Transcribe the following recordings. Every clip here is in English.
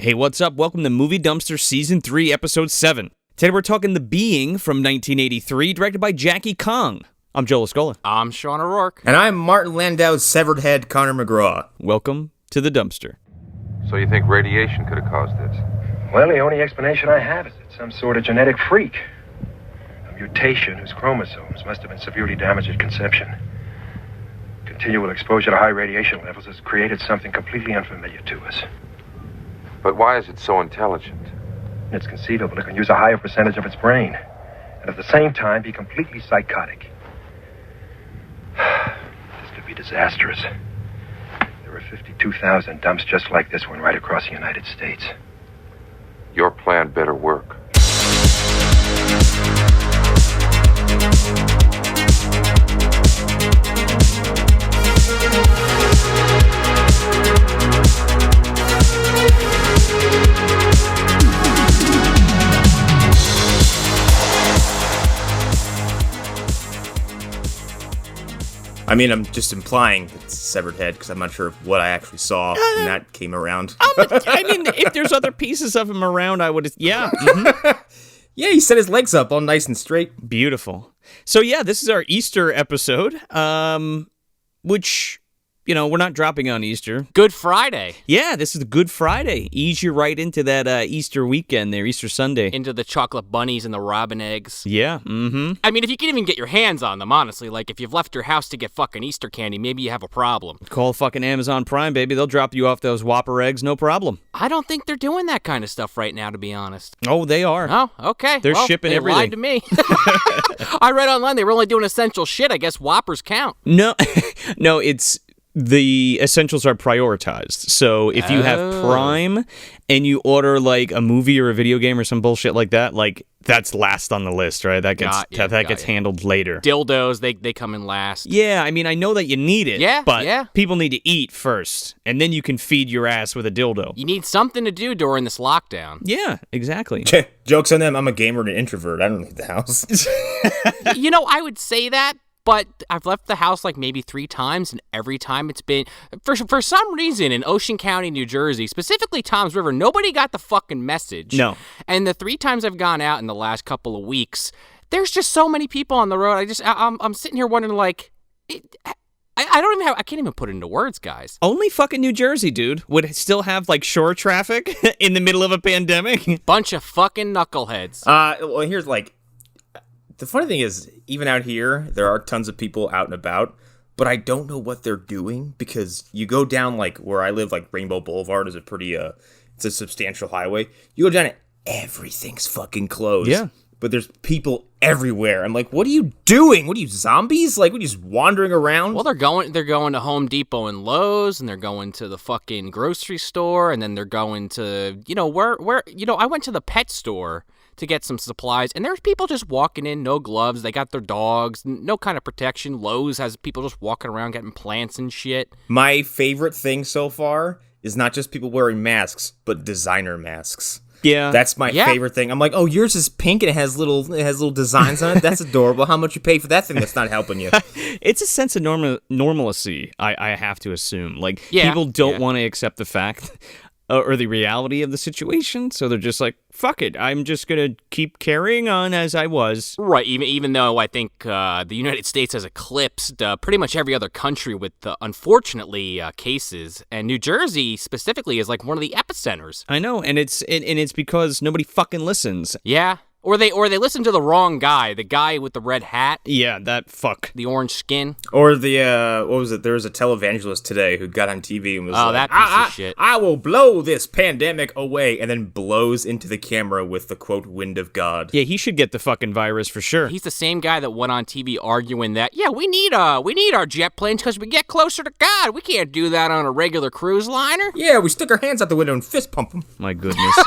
Hey, what's up? Welcome to Movie Dumpster Season 3, Episode 7. Today we're talking The Being from 1983, directed by Jackie Kong. I'm Joel Escola. I'm Sean O'Rourke. And I'm Martin Landau's severed head, Connor McGraw. Welcome to the dumpster. So you think radiation could have caused this? Well, the only explanation I have is it's some sort of genetic freak. A mutation whose chromosomes must have been severely damaged at conception. Continual exposure to high radiation levels has created something completely unfamiliar to us. But why is it so intelligent? It's conceivable it can use a higher percentage of its brain, and at the same time be completely psychotic. This could be disastrous. There are 52,000 dumps just like this one right across the United States. Your plan better work. I mean, I'm just implying it's severed head because I'm not sure what I actually saw when that came around. I mean, if there's other pieces of him around, I would... Yeah. Mm-hmm. Yeah, he set his legs up all nice and straight. Beautiful. So yeah, this is our Easter episode, which... You know, we're not dropping on Easter. Good Friday. Yeah, this is the Good Friday. Ease you right into that Easter weekend there, Easter Sunday. Into the chocolate bunnies and the robin eggs. Yeah, mm-hmm. I mean, if you can even get your hands on them, honestly, like if you've left your house to get fucking Easter candy, maybe you have a problem. Call fucking Amazon Prime, baby. They'll drop you off those Whopper eggs, no problem. I don't think they're doing that kind of stuff right now, to be honest. Oh, they are. Oh, okay. They're shipping everything. They lied to me. I read online they were only doing essential shit. I guess Whoppers count. No, no, it's... The essentials are prioritized. So if you have Prime and you order like a movie or a video game or some bullshit like that, like that's last on the list, right? That gets handled later. Dildos, they come in last. Yeah, I mean, I know that you need it, but yeah. People need to eat first, and then you can feed your ass with a dildo. You need something to do during this lockdown. Yeah, exactly. Joke's on them. I'm a gamer and an introvert. I don't leave the house. You know, I would say that. But I've left the house like maybe 3 times, and every time it's been... For some reason, in Ocean County, New Jersey, specifically Toms River, nobody got the fucking message. No. And the 3 times I've gone out in the last couple of weeks, there's just so many people on the road. I'm sitting here wondering, like... I can't even put it into words, guys. Only fucking New Jersey, dude, would still have, like, shore traffic in the middle of a pandemic. Bunch of fucking knuckleheads. Well, here's, like... The funny thing is, even out here, there are tons of people out and about, but I don't know what they're doing because you go down, like, where I live, like, Rainbow Boulevard is a pretty, it's a substantial highway. You go down it, everything's fucking closed. Yeah. But there's people everywhere. I'm like, what are you doing? What are you, zombies? Like, what are you just wandering around? Well, they're going to Home Depot and Lowe's, and they're going to the fucking grocery store, and then they're going to, I went to the pet store to get some supplies, and there's people just walking in, no gloves, they got their dogs, no kind of protection. Lowe's has people just walking around getting plants and shit. My favorite thing so far is not just people wearing masks, but designer masks. Yeah. That's my favorite thing. I'm like, oh, yours is pink and it has little designs on it? That's adorable. How much you pay for that thing that's not helping you? It's a sense of normalcy, I have to assume. Like, people don't want to accept the fact or the reality of the situation, so they're just like, fuck it, I'm just gonna keep carrying on as I was. Right, even though I think the United States has eclipsed pretty much every other country with, unfortunately, cases, and New Jersey specifically is like one of the epicenters. I know, and it's because nobody fucking listens. Yeah. Or they listen to the wrong guy, the guy with the red hat. Yeah, that fuck. The orange skin. Or the, what was it? There was a televangelist today who got on TV and was like, that piece of shit. I will blow this pandemic away, and then blows into the camera with the, quote, wind of God. Yeah, he should get the fucking virus for sure. He's the same guy that went on TV arguing that, we need our jet planes because we get closer to God. We can't do that on a regular cruise liner. Yeah, we stick our hands out the window and fist pump them. My goodness.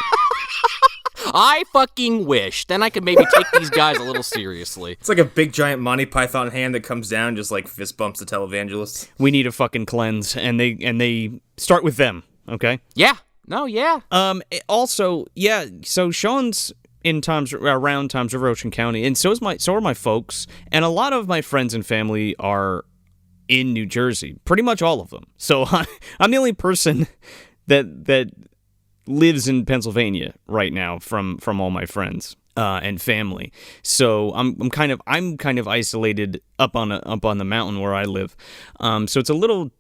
I fucking wish. Then I could maybe take these guys a little seriously. It's like a big giant Monty Python hand that comes down and just like fist bumps the televangelists. We need a fucking cleanse, and they start with them, okay? Yeah. No, yeah. Also, yeah, so Sean's around Toms River, Ocean County, and so are my folks, and a lot of my friends and family are in New Jersey, pretty much all of them. So I'm the only person that lives in Pennsylvania right now from all my friends and family. So I'm kind of isolated up on the mountain where I live. So it's a little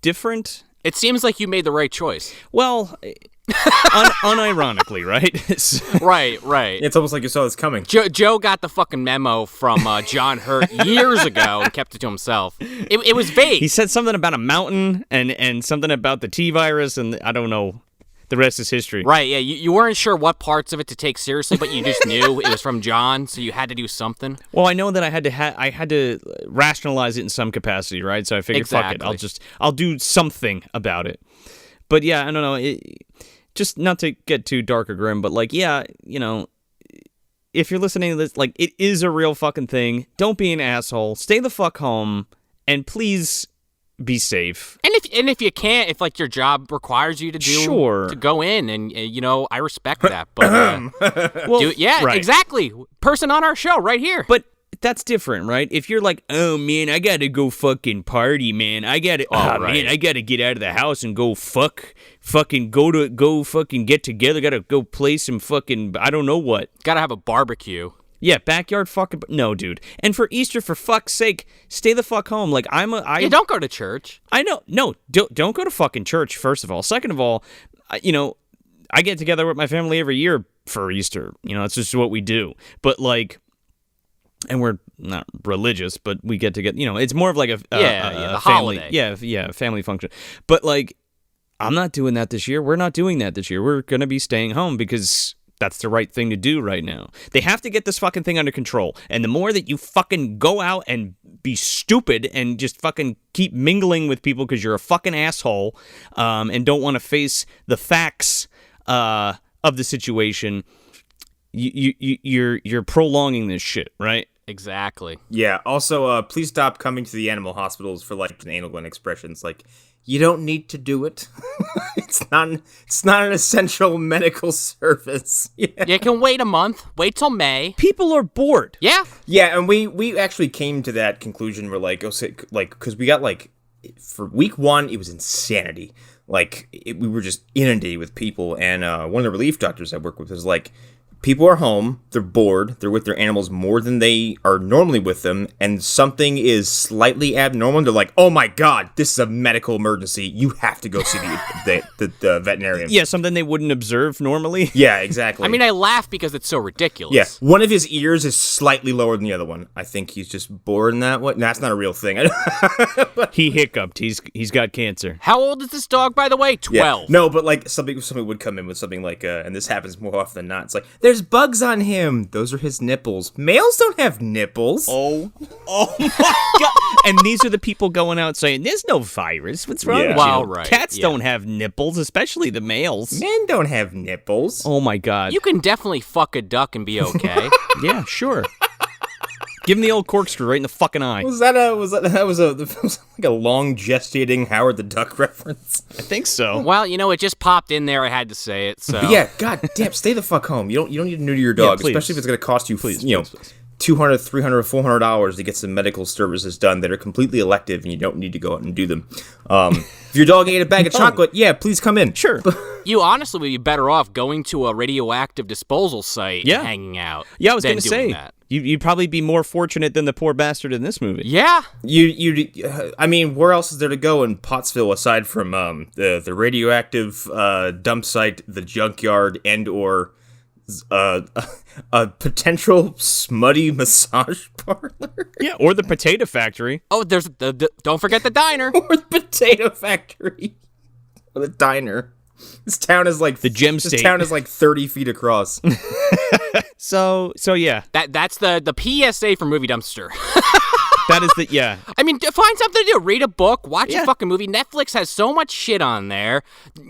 different. It seems like you made the right choice. Well, unironically, right? Right. It's almost like you saw this coming. Joe got the fucking memo from John Hurt years ago and kept it to himself. It was vague. He said something about a mountain and something about the T virus, and I don't know. The rest is history. Right, yeah. You weren't sure what parts of it to take seriously, but you just knew it was from John, so you had to do something. Well, I know that I had to rationalize it in some capacity, right? So I figured, exactly. fuck it, I'll do something about it. But yeah, I don't know. Just not to get too dark or grim, but like, yeah, you know, if you're listening to this, like, it is a real fucking thing. Don't be an asshole. Stay the fuck home, and please be safe. And if you can't, if like your job requires you to do to go in, and you know, I respect that. But well, right. Exactly. Person on our show right here. But that's different, right? If you're like, oh man, I gotta go fucking party, man. I gotta man, I gotta get out of the house and go fucking get together. Gotta go play some fucking I don't know what. Gotta have a barbecue. Yeah, backyard fucking... No, dude. And for Easter, for fuck's sake, stay the fuck home. Like, Yeah, don't go to church. I know. No, don't go to fucking church, first of all. Second of all, you know, I get together with my family every year for Easter. You know, it's just what we do. But, like... And we're not religious, but we get together... You know, it's more of like a the family... holiday. Yeah, family function. But, like, I'm not doing that this year. We're not doing that this year. We're going to be staying home because... That's the right thing to do right now. They have to get this fucking thing under control. And the more that you fucking go out and be stupid and just fucking keep mingling with people because you're a fucking asshole and don't want to face the facts of the situation, you're prolonging this shit, right? Exactly. Yeah. Also, please stop coming to the animal hospitals for like anal gland expressions. Like, you don't need to do it. It's not an essential medical service. Yeah. You can wait a month. Wait till May. People are bored. Yeah. Yeah, and we actually came to that conclusion. We're like, because we got like, for week 1, it was insanity. Like, we were just inundated with people, and one of the relief doctors I work with is like, people are home, they're bored, they're with their animals more than they are normally with them, and something is slightly abnormal, and they're like, oh my god, this is a medical emergency, you have to go see the veterinarian. Yeah, something they wouldn't observe normally. Yeah, exactly. I mean, I laugh because it's so ridiculous. Yeah, one of his ears is slightly lower than the other one. I think he's just bored in that way. No, that's not a real thing. He hiccuped. He's got cancer. How old is this dog, by the way? 12. Yeah. No, but like somebody would come in with something like, and this happens more often than not. It's like, there's bugs on him. Those are his nipples. Males don't have nipples. Oh my god! And these are the people going out saying, "There's no virus. What's wrong with well, you? right. Cats don't have nipples, especially the males. Men don't have nipples. Oh my god! You can definitely fuck a duck and be okay. Yeah, sure. Give him the old corkscrew right in the fucking eye. Was that like a long gestating Howard the Duck reference? I think so. Well, you know, it just popped in there. I had to say it. So But yeah, god damn, stay the fuck home. You don't need to neuter your dog, please. especially if it's going to cost you, Please. $200, $300, $400 to get some medical services done that are completely elective, and you don't need to go out and do them. If your dog ate a bag of chocolate, yeah, please come in. Sure. you honestly would be better off going to a radioactive disposal site Yeah. and hanging out. Yeah, I was going gonna to say that. you'd probably be more fortunate than the poor bastard in this movie. Yeah. I mean, where else is there to go in Pottsville aside from the radioactive dump site, the junkyard, and or a potential smutty massage parlor? Yeah, or the potato factory. Oh, there's don't forget the diner. Or the potato factory. Or the diner. This town is like The gem This state. town is like 30 feet across. So yeah, That's the PSA for Movie Dumpster. that is the yeah. I mean, find something to do. Read a book. Watch Yeah. a fucking movie. Netflix has so much shit on there.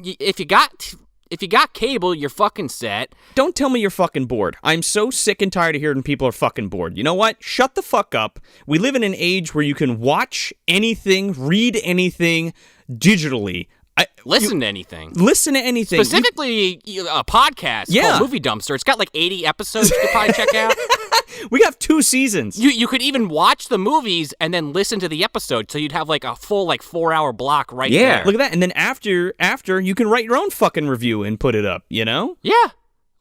If you got cable, you're fucking set. Don't tell me you're fucking bored. I'm so sick and tired of hearing people are fucking bored. You know what? Shut the fuck up. We live in an age where you can watch anything, read anything digitally. Listen to anything. Listen to anything. Specifically, a podcast Yeah. called Movie Dumpster. It's got like 80 episodes you could probably check out. We got 2 seasons. You could even watch the movies and then listen to the episode, so you'd have like a full 4-hour block right there. Look at that. And then after you can write your own fucking review and put it up, you know? Yeah.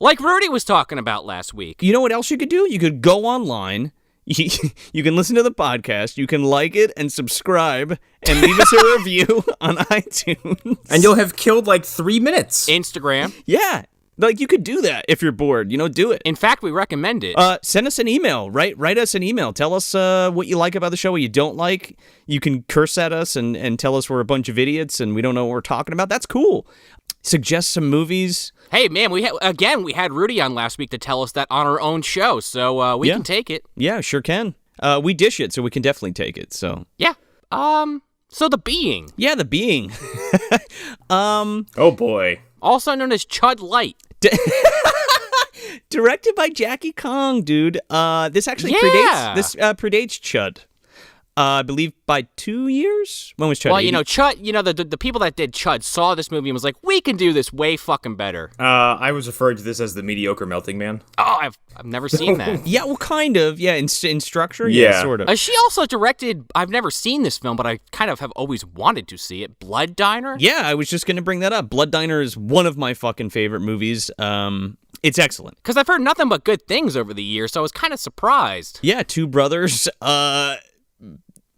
Like Rudy was talking about last week. You know what else you could do? You could go online. You can listen to the podcast. You can like it and subscribe and leave us a review on iTunes. And you'll have killed 3 minutes. Instagram. Yeah. You could do that if you're bored. Do it. In fact, we recommend it. Send us an email. Write us an email. Tell us what you like about the show, what you don't like. You can curse at us and tell us we're a bunch of idiots and we don't know what we're talking about. That's cool. Suggest some movies. Hey, man, we had Rudy on last week to tell us that on our own show, so we can take it. Yeah, sure can. We dish it, so we can definitely take it. So yeah. So The Being. Yeah, The Being. Oh boy. Also known as Chud Light. Directed by Jackie Kong, dude. This actually predates Chud. I believe by 2 years. When was Chud? Well, Chud, the people that did Chud saw this movie and was like, we can do this way fucking better. I was referring to this as the mediocre melting man. Oh, I've never seen that. Yeah, well, kind of. Yeah, in structure. Yeah, sort of. She also directed. I've never seen this film, but I kind of have always wanted to see it. Blood Diner. Yeah, I was just gonna bring that up. Blood Diner is one of my fucking favorite movies. It's excellent. Because I've heard nothing but good things over the years, so I was kind of surprised. Yeah, 2 brothers.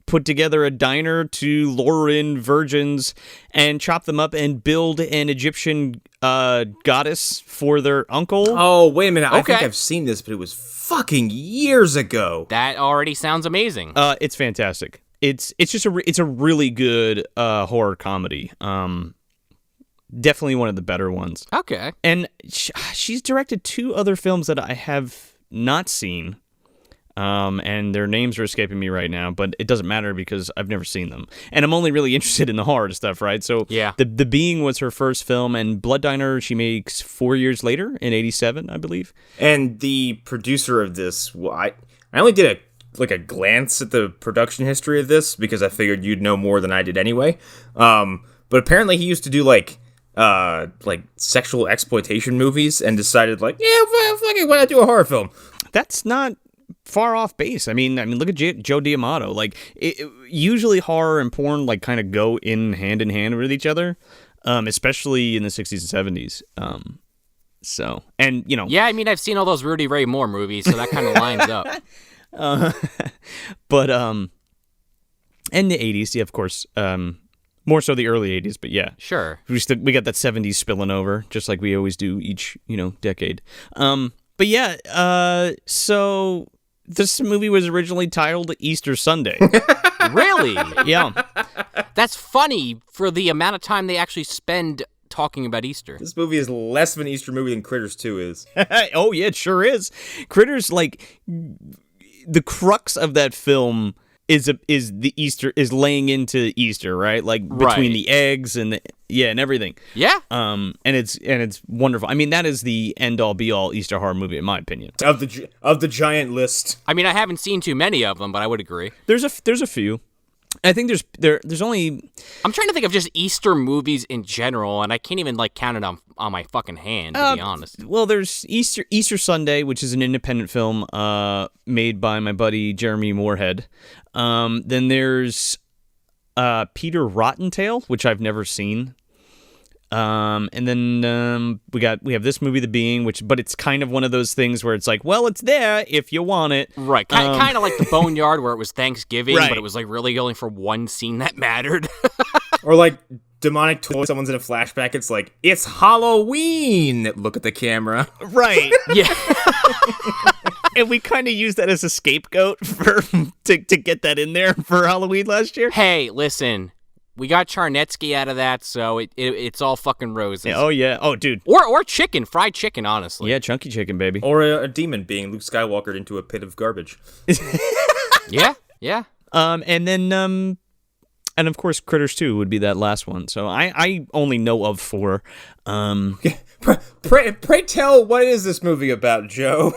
Put together a diner to lure in virgins and chop them up and build an Egyptian goddess for their uncle. Oh, wait a minute. Okay. I think I've seen this, but it was fucking years ago. That already sounds amazing. It's fantastic. It's just it's a really good horror comedy. Definitely one of the better ones. Okay. And she's directed 2 other films that I have not seen. And their names are escaping me right now, but it doesn't matter because I've never seen them. And I'm only really interested in the horror stuff, right? So yeah. The Being was her first film, and Blood Diner she makes 4 years later in 1987, I believe. And the producer of this, I only did a glance at the production history of this because I figured you'd know more than I did anyway. But apparently he used to do sexual exploitation movies and decided fuck it, why not do a horror film? That's not far off base. I mean, look at Joe D'Amato. Usually horror and porn kind of go hand in hand with each other, especially in the 60s and 70s. So, and yeah, I mean, I've seen all those Rudy Ray Moore movies, so that kind of lines up. But and the 80s, yeah, of course. More so the early 80s, but yeah, sure. We got that 70s spilling over, just like we always do each decade. But yeah, so this movie was originally titled Easter Sunday. Really? Yeah. That's funny for the amount of time they actually spend talking about Easter. This movie is less of an Easter movie than Critters 2 is. Oh, yeah, it sure is. Critters, the crux of that film is the Easter, is laying into Easter, right? Between the eggs and and everything. Yeah. And it's wonderful. I mean, that is the end all be all Easter horror movie in my opinion. Of the giant list. I mean, I haven't seen too many of them, but I would agree. There's a few. I think there's only. I'm trying to think of just Easter movies in general, and I can't even count it on my fucking hand, to be honest. Well, there's Easter Sunday, which is an independent film made by my buddy Jeremy Moorhead. Then there's Peter Rottentail, which I've never seen. And then we have this movie, The Being, but it's kind of one of those things where it's it's there if you want it. Right. Kind of like The Boneyard, where it was Thanksgiving, right. But it was really only for one scene that mattered. Or demonic toy, someone's in a flashback, it's Halloween! Look at the camera. Right. Yeah. And we kind of used that as a scapegoat to get that in there for Halloween last year. Hey, listen. We got Charnetsky out of that, so it's all fucking roses. Yeah, oh, yeah. Oh, dude. Or chicken, fried chicken, honestly. Yeah, chunky chicken, baby. Or a demon being Luke Skywalker into a pit of garbage. Yeah. And then, and of course, Critters 2 would be that last one. So I only know of 4. Pray tell, what is this movie about, Joe?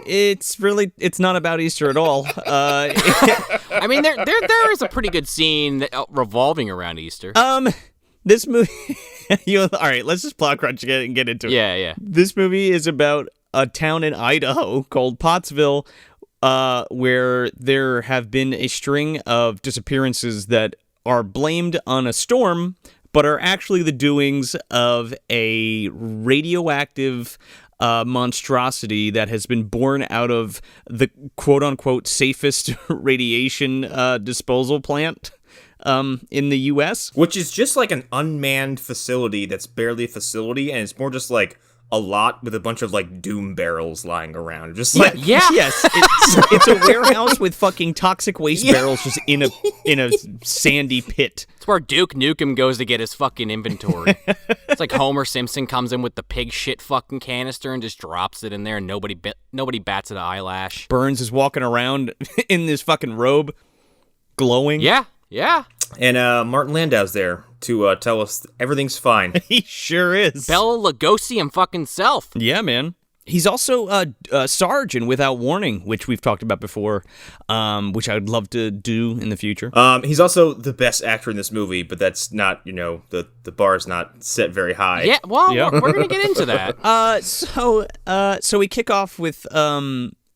It's not about Easter at all. I mean, there is a pretty good scene revolving around Easter. This movie. All right, let's just plot crunch and get into it. Yeah. This movie is about a town in Idaho called Pottsville, where there have been a string of disappearances that are blamed on a storm, but are actually the doings of a radioactive monstrosity that has been born out of the quote-unquote safest radiation disposal plant in the U.S. Which is just like an unmanned facility that's barely a facility, and it's more just like a lot with a bunch of like doom barrels lying around. Just like Yes, it's a warehouse with fucking toxic waste barrels just in a sandy pit. It's where Duke Nukem goes to get his fucking inventory. It's like Homer Simpson comes in with the pig shit fucking canister and just drops it in there, and nobody bats an eyelash. Burns is walking around in this fucking robe, glowing. Yeah. And Martin Landau's there to tell us everything's fine. He sure is. Bela Lugosi and fucking self. Yeah, man. He's also Sarge in Without Warning, which we've talked about before, which I would love to do in the future. He's also the best actor in this movie, but that's not, the bar's not set very high. Yeah, well, we're going to get into that. So we kick off with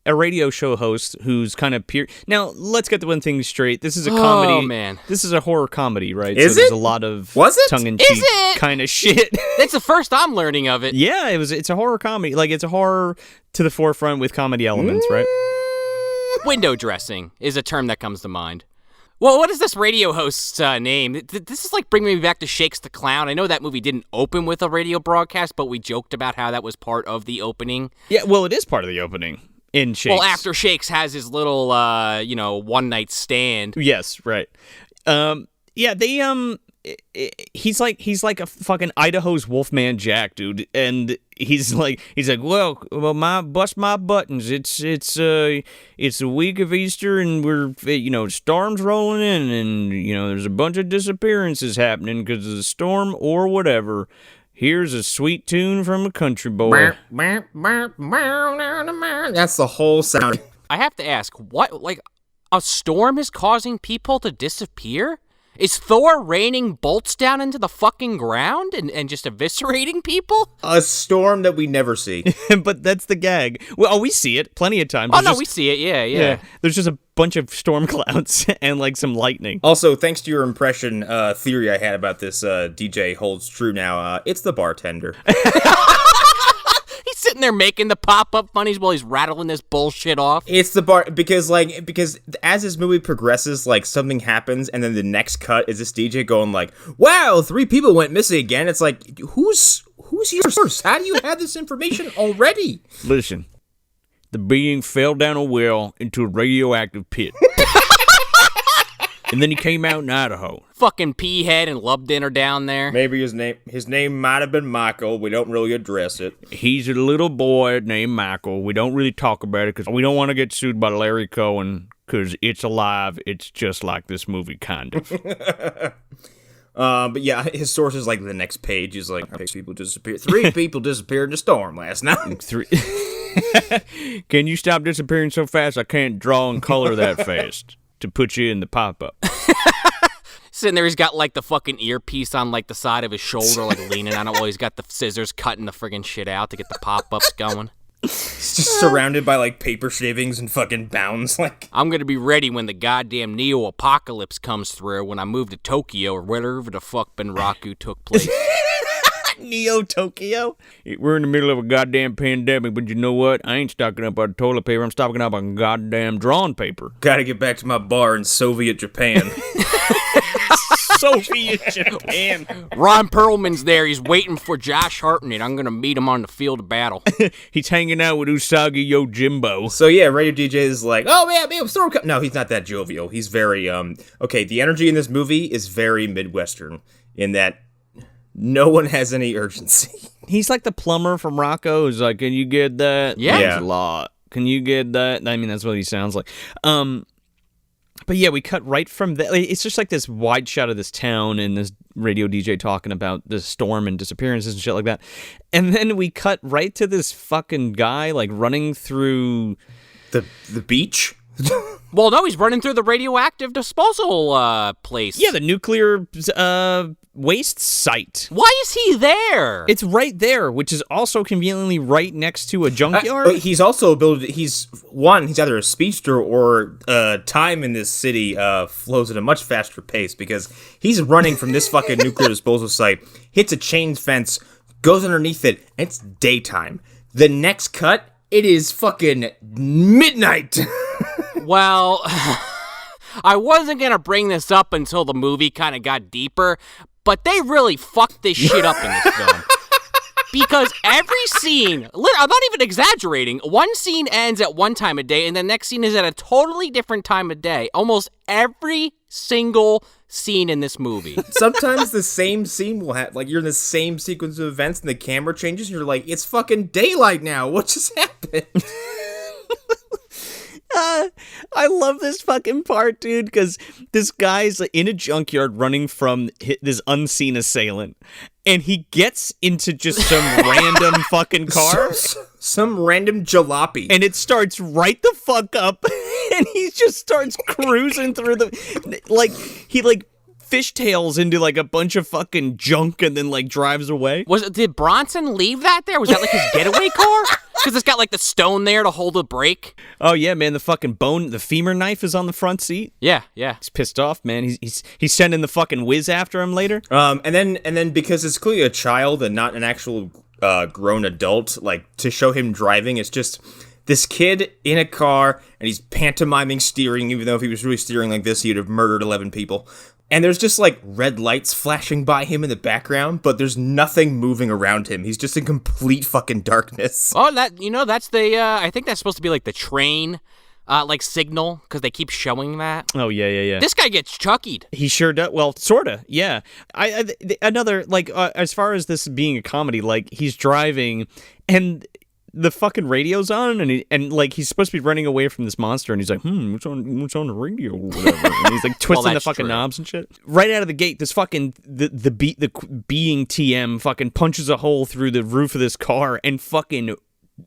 a radio show host who's kind of Now, let's get the one thing straight. This is a comedy. Oh, man. This is a horror comedy, right? Is so there's it? a lot of Was it? tongue-in-cheek Is it? kind of shit. That's the first I'm learning of it. Yeah, it's a horror comedy. Like, it's a horror to the forefront with comedy elements, right? Window dressing is a term that comes to mind. Well, what is this radio host's name? This is like bringing me back to Shakes the Clown. I know that movie didn't open with a radio broadcast, but we joked about how that was part of the opening. Yeah, well, it is part of the opening in Shakes. Well, after Shakes has his little, one-night stand. Yes, right. Yeah, they he's like a fucking Idaho's Wolfman Jack, dude, and he's like, well, bust my buttons. It's a week of Easter, and we're storms rolling in, and there's a bunch of disappearances happening because of the storm or whatever. Here's a sweet tune from a country boy. That's the whole sound. I have to ask, what, like, a storm is causing people to disappear? Is Thor raining bolts down into the fucking ground and just eviscerating people? A storm that we never see. But that's the gag. Well, we see it plenty of times. We see it, yeah. There's just a bunch of storm clouds and like some lightning. Also, thanks to your impression theory I had about this DJ holds true now. It's the bartender. He's sitting there making the pop-up funnies while he's rattling this bullshit off. It's the because as this movie progresses, like something happens, and then the next cut is this DJ going like, "Wow, 3 people went missing again." It's like, who's your source? How do you have this information already? Listen, the being fell down a well into a radioactive pit. And then he came out in Idaho. Fucking peahead and love dinner down there. Maybe his name might have been Michael. We don't really address it. He's a little boy named Michael. We don't really talk about it because we don't want to get sued by Larry Cohen because it's alive. It's just like this movie, kind of. But yeah, his source is like the next page. He's like, 6 people disappeared. 3 people disappeared in a storm last night. 3. Can you stop disappearing so fast? I can't draw and color that fast to put you in the pop-up. Sitting there, he's got like the fucking earpiece on like the side of his shoulder, like leaning on it while he's got the scissors cutting the friggin' shit out to get the pop-ups going. He's just surrounded by like paper shavings and fucking bounds. Like, I'm gonna be ready when the goddamn neo-apocalypse comes through when I move to Tokyo or wherever the fuck Benraku took place. Neo-Tokyo? We're in the middle of a goddamn pandemic, but you know what? I ain't stocking up on toilet paper. I'm stocking up on goddamn drawing paper. Gotta get back to my bar in Soviet Japan. Soviet Japan. Ron Perlman's there. He's waiting for Josh Hartnett. I'm gonna meet him on the field of battle. He's hanging out with Usagi Yojimbo. So yeah, radio DJ is like, oh man, storm coming. No, he's not that jovial. He's very okay. The energy in this movie is very Midwestern in that no one has any urgency. He's like the plumber from Rocco. He's like, can you get that? Yeah. Thanks a lot. Can you get that? I mean, that's what he sounds like. But yeah, we cut right from that. It's just like this wide shot of this town and this radio DJ talking about the storm and disappearances and shit like that. And then we cut right to this fucking guy like running through the beach. Well, no, he's running through the radioactive disposal place. Yeah, the nuclear waste site. Why is he there? It's right there, which is also conveniently right next to a junkyard. He's also he's either a speedster or time in this city flows at a much faster pace because he's running from this fucking nuclear disposal site, hits a chain fence, goes underneath it, and it's daytime. The next cut, it is fucking midnight. Well, I wasn't going to bring this up until the movie kind of got deeper, but they really fucked this shit up in this film. Because every scene, I'm not even exaggerating, one scene ends at one time of day, and the next scene is at a totally different time of day. Almost every single scene in this movie. Sometimes the same scene will have, like, you're in the same sequence of events, and the camera changes, and you're like, it's fucking daylight now. What just happened? I love this fucking part, dude, because this guy's in a junkyard running from this unseen assailant, and he gets into just some random fucking car. Some random jalopy. And it starts right the fuck up, and he just starts cruising through he fishtails into like a bunch of fucking junk and then like drives away. Did Bronson leave that there? Was that like his getaway car? Because it's got like the stone there to hold the brake. Oh yeah, man, the fucking the femur knife is on the front seat. Yeah. He's pissed off, man. He's sending the fucking whiz after him later. And then because it's clearly a child and not an actual grown adult, like to show him driving, it's just this kid in a car and he's pantomiming steering, even though if he was really steering like this, he'd have murdered 11 people. And there's just, like, red lights flashing by him in the background, but there's nothing moving around him. He's just in complete fucking darkness. Oh, that's the, I think that's supposed to be, like, the train, signal, because they keep showing that. Oh, yeah. This guy gets chuckied. He sure does. Well, sorta, yeah. Another, as far as this being a comedy, like, he's driving, and the fucking radio's on, and he's supposed to be running away from this monster, and he's like, what's on the radio or whatever, and he's like twisting the fucking knobs and shit. Right out of the gate, this fucking the being TM fucking punches a hole through the roof of this car and fucking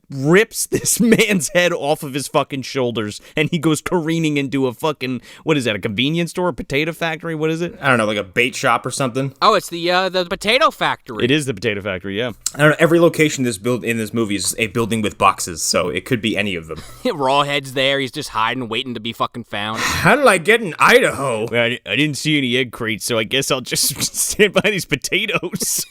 rips this man's head off of his fucking shoulders, and he goes careening into a fucking, what is that, a convenience store, a potato factory, what is it? I don't know, like a bait shop or something. Oh, it's the potato factory. It is the potato factory, yeah. I don't know, every location in this movie is a building with boxes, so it could be any of them. Rawhead's there, he's just hiding, waiting to be fucking found. How did I get in Idaho? Well, I didn't see any egg crates, so I guess I'll just stand by these potatoes.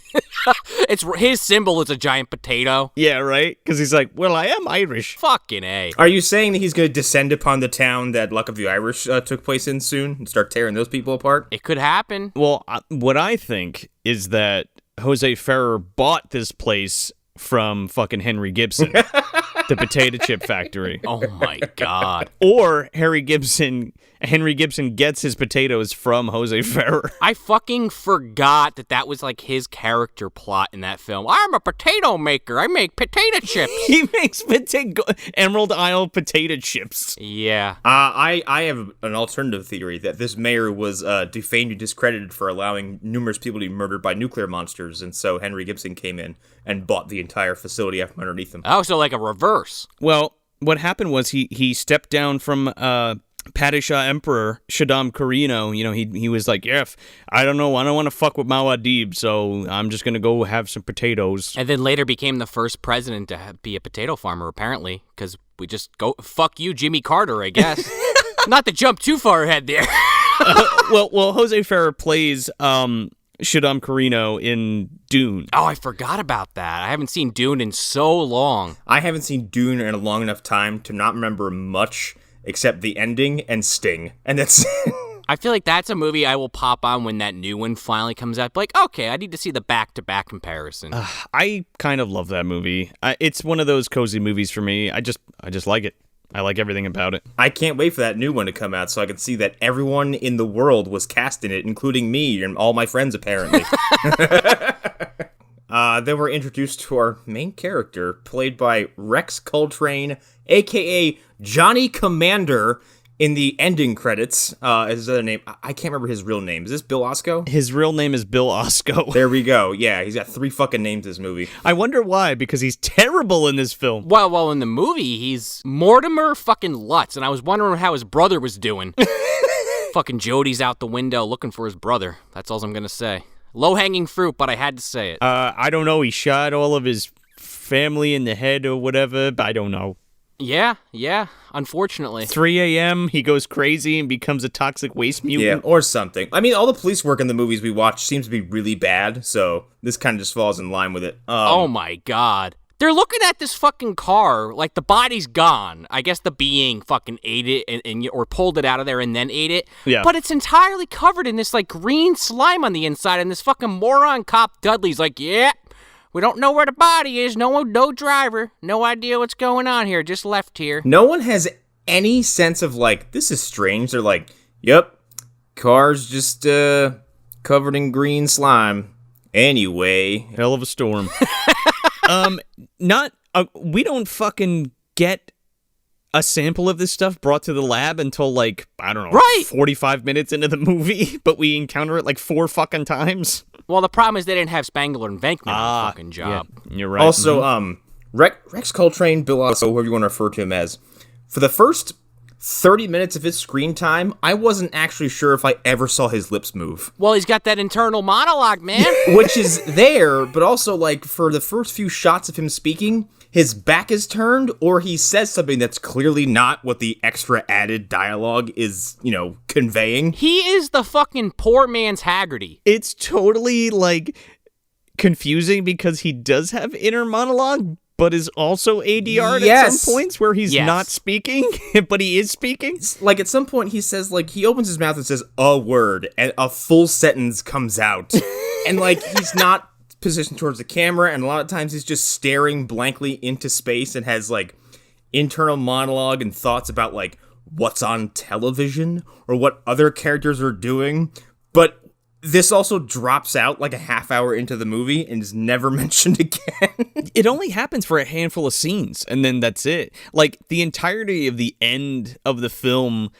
It's his symbol is a giant potato. Yeah, right? Because he's like, well, I am Irish. Fucking A. Are you saying that he's going to descend upon the town that Luck of the Irish took place in soon and start tearing those people apart? It could happen. Well, what I think is that Jose Ferrer bought this place from fucking Henry Gibson, the potato chip factory. Oh my God. Or Henry Gibson gets his potatoes from Jose Ferrer. I fucking forgot that was like his character plot in that film. I'm a potato maker. I make potato chips. He makes Emerald Isle potato chips. Yeah. I have an alternative theory that this mayor was defamed and discredited for allowing numerous people to be murdered by nuclear monsters, and so Henry Gibson came in and bought the entire facility out from underneath him. Oh, so like a reverse. Well, what happened was he stepped down from Padishah Emperor Shaddam Carino. You know, he was like, yeah, I don't want to fuck with Muad'Dib, so I'm just gonna go have some potatoes. And then later became the first president to be a potato farmer, apparently, because we just go fuck you, Jimmy Carter, I guess. Not to jump too far ahead there. Well, Jose Ferrer plays Shaddam Carino in Dune. Oh, I forgot about that. I haven't seen Dune in so long. I haven't seen Dune in a long enough time to not remember much except the ending and Sting, and that's I feel like that's a movie I will pop on when that new one finally comes out. Like, okay, I need to see the back-to-back comparison. I kind of love that movie. It's one of those cozy movies for me. I just like it. I like everything about it. I can't wait for that new one to come out so I can see that everyone in the world was cast in it, including me and all my friends, apparently. Then we're introduced to our main character, played by Rexx Coltrane, a.k.a. Johnny Commander, in the ending credits. His other name, I can't remember his real name. Is this Bill Osco? His real name is Bill Osco. There we go. Yeah, he's got 3 fucking names in this movie. I wonder why, because he's terrible in this film. Well, in the movie, he's Mortimer fucking Lutz, and I was wondering how his brother was doing. Fucking Jody's out the window looking for his brother. That's all I'm gonna say. Low-hanging fruit, but I had to say it. I don't know. He shot all of his family in the head or whatever, but I don't know. Yeah, unfortunately. 3 a.m., he goes crazy and becomes a toxic waste mutant. Yeah, or something. I mean, all the police work in the movies we watch seems to be really bad, so this kind of just falls in line with it. Oh my god. They're looking at this fucking car, like the body's gone. I guess the being fucking ate it or pulled it out of there and then ate it. Yeah. But it's entirely covered in this like green slime on the inside, and this fucking moron cop Dudley's like, yeah, we don't know where the body is. No driver. No idea what's going on here. Just left here. No one has any sense of, like, this is strange. They're like, yep, car's just covered in green slime. Anyway. Hell of a storm. We don't fucking get a sample of this stuff brought to the lab until, like, I don't know, 45 minutes into the movie, but we encounter it like 4 fucking times. Well, the problem is they didn't have Spangler and Venkman on the fucking job. Yeah, you're right. Also, Rexx Coltrane, Bill Otto, whoever you want to refer to him as, for the first 30 minutes of his screen time, I wasn't actually sure if I ever saw his lips move. Well, he's got that internal monologue, man. Which is there, but also, like, for the first few shots of him speaking, his back is turned, or he says something that's clearly not what the extra added dialogue is, conveying. He is the fucking poor man's Haggerty. It's totally, like, confusing because he does have inner monologue, but is also ADR'd at some points where he's not speaking, but he is speaking. Like, at some point he says, like, he opens his mouth and says a word, and a full sentence comes out. And, like, he's not positioned towards the camera, and a lot of times he's just staring blankly into space and has, like, internal monologue and thoughts about, like, what's on television or what other characters are doing. But this also drops out like a half hour into the movie and is never mentioned again. It only happens for a handful of scenes, and then that's it. Like, the entirety of the end of the film,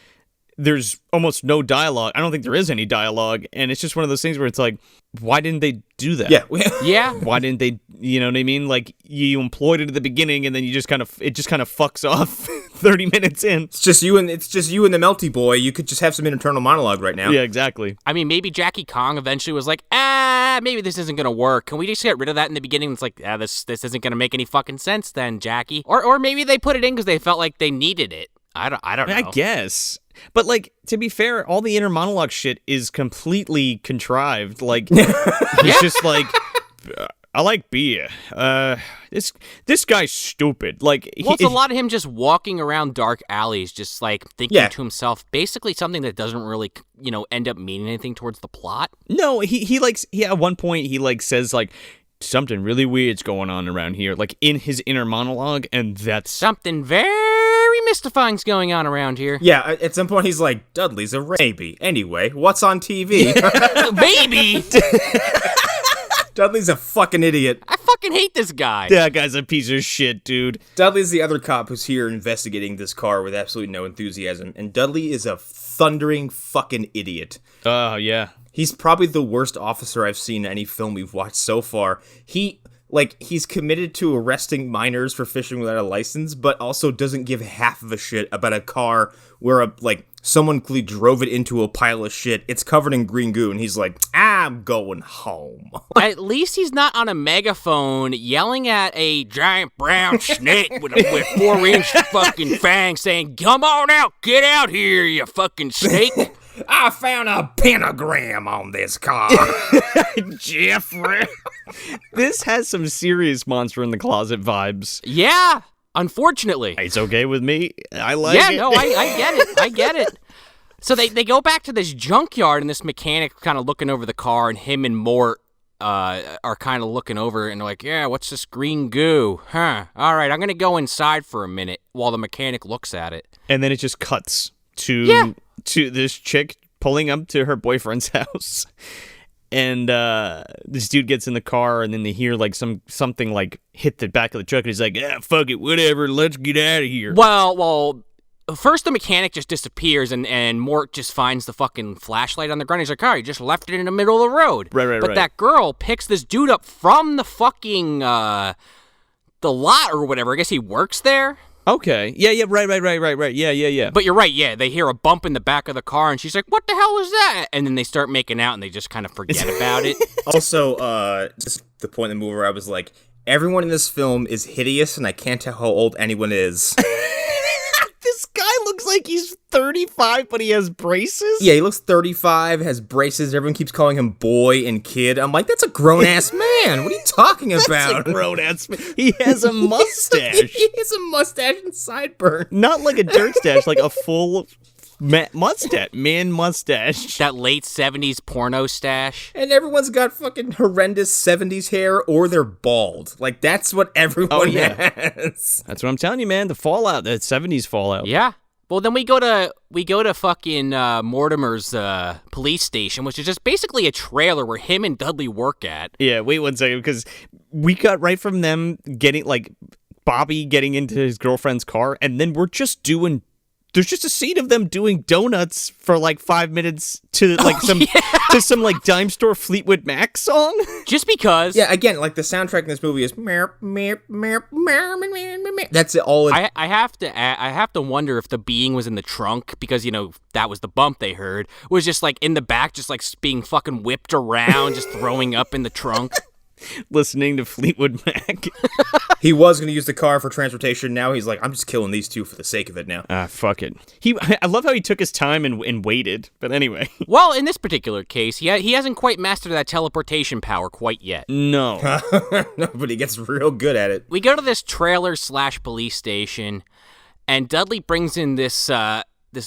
there's almost no dialogue. I don't think there is any dialogue, and it's just one of those things where it's like, why didn't they do that? Yeah. Why didn't they, you know what I mean? Like, you employed it at the beginning, and then it just kind of fucks off 30 minutes in. It's just you and the Melty Boy. You could just have some internal monologue right now. Yeah, exactly. I mean, maybe Jackie Kong eventually was like, maybe this isn't going to work. Can we just get rid of that in the beginning? It's like, this isn't going to make any fucking sense then, Jackie. Or maybe they put it in because they felt like they needed it. I don't know. I guess. But, like, to be fair, all the inner monologue shit is completely contrived. Like, it's just like, I like beer. This guy's stupid. Like, well, it's a lot of him just walking around dark alleys, just, like, thinking to himself, basically something that doesn't really, end up meaning anything towards the plot. No, he at one point, he, like, says, like, something really weird's going on around here, like, in his inner monologue, and that's... Something very mystifying's going on around here. Yeah, at some point he's like, Dudley's a baby. Anyway, what's on TV? Baby! Dudley's a fucking idiot. I fucking hate this guy. That guy's a piece of shit, dude. Dudley's the other cop who's here investigating this car with absolutely no enthusiasm, and Dudley is a thundering fucking idiot. Oh, yeah. He's probably the worst officer I've seen in any film we've watched so far. He's committed to arresting minors for fishing without a license, but also doesn't give half of a shit about a car where someone clearly drove it into a pile of shit. It's covered in green goo, and he's like, I'm going home. At least he's not on a megaphone yelling at a giant brown snake with 4-inch fucking fangs saying, come on out, get out here, you fucking snake. I found a pentagram on this car. Jeffrey. This has some serious Monster in the Closet vibes. Yeah, unfortunately. It's okay with me. I like it. Yeah, no, I get it. So they go back to this junkyard, and this mechanic kind of looking over the car, and him and Mort are kind of looking over, and they're like, yeah, what's this green goo? Huh, all right, I'm going to go inside for a minute while the mechanic looks at it. And then it just cuts to this chick pulling up to her boyfriend's house, and this dude gets in the car, and then they hear like something like hit the back of the truck, and he's like, fuck it, whatever, let's get out of here. Well, first the mechanic just disappears, and Mort just finds the fucking flashlight on the ground. He's like, oh, you just left it in the middle of the road. Right. But that girl picks this dude up from the fucking the lot or whatever. I guess he works there. Okay. Yeah, right. Yeah. But you're right, yeah. They hear a bump in the back of the car, and she's like, what the hell was that? And then they start making out, and they just kind of forget about it. Also, just the point in the movie where I was like, everyone in this film is hideous, and I can't tell how old anyone is. This guy looks like he's 35, but he has braces? Yeah, he looks 35, has braces. Everyone keeps calling him boy and kid. I'm like, that's a grown-ass man. What are you talking about? That's a grown-ass man. He has a mustache. He has a mustache and sideburn. Not like a dirt stash, like a full mustache. Man mustache. That late 70s porno stash. And everyone's got fucking horrendous 70s hair, or they're bald. Like, that's what everyone has. That's what I'm telling you, man. The fallout, the 70s fallout. Yeah. Well, then we go to fucking Mortimer's police station, which is just basically a trailer where him and Dudley work at. Yeah, wait 1 second, because we got right from them getting, like, Bobby getting into his girlfriend's car, and then we're just doing... There's just a scene of them doing donuts for like 5 minutes to like to some like dime store Fleetwood Mac song. Just because. Yeah, again, like the soundtrack in this movie is that's it. All. I have to wonder if the being was in the trunk because that was the bump they heard was just like in the back, just like being fucking whipped around, just throwing up in the trunk. Listening to Fleetwood Mac. He was going to use the car for transportation. Now he's like, I'm just killing these two for the sake of it now. Fuck it. I love how he took his time and waited. But anyway. Well, in this particular case, he hasn't quite mastered that teleportation power quite yet. No. No, but he gets real good at it. We go to this trailer/police station, and Dudley brings in this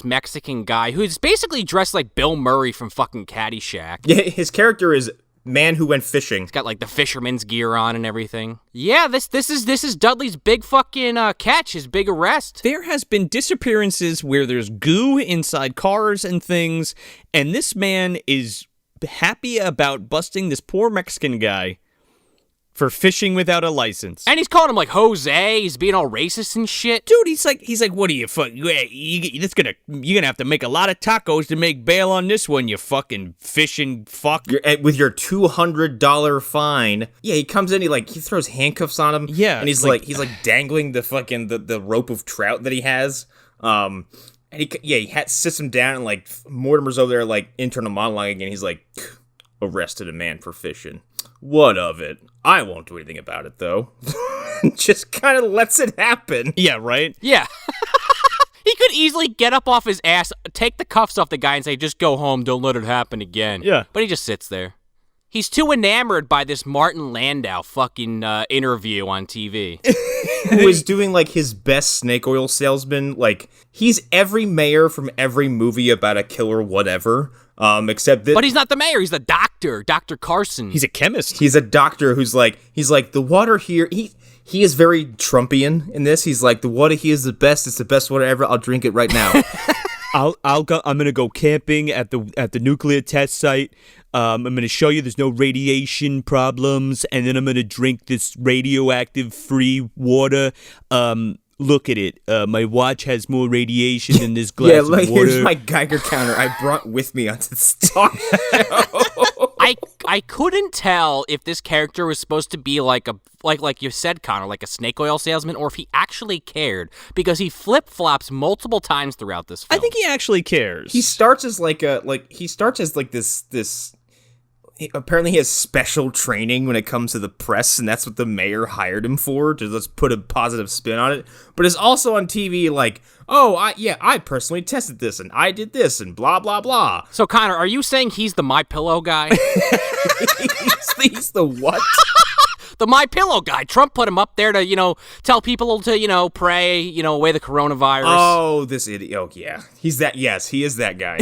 Mexican guy who's basically dressed like Bill Murray from fucking Caddyshack. Yeah, his character is man who went fishing. He's got like the fisherman's gear on and everything. Yeah, this is Dudley's big fucking catch, his big arrest. There has been disappearances where there's goo inside cars and things, and this man is happy about busting this poor Mexican guy for fishing without a license. And he's calling him like Jose. He's being all racist and shit. Dude, he's like, what are you you're gonna have to make a lot of tacos to make bail on this one, you fucking fishing fuck. With your $200 fine. Yeah, he comes in, he throws handcuffs on him. Yeah. And he's dangling the fucking the rope of trout that he has. And he sits him down, and like Mortimer's over there like internal monologue again. He's like, arrested a man for fishing. What of it? I won't do anything about it, though. Just kind of lets it happen. Yeah, right? Yeah. He could easily get up off his ass, take the cuffs off the guy, and say, just go home, don't let it happen again. Yeah. But he just sits there. He's too enamored by this Martin Landau fucking interview on TV. Who is doing, like, his best snake oil salesman. Like, he's every mayor from every movie about a killer whatever. Except that... But he's not the mayor, he's the doctor, Dr. Carson. He's a chemist. He's a doctor he's like, the water here... He is very Trumpian in this. He's like, the water here is the best. It's the best water ever. I'll drink it right now. I'm gonna go camping at the nuclear test site. I'm gonna show you there's no radiation problems, and then I'm gonna drink this radioactive free water. Look at it. My watch has more radiation than this glass of water. Here's my Geiger counter I brought with me onto this talk show. I couldn't tell if this character was supposed to be like you said, Connor, like a snake oil salesman, or if he actually cared, because he flip-flops multiple times throughout this film. I think he actually cares. He starts as this. Apparently he has special training when it comes to the press, and that's what the mayor hired him for, to let's put a positive spin on it. But it's also on TV like, I personally tested this, and I did this, and blah, blah, blah. So, Connor, are you saying he's the My Pillow guy? He's the what? The My Pillow guy. Trump put him up there to, tell people to, pray, away the coronavirus. Oh, this idiot. Oh, yeah. He's that. Yes, he is that guy.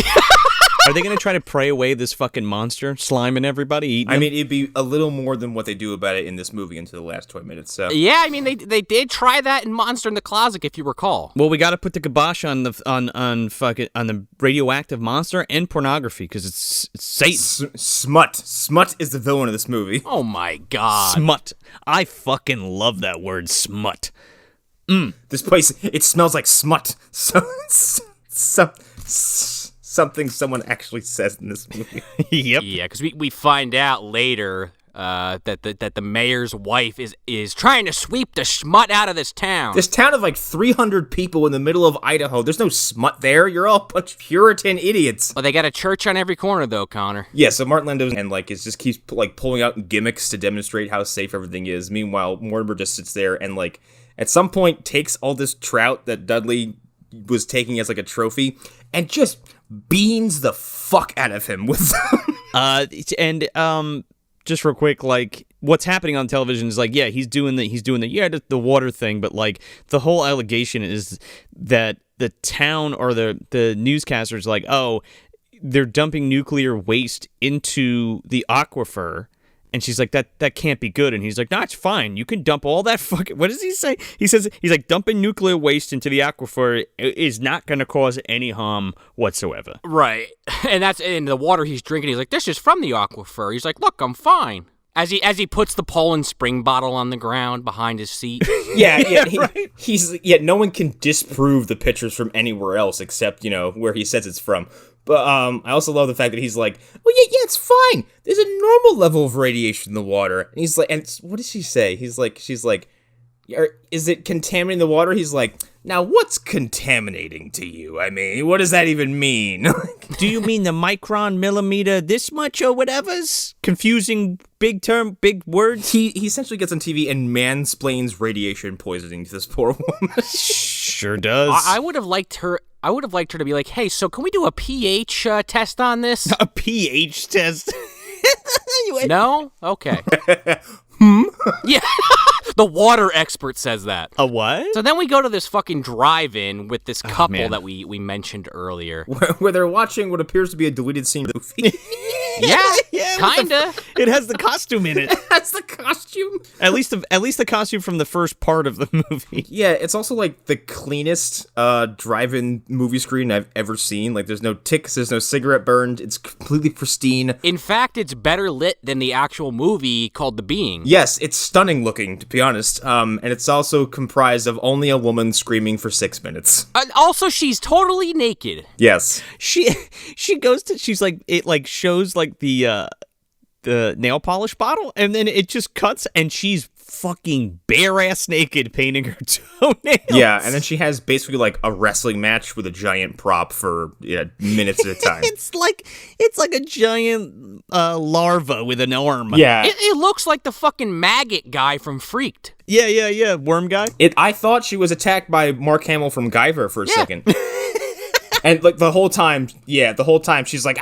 Are they going to try to pray away this fucking monster, sliming everybody, eating them? I mean, it'd be a little more than what they do about it in this movie into the last 20 minutes. So yeah, I mean, they did try that in Monster in the Closet, if you recall. Well, we got to put the kibosh on the radioactive monster and pornography, because it's Satan. Smut. Smut is the villain of this movie. Oh my god. Smut. I fucking love that word, smut. This place, it smells like smut. Something someone actually says in this movie. Yep. Yeah, because we find out later that the mayor's wife is trying to sweep the smut out of this town. This town of like 300 people in the middle of Idaho. There's no smut there. You're all a bunch of Puritan idiots. Well, they got a church on every corner, though, Connor. Yeah, so Martin Landau and like is just keeps like pulling out gimmicks to demonstrate how safe everything is. Meanwhile, Mortimer just sits there and like at some point takes all this trout that Dudley was taking as like a trophy and just beans the fuck out of him with them. Just real quick, like what's happening on television is like, yeah, he's doing the water thing, but like the whole allegation is that the town or the newscasters like, oh, they're dumping nuclear waste into the aquifer. And she's like, that can't be good. And he's like, no, it's fine. You can dump all that fucking... What does he say? He says, he's like, dumping nuclear waste into the aquifer is not going to cause any harm whatsoever. Right. And that's in the water he's drinking. He's like, this is from the aquifer. He's like, look, I'm fine. As he puts the Poland Spring bottle on the ground behind his seat. Yeah, right. No one can disprove the pictures from anywhere else except, where he says it's from. But I also love the fact that he's like, oh, yeah, it's fine. There's a normal level of radiation in the water. And he's like, and what does she say? She's like, is it contaminating the water? He's like, now what's contaminating to you? I mean, what does that even mean? Do you mean the micron, millimeter, this much or whatever's? Confusing big words? He essentially gets on TV and mansplains radiation poisoning to this poor woman. Sure does. I would have liked her to be like, hey, so can we do a pH test on this? A pH test? No? Okay. Yeah. The water expert says that. A what? So then we go to this fucking drive-in with this couple that we mentioned earlier. Where they're watching what appears to be a deleted scene of the movie. Yeah, kinda. It has the costume in it. That's the costume. At least the costume from the first part of the movie. Yeah, it's also like the cleanest drive-in movie screen I've ever seen. Like, there's no ticks, there's no cigarette burned. It's completely pristine. In fact, it's better lit than the actual movie called The Being. Yes, it's stunning looking, to be honest. And it's also comprised of only a woman screaming for 6 minutes. Also, she's totally naked. Yes. She goes to, she's like, it like shows like the nail polish bottle, and then it just cuts and she's fucking bare ass naked painting her toenails. Yeah, and then she has basically like a wrestling match with a giant prop for minutes at a time. It's like a giant larva with an arm. Yeah. It looks like the fucking maggot guy from Freaked. Yeah, worm guy. I thought she was attacked by Mark Hamill from Guyver for a second. And like the whole time she's like,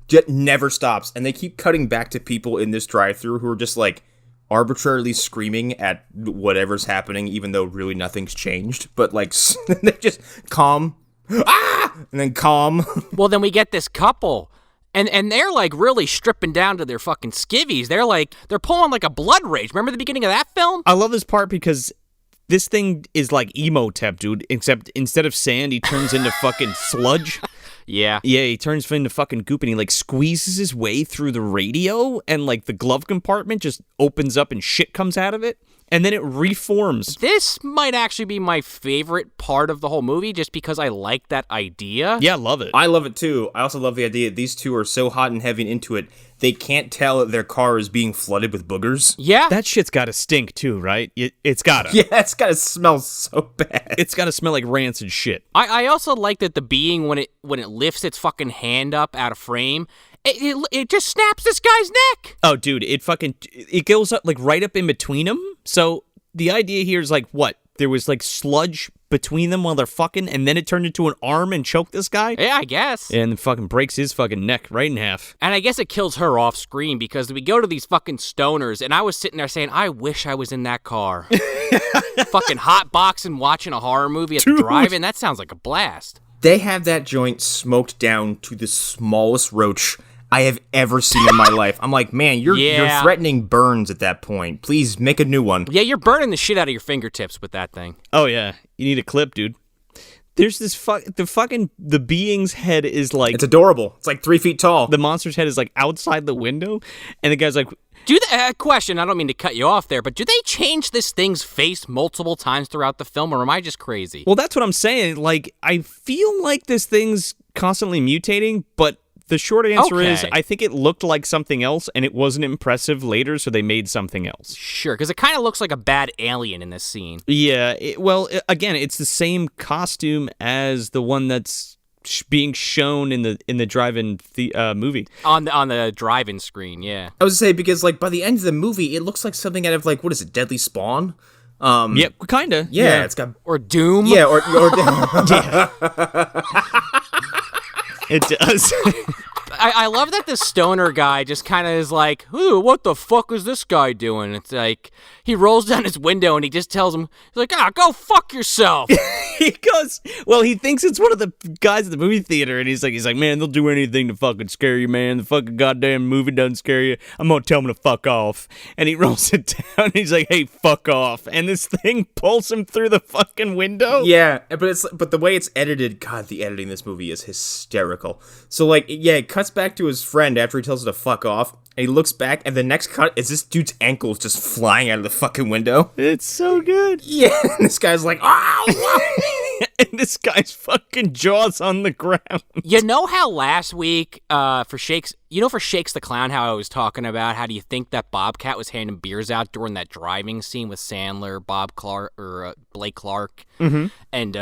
just never stops. And they keep cutting back to people in this drive-thru who are just like arbitrarily screaming at whatever's happening, even though really nothing's changed. But like they're just calm, and then calm. Well, then we get this couple. And they're like really stripping down to their fucking skivvies. They're pulling like a blood rage. Remember the beginning of that film? I love this part because this thing is like Emotep, dude, except instead of sand, he turns into fucking sludge. Yeah. Yeah, he turns into fucking goop and he like squeezes his way through the radio and like the glove compartment just opens up and shit comes out of it. And then it reforms. This might actually be my favorite part of the whole movie just because I like that idea. Yeah, I love it. I love it too. I also love the idea that these two are so hot and heavy and into it, they can't tell that their car is being flooded with boogers. Yeah. That shit's gotta stink too, right? It's gotta. Yeah, it's gotta smell so bad. It's gotta smell like rancid shit. I also like that the being, when it lifts its fucking hand up out of frame, it just snaps this guy's neck. Oh, dude, it goes up like right up in between them. So the idea here is like, what? There was like sludge between them while they're fucking, and then it turned into an arm and choked this guy? Yeah, I guess. And then fucking breaks his fucking neck right in half. And I guess it kills her off screen because we go to these fucking stoners, and I was sitting there saying, I wish I was in that car. Fucking hot boxing, watching a horror movie at the drive-in. That sounds like a blast. They have that joint smoked down to the smallest roach I have ever seen in my life. I'm like, man, you're threatening burns at that point. Please make a new one. Yeah, you're burning the shit out of your fingertips with that thing. Oh yeah, you need a clip, dude. There's this the being's head is like, it's adorable. It's like 3 feet tall. The monster's head is like outside the window, and the guy's like, question, I don't mean to cut you off there, but do they change this thing's face multiple times throughout the film, or am I just crazy? Well, that's what I'm saying. Like, I feel like this thing's constantly mutating, but The short answer is, Okay. I think it looked like something else, and it wasn't impressive later, so they made something else. Sure, because it kind of looks like a bad alien in this scene. Yeah, again, it's the same costume as the one that's being shown in the drive-in movie. On the drive-in screen, yeah. I was to say, because, like, by the end of the movie, it looks like something out of, like, what is it, Deadly Spawn? Yeah, kind of. Yeah, it's got... Or Doom. Yeah, or It does. I love that the stoner guy just kind of is like, ooh, what the fuck is this guy doing? It's like, he rolls down his window and he just tells him, he's like, go fuck yourself. He goes, well, he thinks it's one of the guys at the movie theater, and he's like, man, they'll do anything to fucking scare you, man. The fucking goddamn movie doesn't scare you. I'm gonna tell him to fuck off. And he rolls it down, and he's like, hey, fuck off. And this thing pulls him through the fucking window. Yeah, but the way it's edited, God, the editing in this movie is hysterical. So, like, yeah, it cuts back to his friend after he tells her to fuck off, and he looks back, and the next cut is this dude's ankles just flying out of the fucking window. It's so good. Yeah, and this guy's like, oh! And this guy's fucking jaw's on the ground. You know how last week, for Shakes the Clown, how I was talking about, how do you think that Bobcat was handing beers out during that driving scene with Sandler, Bob Clark, or Blake Clark, and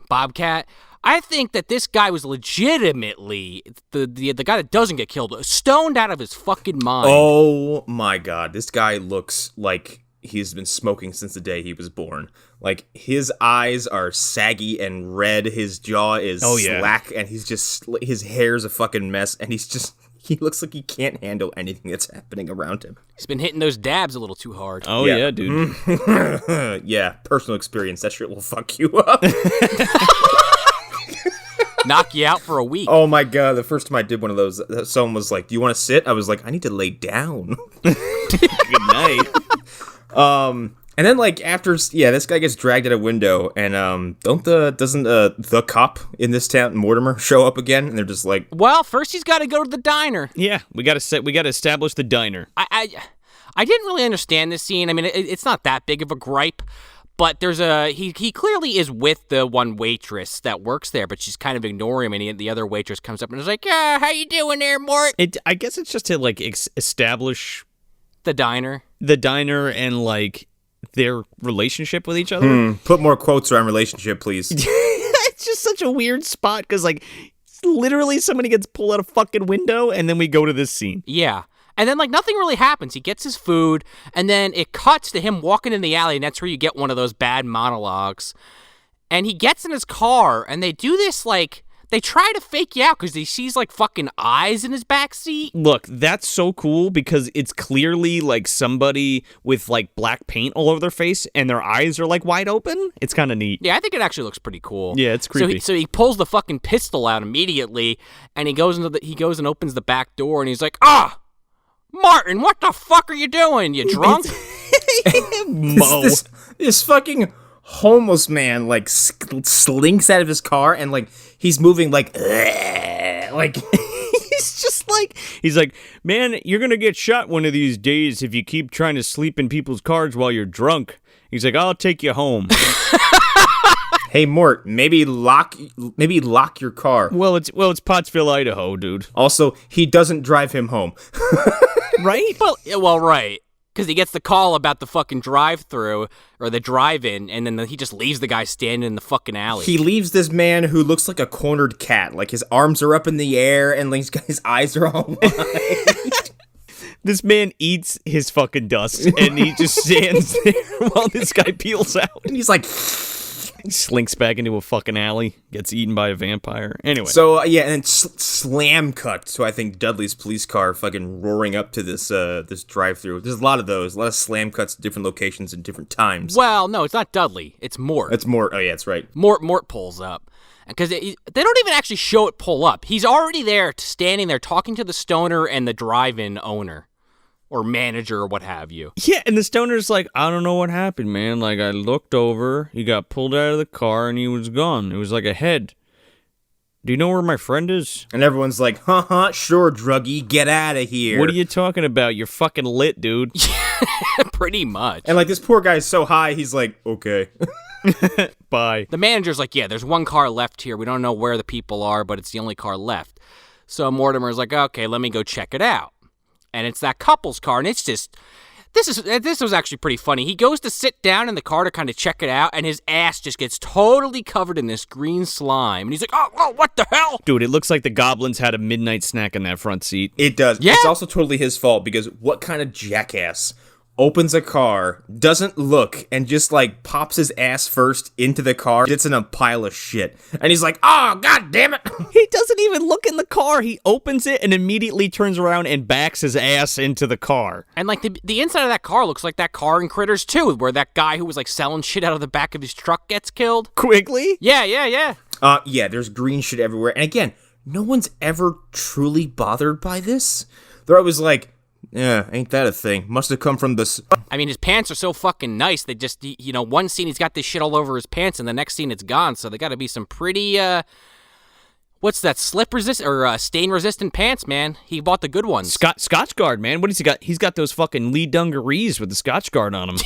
Bobcat? I think that this guy was legitimately the guy that doesn't get killed, stoned out of his fucking mind. Oh my God, this guy looks like he's been smoking since the day he was born. Like, his eyes are saggy and red, his jaw is slack, and his hair's a fucking mess, and he looks like he can't handle anything that's happening around him. He's been hitting those dabs a little too hard. Oh, yeah dude. Yeah, personal experience. That shit will fuck you up. Knock you out for a week. Oh my God, the first time I did one of those, someone was like, do you want to sit? I was like, I need to lay down. Good night. And then, like, after, this guy gets dragged out a window, and doesn't the cop in this town, Mortimer, show up again? And they're just like, Well, first he's got to go to the diner. Yeah, we got to establish the diner. I didn't really understand this scene. I mean, it's not that big of a gripe, but there's he clearly is with the one waitress that works there, but she's kind of ignoring him, and the other waitress comes up and is like, yeah, how you doing there, Mort? I guess it's just to, like, establish The diner and, like, their relationship with each other. put more quotes around relationship, please. It's just such a weird spot, because, like, literally somebody gets pulled out a fucking window, and then we go to this scene. Yeah. And then, like, nothing really happens. He gets his food, and then it cuts to him walking in the alley, and that's where you get one of those bad monologues. And he gets in his car, and they do this, like, they try to fake you out because he sees, like, fucking eyes in his backseat. Look, that's so cool, because it's clearly, like, somebody with, like, black paint all over their face, and their eyes are, like, wide open. It's kind of neat. Yeah, I think it actually looks pretty cool. Yeah, it's creepy. So he pulls the fucking pistol out immediately, and he goes and opens the back door, and he's like, Martin, what the fuck are you doing? You drunk? Mo. This fucking homeless man, like, slinks out of his car, and, like, he's moving, like, He's like, man, you're going to get shot one of these days if you keep trying to sleep in people's cars while you're drunk. He's like, I'll take you home. Hey, Mort, maybe lock your car. Well, it's Pottsville, Idaho, dude. Also, he doesn't drive him home. Right? Well, right. Because he gets the call about the fucking drive-through or the drive-in, and then he just leaves the guy standing in the fucking alley. He leaves this man who looks like a cornered cat. Like, his arms are up in the air, and like, his eyes are all wide. This man eats his fucking dust, and he just stands there while this guy peels out. And he's like... He slinks back into a fucking alley, gets eaten by a vampire. Anyway. So, and then slam cut to, I think, Dudley's police car fucking roaring up to this this drive-thru. There's a lot of those. A lot of slam cuts to different locations and different times. Well, no, it's not Dudley. It's Mort. It's Mort. Oh, yeah, that's right. Mort pulls up. Because they don't even actually show it pull up. He's already there, standing there, talking to the stoner and the drive-in owner. Or manager or what have you. Yeah, and the stoner's like, I don't know what happened, man. Like, I looked over, he got pulled out of the car, and he was gone. It was like a head. Do you know where my friend is? And everyone's like, sure, druggie, get out of here. What are you talking about? You're fucking lit, dude. Pretty much. And, like, this poor guy's so high, he's like, okay. Bye. The manager's like, yeah, there's one car left here. We don't know where the people are, but it's the only car left. So Mortimer's like, okay, let me go check it out. And it's that couple's car, and it's just... This was actually pretty funny. He goes to sit down in the car to kind of check it out, and his ass just gets totally covered in this green slime. And he's like, oh, what the hell? Dude, it looks like the goblins had a midnight snack in that front seat. It does. Yeah. It's also totally his fault, because what kind of jackass opens a car, doesn't look, and just, like, pops his ass first into the car, gets in a pile of shit. And he's like, oh, god damn it. He doesn't even look in the car. He opens it and immediately turns around and backs his ass into the car. And, like, the inside of that car looks like that car in Critters 2, where that guy who was, like, selling shit out of the back of his truck gets killed. Quigley? Yeah. Yeah, there's green shit everywhere. And again, no one's ever truly bothered by this. They're always like, yeah, ain't that a thing? Must have come from this. I mean, his pants are so fucking nice. They just, one scene he's got this shit all over his pants, and the next scene it's gone. So they got to be some pretty, what's that, slip resist or stain resistant pants, man. He bought the good ones. Scotch Guard, man. What has he got? He's got those fucking Lee dungarees with the Scotch Guard on them.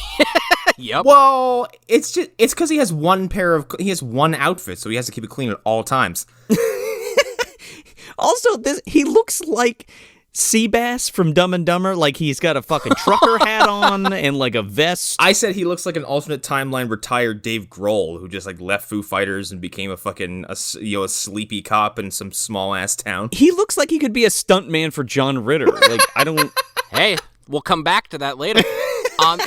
Yep. Well, it's because he has one outfit, so he has to keep it clean at all times. Also, he looks like Seabass from Dumb and Dumber, like he's got a fucking trucker hat on and like a vest. I said he looks like an alternate timeline retired Dave Grohl who just like left Foo Fighters and became a fucking a sleepy cop in some small ass town. He looks like he could be a stuntman for John Ritter. Like I don't. Hey, we'll come back to that later.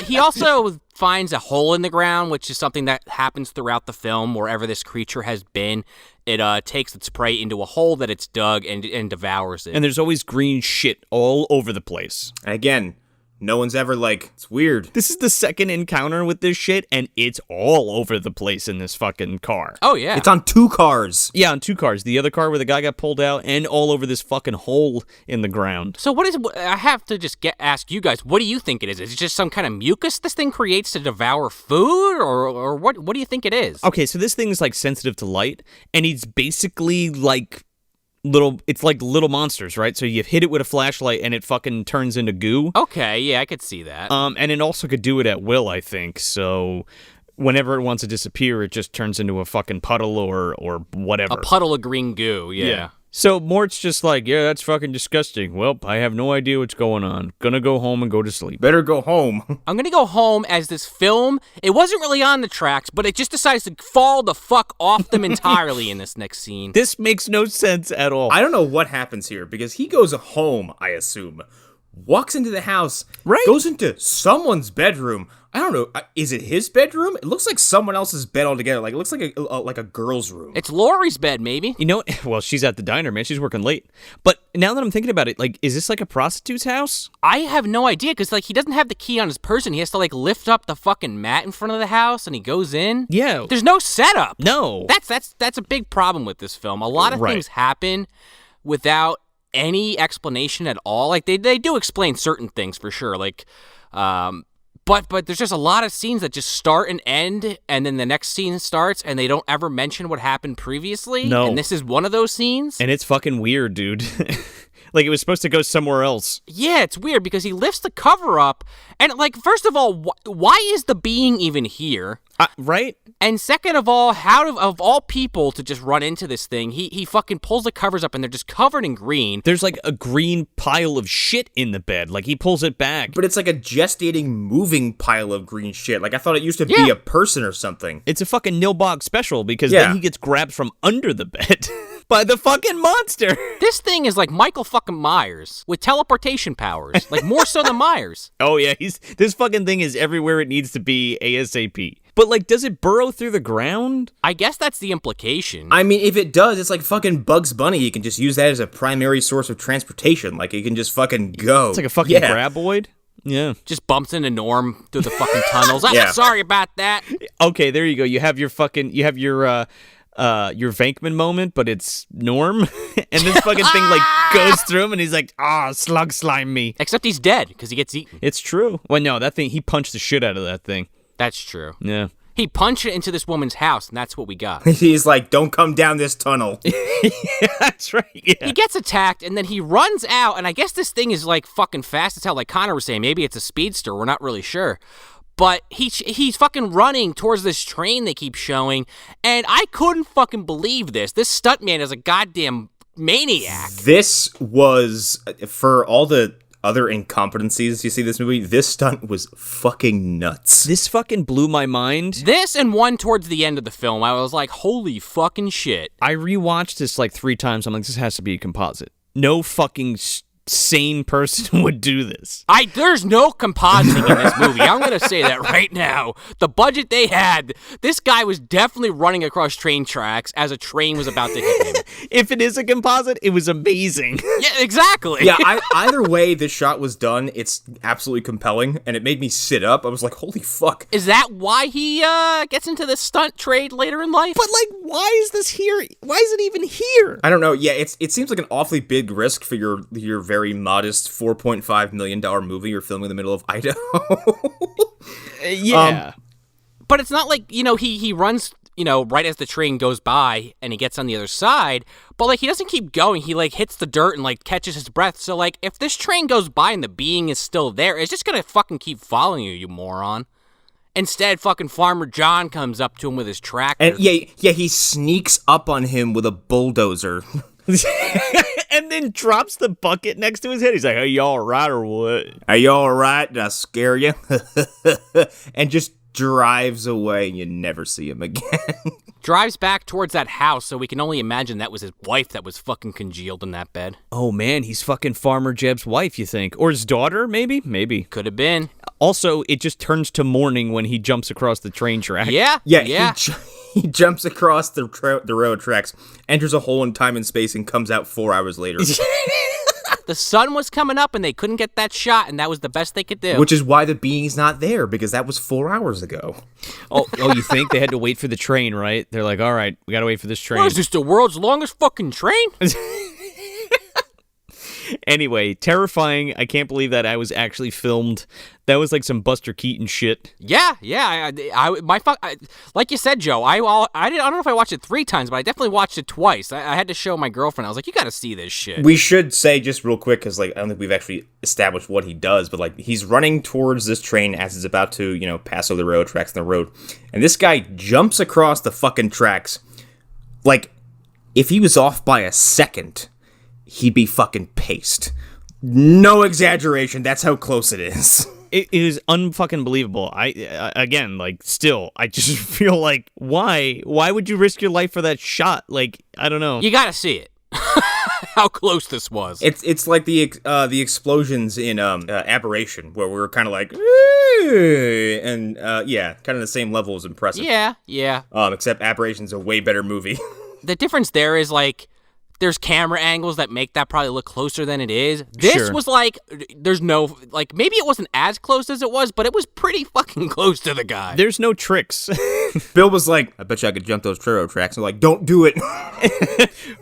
He also finds a hole in the ground, which is something that happens throughout the film. Wherever this creature has been, it takes its prey into a hole that it's dug and devours it. And there's always green shit all over the place. And again, no one's ever like, it's weird. This is the second encounter with this shit, and it's all over the place in this fucking car. Oh, yeah. It's on 2 cars. Yeah, on 2 cars. The other car where the guy got pulled out, and all over this fucking hole in the ground. So I have to just ask you guys, what do you think it is? Is it just some kind of mucus this thing creates to devour food, or what do you think it is? Okay, so this thing is like sensitive to light, and it's basically like little monsters, right? So you hit it with a flashlight and it fucking turns into goo. Okay, yeah, I could see that. And it also could do it at will, I think. So whenever it wants to disappear, it just turns into a fucking puddle or whatever. A puddle of green goo, yeah. So Mort's just like, yeah, that's fucking disgusting. Well, I have no idea what's going on. Gonna go home and go to sleep. Better go home. I'm gonna go home as this film, it wasn't really on the tracks, but it just decides to fall the fuck off them entirely in this next scene. This makes no sense at all. I don't know what happens here, because he goes home, I assume, walks into the house, right? Goes into someone's bedroom. I don't know. Is it his bedroom? It looks like someone else's bed altogether. Like it looks like a girl's room. It's Lori's bed, maybe. You know, well, she's at the diner, man. She's working late. But now that I'm thinking about it, like, is this like a prostitute's house? I have no idea, because like he doesn't have the key on his person. He has to like lift up the fucking mat in front of the house, and he goes in. Yeah. There's no setup. No. That's a big problem with this film. A lot of things happen without any explanation at all. Like they do explain certain things for sure. Like, But there's just a lot of scenes that just start and end, and then the next scene starts, and they don't ever mention what happened previously. No. And this is one of those scenes. And it's fucking weird, dude. Like it was supposed to go somewhere else. Yeah, it's weird because he lifts the cover up, and like, first of all, why is the being even here? Right? And second of all, of all people to just run into this thing, he fucking pulls the covers up and they're just covered in green. There's like a green pile of shit in the bed. Like he pulls it back. But it's like a gestating, moving pile of green shit. Like I thought it used to be a person or something. It's a fucking Nilbog special because then he gets grabbed from under the bed by the fucking monster. This thing is like Michael fucking Myers with teleportation powers. Like more so than Myers. Oh yeah, this fucking thing is everywhere it needs to be ASAP. But, like, does it burrow through the ground? I guess that's the implication. I mean, if it does, it's like fucking Bugs Bunny. You can just use that as a primary source of transportation. Like, it can just fucking go. It's like a fucking graboid? Yeah. Just bumps into Gnorm through the fucking tunnels. Sorry about that. Okay, there you go. You have your Venkman moment, but it's Gnorm. And this fucking thing, like, goes through him, and he's like, slug slime me. Except he's dead, because he gets eaten. It's true. Well, no, that thing, he punched the shit out of that thing. That's true. Yeah. He punched it into this woman's house, and that's what we got. He's like, don't come down this tunnel. Yeah, that's right. Yeah. He gets attacked, and then he runs out, and I guess this thing is, like, fucking fast as hell. Like Connor was saying, maybe it's a speedster. We're not really sure. But he's fucking running towards this train they keep showing, and I couldn't fucking believe this. This stuntman is a goddamn maniac. This was, for all the other incompetencies you see in this movie, this stunt was fucking nuts. This fucking blew my mind. This and one towards the end of the film, I was like, holy fucking shit. I rewatched this like 3 times. I'm like, this has to be a composite. No fucking sane person would do this. There's no compositing in this movie. I'm going to say that right now. The budget they had, this guy was definitely running across train tracks as a train was about to hit him. If it is a composite, it was amazing. Yeah, exactly. Yeah, either way this shot was done, it's absolutely compelling, and it made me sit up. I was like, holy fuck. Is that why he gets into the stunt trade later in life? But like, why is this here? Why is it even here? I don't know. Yeah, it seems like an awfully big risk for your very modest $4.5 million movie you're filming in the middle of Idaho. Yeah. But it's not like, he runs, right as the train goes by and he gets on the other side, but like he doesn't keep going. He like hits the dirt and like catches his breath. So like if this train goes by and the being is still there, it's just gonna fucking keep following you, you moron. Instead, fucking Farmer John comes up to him with his tractor. And yeah, he sneaks up on him with a bulldozer. And then drops the bucket next to his head. He's like, "Are you all right or what? Are you all right? Did I scare you?" And just drives away, and you never see him again. Drives back towards that house, so we can only imagine that was his wife that was fucking congealed in that bed. Oh man, he's fucking Farmer Jeb's wife, you think? Or his daughter, maybe? Maybe. Could have been. Also, it just turns to morning when he jumps across the train track. Yeah. He jumps across the railroad tracks, enters a hole in time and space, and comes out 4 hours later. The sun was coming up, and they couldn't get that shot, and that was the best they could do. Which is why the being's not there, because that was 4 hours ago. Oh, you think? They had to wait for the train, right? They're like, all right, we gotta wait for this train. What is this, the world's longest fucking train? Anyway, terrifying. I can't believe that I was actually filmed. That was like some Buster Keaton shit. Yeah. Like you said, Joe, I don't know if I watched it 3 times, but I definitely watched it twice. I had to show my girlfriend. I was like, you got to see this shit. We should say just real quick, because like I don't think we've actually established what he does, but like he's running towards this train as it's about to pass over the railroad tracks in the road, and this guy jumps across the fucking tracks. Like if he was off by a second, he'd be fucking paced. No exaggeration. That's how close it is. It is unfucking believable. I just feel like, why would you risk your life for that shot? Like, I don't know. You gotta see it. How close this was. It's like the explosions in Aberration, where we were kind of like, and kind of the same level as impressive. Yeah. Except Aberration's a way better movie. The difference there is like, there's camera angles that make that probably look closer than it is. This was like, there's no, like, maybe it wasn't as close as it was, but it was pretty fucking close to the guy. There's no tricks. Bill was like, I bet you I could jump those railroad tracks. I'm like, don't do it.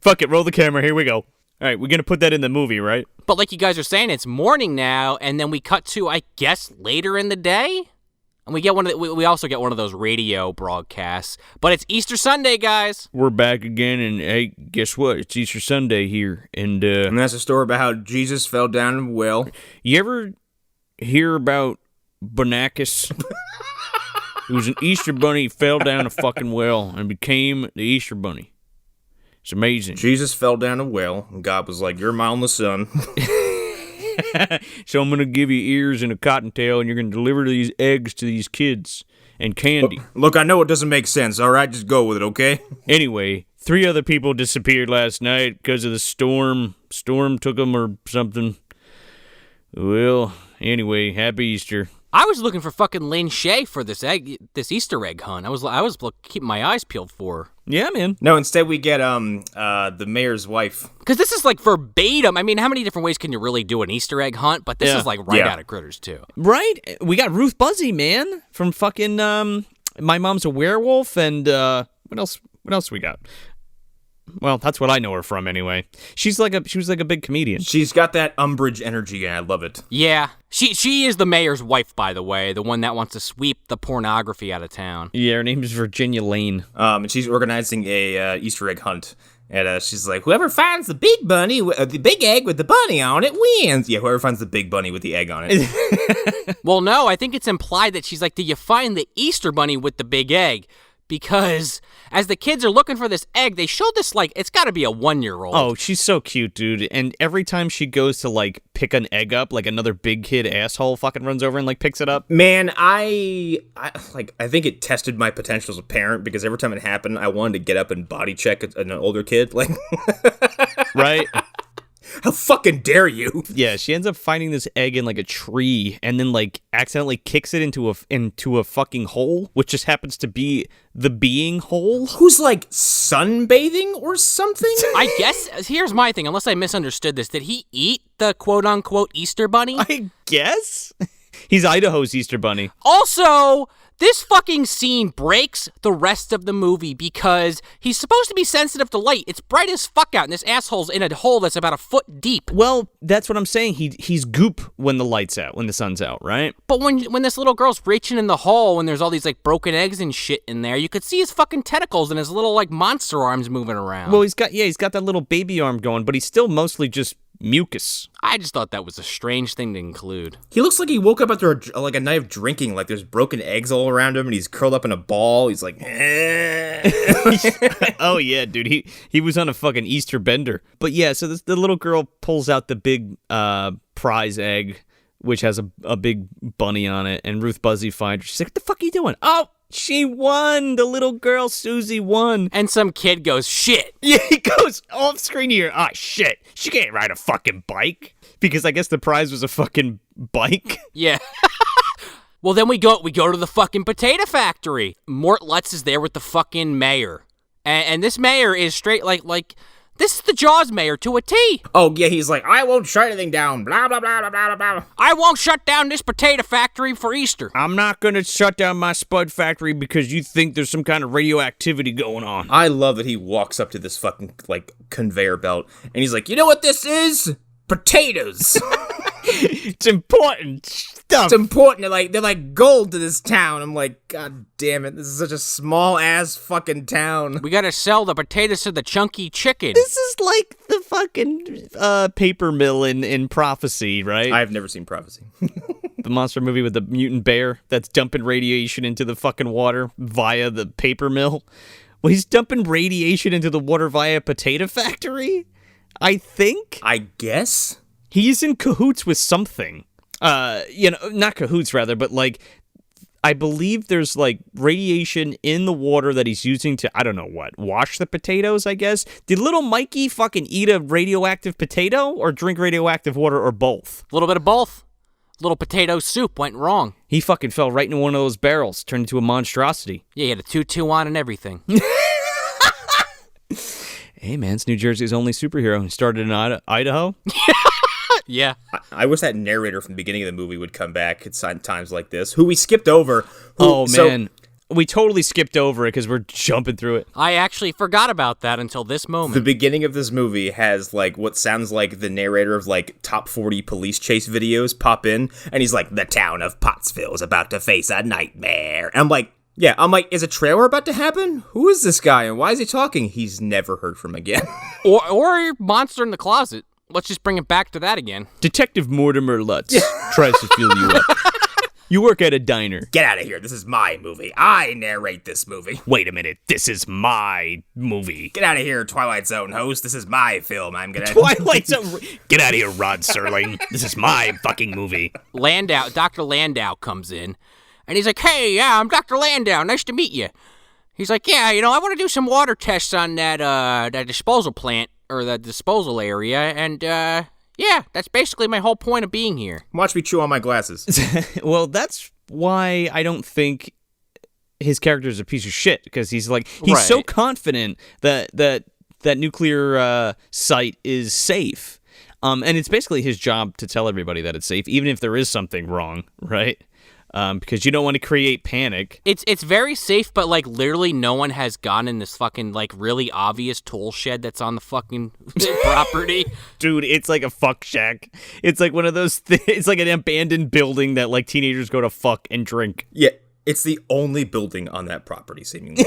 Fuck it, roll the camera, here we go. All right, we're going to put that in the movie, right? But like you guys are saying, it's morning now, and then we cut to, I guess, later in the day? And we also get one of those radio broadcasts. But it's Easter Sunday, guys. We're back again, and hey, guess what? It's Easter Sunday here. And that's a story about how Jesus fell down a well. You ever hear about Bonacus? It was an Easter bunny, he fell down a fucking well and became the Easter bunny. It's amazing. Jesus fell down a well, and God was like, you're my only son. So I'm going to give you ears and a cottontail, and you're going to deliver these eggs to these kids and candy. Look, I know it doesn't make sense, all right? Just go with it, okay? Anyway, 3 other people disappeared last night because of the storm. Storm took them or something. Well, anyway, happy Easter. I was looking for fucking Lynn Shay for this Easter egg hunt. I was keeping my eyes peeled for her. Yeah, man. No, instead we get the mayor's wife. Because this is like verbatim. I mean, how many different ways can you really do an Easter egg hunt? But this is like right out of Critters 2. Right? We got Ruth Buzzy, man, from fucking My Mom's a Werewolf, and what else we got? Well, that's what I know her from anyway. She was like a big comedian. She's got that Umbridge energy, and I love it. Yeah. She is the mayor's wife, by the way, the one that wants to sweep the pornography out of town. Yeah, her name is Virginia Lane. And she's organizing a Easter egg hunt. And she's like, whoever finds the big bunny, the big egg with the bunny on it wins. Yeah, whoever finds the big bunny with the egg on it. Well, no, I think it's implied that she's like, did you find the Easter bunny with the big egg? Because as the kids are looking for this egg, they showed this, like, it's got to be a 1-year-old. Oh, she's so cute, dude. And every time she goes to, like, pick an egg up, like, another big kid asshole fucking runs over and, like, picks it up. Man, I think it tested my potential as a parent, because every time it happened, I wanted to get up and body check an older kid. Like, right? How fucking dare you? Yeah, she ends up finding this egg in like a tree and then like accidentally kicks it into a fucking hole, which just happens to be the being hole. Who's like sunbathing or something? I guess, here's my thing, unless I misunderstood this, did he eat the quote-unquote Easter bunny? I guess? He's Idaho's Easter bunny. Also, this fucking scene breaks the rest of the movie because he's supposed to be sensitive to light. It's bright as fuck out, and this asshole's in a hole that's about a foot deep. Well, that's what I'm saying. He's goop when the light's out, when the sun's out, right? But when this little girl's reaching in the hole, and there's all these like broken eggs and shit in there, you could see his fucking tentacles and his little like monster arms moving around. Well, he's got that little baby arm going, but he's still mostly just mucus. I just thought that was a strange thing to include. He looks like he woke up after a night of drinking. Like there's broken eggs all around him, and he's curled up in a ball. He's like, oh yeah, dude. He was on a fucking Easter bender. But yeah, so the little girl pulls out the big prize egg, which has a big bunny on it, and Ruth Buzzy finds her. She's like, "What the fuck are you doing?" Oh, she won. The little girl Susie won. And some kid goes, "Shit." Yeah, he goes off screen here. Ah, shit. She can't ride a fucking bike. Because I guess the prize was a fucking bike. Yeah. Well, then we go to the fucking potato factory. Mort Lutz is there with the fucking mayor. And this mayor is straight like this is the Jaws mayor to a T. Oh, yeah, he's like, I won't shut anything down, blah, blah, blah, blah, blah, blah. I won't shut down this potato factory for Easter. I'm not going to shut down my spud factory because you think there's some kind of radioactivity going on. I love that he walks up to this fucking, like, conveyor belt, and he's like, you know what this is? Potatoes. It's important stuff. It's important. They're like gold to this town. I'm like, God damn it. This is such a small ass fucking town. We gotta sell the potatoes to the chunky chicken. This is like the fucking paper mill in Prophecy, right? I've never seen Prophecy. The monster movie with the mutant bear that's dumping radiation into the fucking water via the paper mill. Well, he's dumping radiation into the water via a potato factory? I think? I guess? He's in cahoots with something. Not cahoots, rather, but, like, I believe there's, like, radiation in the water that he's using to, I don't know what, wash the potatoes, I guess? Did little Mikey fucking eat a radioactive potato or drink radioactive water or both? A little bit of both. Little potato soup went wrong. He fucking fell right into one of those barrels, turned into a monstrosity. Yeah, he had a tutu on and everything. Hey, man, it's New Jersey's only superhero. He started in Idaho. Yeah. I wish that narrator from the beginning of the movie would come back at times like this, who we skipped over. Man. We totally skipped over it because we're jumping through it. I actually forgot about that until this moment. The beginning of this movie has, like, what sounds like the narrator of, like, top 40 police chase videos pop in, and he's like, the town of Pottsville is about to face a nightmare. And I'm like, is a trailer about to happen? Who is this guy, and why is he talking? He's never heard from again. or Monster in the Closet. Let's just bring it back to that again. Detective Mortimer Lutz tries to fill you up. You work at a diner. Get out of here. This is my movie. I narrate this movie. Wait a minute. This is my movie. Get out of here, Twilight Zone host. This is my film. I'm gonna... Twilight Zone... Get out of here, Rod Serling. This is my fucking movie. Dr. Landau comes in, and he's like, hey, yeah, I'm Dr. Landau. Nice to meet you. He's like, yeah, I want to do some water tests on that disposal plant, or that disposal area, and, yeah, that's basically my whole point of being here. Watch me chew on my glasses. Well, that's why I don't think his character is a piece of shit, because he's so confident that nuclear site is safe. And it's basically his job to tell everybody that it's safe, even if there is something wrong, right? Because you don't want to create panic. It's very safe, but, like, literally no one has gone in this fucking, like, really obvious tool shed that's on the fucking property. Dude, it's like a fuck shack. It's like one of those it's like an abandoned building that, like, teenagers go to fuck and drink. Yeah, it's the only building on that property, seemingly.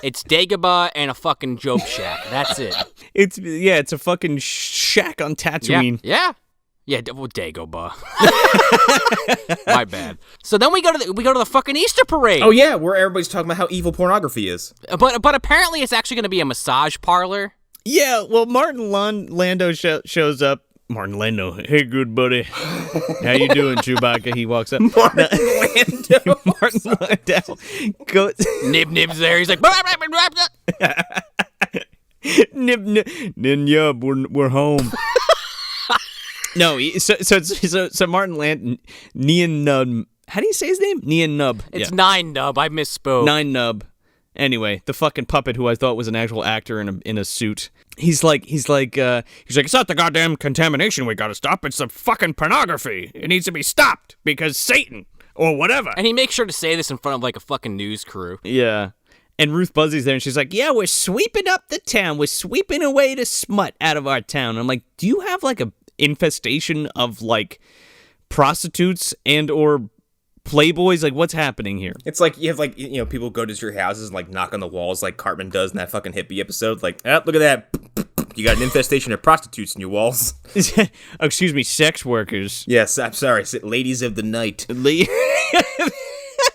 It's Dagobah and a fucking joke shack. That's it. It's a fucking shack on Tatooine. Yeah. Yeah, Dagobah. My bad. So then we go to the fucking Easter parade. Oh yeah, where everybody's talking about how evil pornography is. But apparently it's actually going to be a massage parlor. Yeah, well, Martin Landau shows up. Martin Landau, hey, good buddy. How you doing, Chewbacca? He walks up. Martin Landau. Martin Landau goes. Nib's there. He's like, Nib, yub, we're home. No, so Martin Landau, Neon Nub. How do you say his name? Neon Nub. It's Nine Nub. I misspoke. Nine Nub. Anyway, the fucking puppet who I thought was an actual actor in a suit. He's like, it's not the goddamn contamination we gotta stop. It's the fucking pornography. It needs to be stopped because Satan or whatever. And he makes sure to say this in front of like a fucking news crew. Yeah. And Ruth Buzzy's there, and she's like, yeah, we're sweeping up the town. We're sweeping away the smut out of our town. And I'm like, do you have like a infestation of like prostitutes and or playboys? Like, what's happening here? It's like you have like, you know, people go to your houses and like knock on the walls like Cartman does in that fucking hippie episode. Like, oh, look at that. You got an infestation of prostitutes in your walls. Excuse me, sex workers. Yes, I'm sorry. Ladies of the night.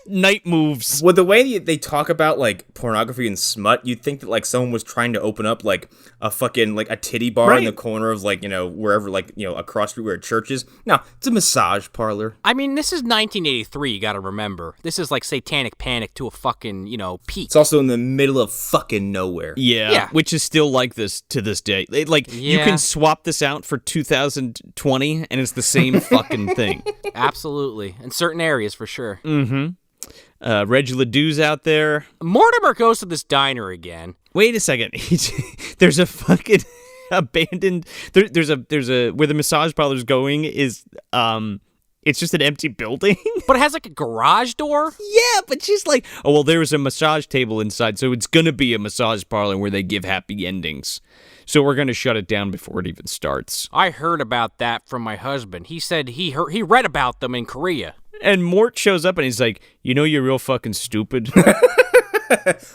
Night moves. Well, the way they talk about like pornography and smut, you'd think that like someone was trying to open up like a fucking like a titty bar in the corner of like, you know, wherever, like, you know, across the street where a church is. No, it's a massage parlor. I mean, this is 1983. You got to remember, this is like Satanic Panic to a fucking, you know, peak. It's also in the middle of fucking nowhere. Yeah, which is still like this to this day. You can swap this out for 2020, and it's the same fucking thing. Absolutely, in certain areas for sure. Mm-hmm. Reg Ledoux's out there. Mortimer goes to this diner again. Wait a second. There's a fucking abandoned. There's a where the massage parlor's going is it's just an empty building. But it has like a garage door. Yeah, but she's like, oh well, there's a massage table inside, so it's gonna be a massage parlor where they give happy endings. So we're gonna shut it down before it even starts. I heard about that from my husband. He said he read about them in Korea. And Mort shows up and he's like, you know, you're real fucking stupid.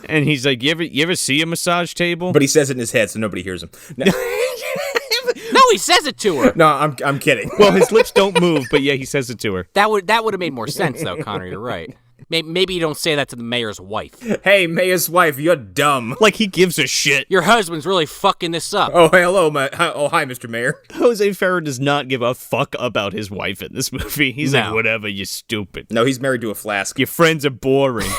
And he's like, you ever see a massage table? But he says it in his head, so nobody hears him. No, no, he says it to her. No, I'm kidding. Well, his lips don't move, but yeah, he says it to her. That would have made more sense, though, Connor. You're right. Maybe you don't say that to the mayor's wife. Hey, mayor's wife, you're dumb. Like he gives a shit. Your husband's really fucking this up. Oh, hey, hello, hi, Mr. Mayor. Jose Ferrer does not give a fuck about his wife in this movie. He's like, whatever, you stupid. No, he's married to a flask. Your friends are boring.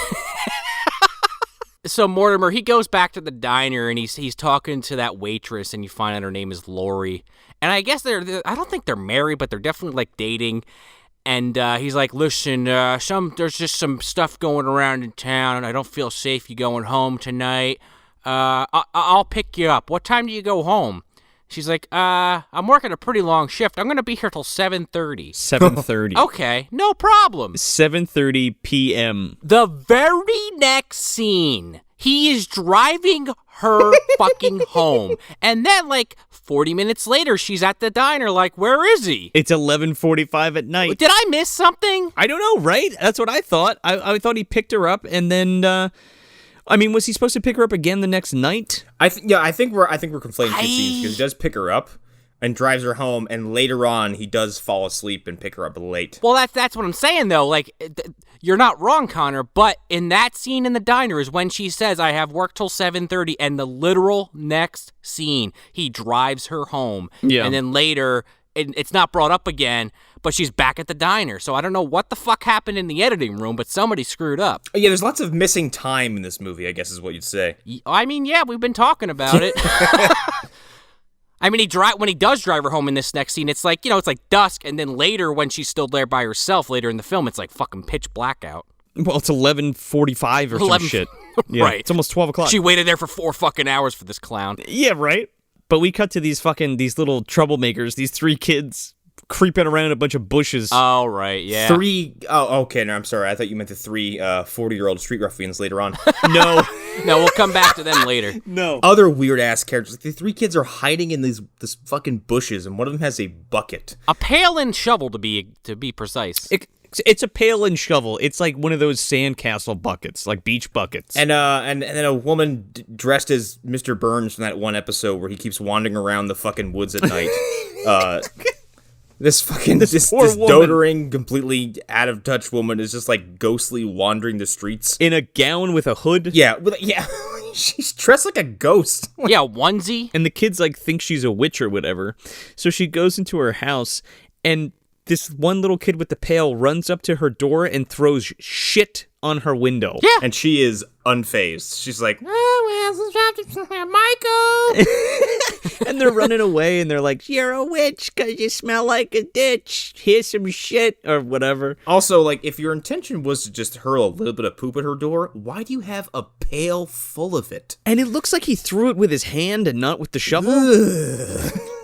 So Mortimer, he goes back to the diner and he's talking to that waitress, and you find out her name is Lori. And I guess I don't think they're married, but they're definitely like dating. And he's like, listen, there's just some stuff going around in town, and I don't feel safe you going home tonight. I'll pick you up. What time do you go home? She's like, I'm working a pretty long shift. I'm going to be here till 7:30. 7:30. Okay, no problem. 7:30 p.m. The very next scene, he is driving her fucking home. And then, like, 40 minutes later, she's at the diner, like, where is he? It's 11:45 at night. Did I miss something? I don't know, right? That's what I thought. I thought he picked her up, and then, I mean, was he supposed to pick her up again the next night? I think we're conflating two scenes, because he does pick her up and drives her home, and later on he does fall asleep and pick her up late. Well, that's what I'm saying, though. Like, you're not wrong, Connor, but in that scene in the diner is when she says, I have work till 7:30, and the literal next scene, he drives her home. Yeah. And then later, it's not brought up again, but she's back at the diner. So I don't know what the fuck happened in the editing room, but somebody screwed up. Yeah, there's lots of missing time in this movie, I guess is what you'd say. I mean, yeah, we've been talking about it. I mean, when he does drive her home in this next scene, it's like, you know, it's like dusk, and then later when she's still there by herself later in the film, it's like fucking pitch black out. Well, it's 11:45 or some shit. Yeah, right. It's almost 12 o'clock. She waited there for 4 fucking hours for this clown. Yeah, right? But we cut to these little troublemakers, these 3 kids creeping around a bunch of bushes. Oh, right, yeah. 3, oh, okay, no, I'm sorry. I thought you meant the 3 40-year-old street ruffians later on. No. No, we'll come back to them later. No. Other weird-ass characters. Like, the 3 kids are hiding in this fucking bushes, and one of them has a bucket. A pail and shovel, to be precise. It's a pail and shovel. It's like one of those sandcastle buckets, like beach buckets. And then a woman dressed as Mr. Burns from that one episode where he keeps wandering around the fucking woods at night. This fucking this poor woman. doddering, completely out of touch woman is just like ghostly wandering the streets in a gown with a hood. Yeah, she's dressed like a ghost. Yeah, onesie. And the kids like think she's a witch or whatever. So she goes into her house, and this one little kid with the pail runs up to her door and throws shit on her window. Yeah. And she is unfazed. She's like, Michael. And they're running away, and they're like, "You're a witch because you smell like a ditch. Here's some shit," or whatever. Also, like, if your intention was to just hurl a little bit of poop at her door, why do you have a pail full of it? And it looks like he threw it with his hand and not with the shovel.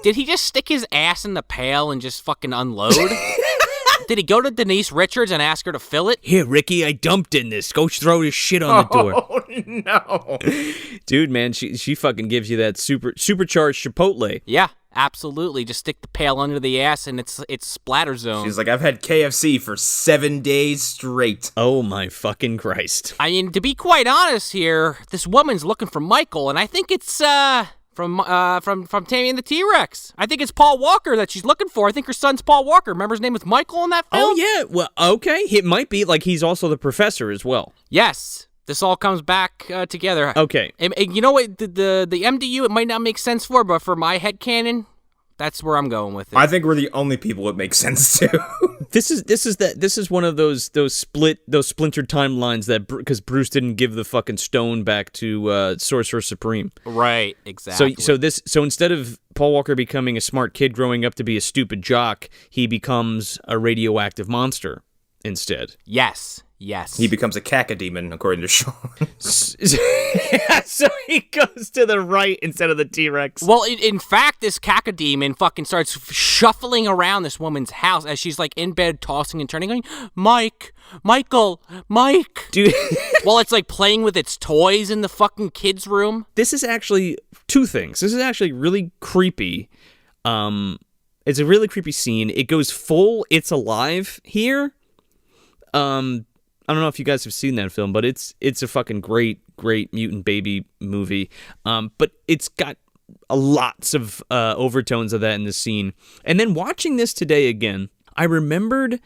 Did he just stick his ass in the pail and just fucking unload? Did he go to Denise Richards and ask her to fill it? Here, Ricky, I dumped in this. Go throw this shit on the door. Oh, no. Dude, man, she fucking gives you that supercharged Chipotle. Yeah, absolutely. Just stick the pail under the ass and it's splatter zone. She's like, I've had KFC for 7 days straight. Oh, my fucking Christ. I mean, to be quite honest here, this woman's looking for Michael, and I think it's, from Tammy and the T-Rex. I think it's Paul Walker that she's looking for. I think her son's Paul Walker. Remember his name was Michael in that film? Oh, yeah. Well, okay. It might be like he's also the professor as well. Yes. This all comes back together. Okay. And you know what? The MDU, it might not make sense for, but for my headcanon, that's where I'm going with it. I think we're the only people it makes sense to. This is one of those splintered timelines that because Bruce didn't give the fucking stone back to Sorcerer Supreme. Right, exactly. So instead of Paul Walker becoming a smart kid growing up to be a stupid jock, he becomes a radioactive monster instead. Yes. He becomes a cacodemon, according to Sean. Yeah, so he goes to the right instead of the T-Rex. Well, in fact, this cacodemon fucking starts shuffling around this woman's house as she's like in bed, tossing and turning, going, Michael, Mike. Dude. Well, it's like playing with its toys in the fucking kids' room. This is actually two things. This is actually really creepy. It's a really creepy scene. It goes full It's Alive here. I don't know if you guys have seen that film, but it's a fucking great mutant baby movie. But it's got lots of overtones of that in the scene. And then watching this today again, I remembered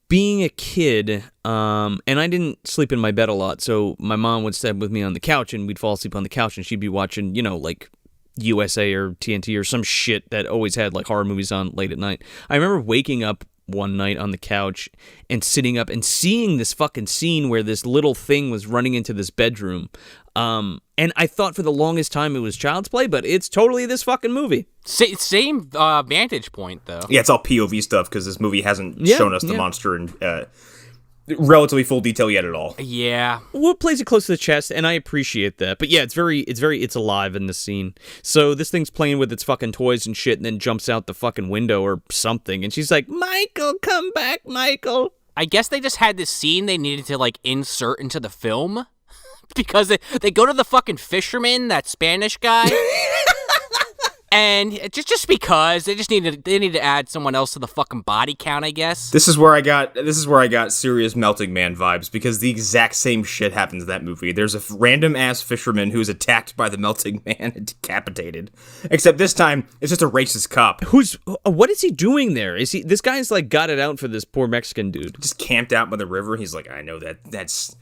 being a kid, and I didn't sleep in my bed a lot, so my mom would stay with me on the couch, and we'd fall asleep on the couch, and she'd be watching, like USA or TNT or some shit that always had like horror movies on late at night. I remember waking up one night on the couch and sitting up and seeing this fucking scene where this little thing was running into this bedroom. And I thought for the longest time it was Child's Play, but it's totally this fucking movie. Same vantage point, though. Yeah, it's all POV stuff because this movie hasn't shown us the monster in relatively full detail yet at all. Yeah. Well, it plays it close to the chest, and I appreciate that. But yeah, it's alive in this scene. So this thing's playing with its fucking toys and shit, and then jumps out the fucking window or something, and she's like, "Michael, come back, Michael." I guess they just had this scene they needed to like insert into the film because they go to the fucking fisherman, that Spanish guy. And just because they need to add someone else to the fucking body count, I guess. This is where I got serious Melting Man vibes because the exact same shit happens in that movie. There's a random ass fisherman who's attacked by the Melting Man and decapitated. Except this time it's just a racist cop. What is he doing there? This guy's like got it out for this poor Mexican dude. Just camped out by the river. He's like, I know that's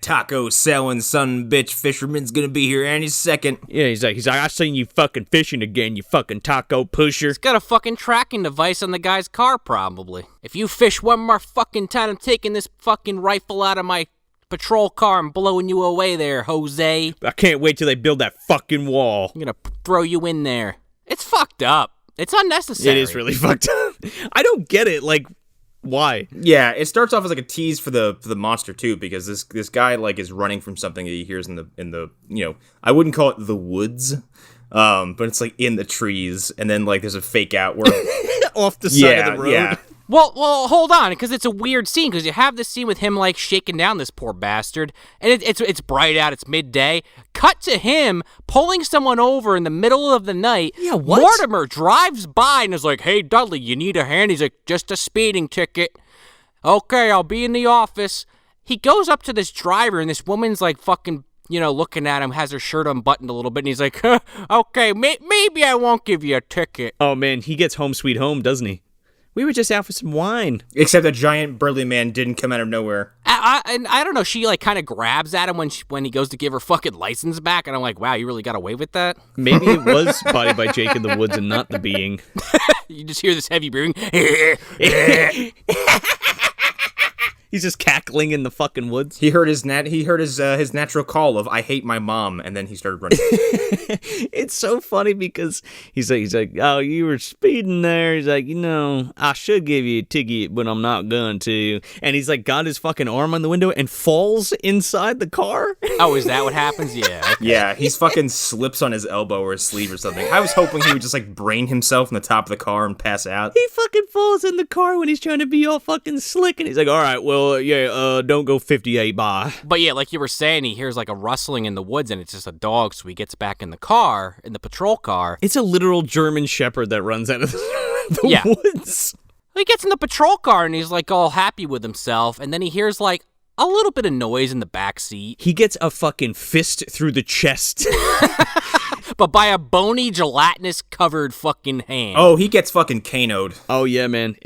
taco selling son bitch fisherman's gonna be here any second. Yeah, he's like, I seen you fucking fishing again, you fucking taco pusher. He's got a fucking tracking device on the guy's car, probably. If you fish one more fucking time, I'm taking this fucking rifle out of my patrol car and blowing you away there, Jose. I can't wait till they build that fucking wall. I'm gonna throw you in there. It's fucked up. It's unnecessary. It is really fucked up. I don't get it, like, why? Yeah, it starts off as like a tease for the monster too, because this guy like is running from something that he hears in the I wouldn't call it the woods, but it's like in the trees, and then like there's a fake out where off the side of the road. Yeah. Well, hold on, because it's a weird scene, because you have this scene with him, like, shaking down this poor bastard, and it's bright out, it's midday. Cut to him pulling someone over in the middle of the night. Yeah, what? Mortimer drives by and is like, "Hey, Dudley, you need a hand?" He's like, "Just a speeding ticket." "Okay, I'll be in the office." He goes up to this driver, and this woman's, like, fucking looking at him, has her shirt unbuttoned a little bit, and he's like, okay, maybe I won't give you a ticket. Oh, man, he gets home sweet home, doesn't he? We were just out for some wine. Except a giant burly man didn't come out of nowhere. And I don't know, she like kind of grabs at him when he goes to give her fucking license back, and I'm like, wow, you really got away with that? Maybe it was Body by Jake in the Woods and not the being. You just hear this heavy breathing. He's just cackling in the fucking woods. He heard his natural call of "I hate my mom," and then he started running. It's so funny because he's like, oh, you were speeding there. He's like, I should give you a ticket, but I'm not going to. And he's like, got his fucking arm on the window and falls inside the car. Oh, is that what happens? Yeah. Okay. Yeah, he's fucking slips on his elbow or his sleeve or something. I was hoping he would just like brain himself in the top of the car and pass out. He fucking falls in the car when he's trying to be all fucking slick, and he's like, all right, well, don't go 58 by. But yeah, like you were saying, he hears like a rustling in the woods, and it's just a dog, so he gets back in the car, in the patrol car. It's a literal German shepherd that runs out of the woods. He gets in the patrol car, and he's like all happy with himself, and then he hears like a little bit of noise in the back seat. He gets a fucking fist through the chest. But by a bony, gelatinous-covered fucking hand. Oh, he gets fucking Kano'd. Oh, yeah, man.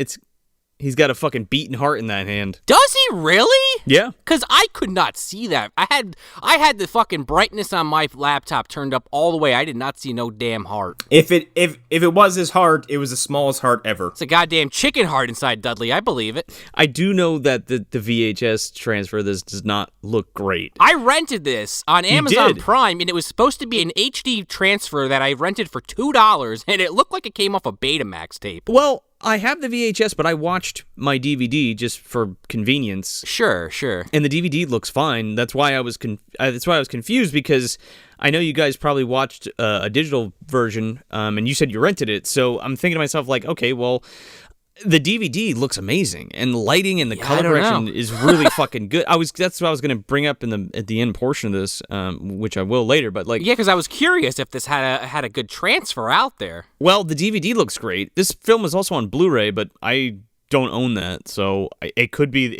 He's got a fucking beating heart in that hand. Does he really? Yeah. Because I could not see that. I had the fucking brightness on my laptop turned up all the way. I did not see no damn heart. If it was his heart, it was the smallest heart ever. It's a goddamn chicken heart inside Dudley. I believe it. I do know that the VHS transfer of this does not look great. I rented this on Amazon Prime, and it was supposed to be an HD transfer that I rented for $2, and it looked like it came off a Betamax tape. Well, I have the VHS, but I watched my DVD just for convenience. Sure. And the DVD looks fine. That's why I was confused, because I know you guys probably watched a digital version, and you said you rented it. So I'm thinking to myself, like, okay, well, the DVD looks amazing, and lighting and the color correction is really fucking good. That's what I was going to bring up at the end portion of this, which I will later. But like, yeah, because I was curious if this had a good transfer out there. Well, the DVD looks great. This film is also on Blu-ray, but I don't own that, so it could be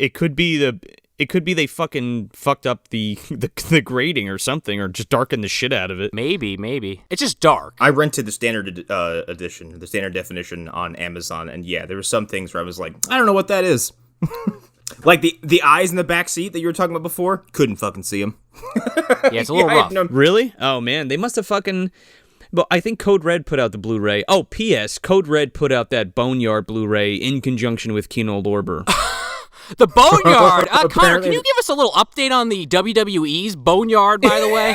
they fucking fucked up the grading or something, or just darkened the shit out of it. Maybe. It's just dark. I rented the standard edition, the standard definition on Amazon, and yeah, there were some things where I was like, I don't know what that is. Like the eyes in the back seat that you were talking about before, couldn't fucking see them. Yeah, it's a little rough. Really? Oh man, they must have fucking... But I think Code Red put out the Blu-ray. Oh, P.S. Code Red put out that Boneyard Blu-ray in conjunction with Kino Lorber. The Boneyard! Connor, can you give us a little update on the WWE's Boneyard, by the way?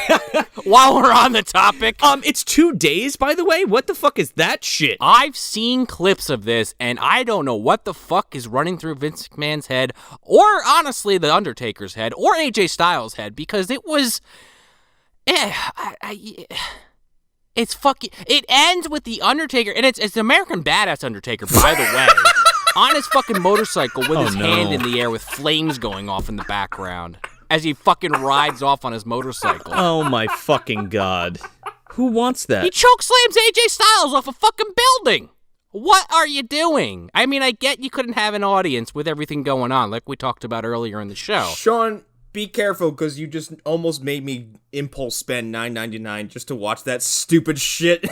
While we're on the topic. It's 2 days, by the way? What the fuck is that shit? I've seen clips of this, and I don't know what the fuck is running through Vince McMahon's head, or honestly, The Undertaker's head, or AJ Styles' head, because it was... It's fucking... It ends with The Undertaker, and it's American Badass Undertaker, by the way. On his fucking motorcycle with his hand in the air with flames going off in the background as he fucking rides off on his motorcycle. Oh my fucking god. Who wants that? He chokeslams AJ Styles off a fucking building. What are you doing? I mean, I get you couldn't have an audience with everything going on like we talked about earlier in the show. Sean, be careful, because you just almost made me impulse spend $9.99 just to watch that stupid shit.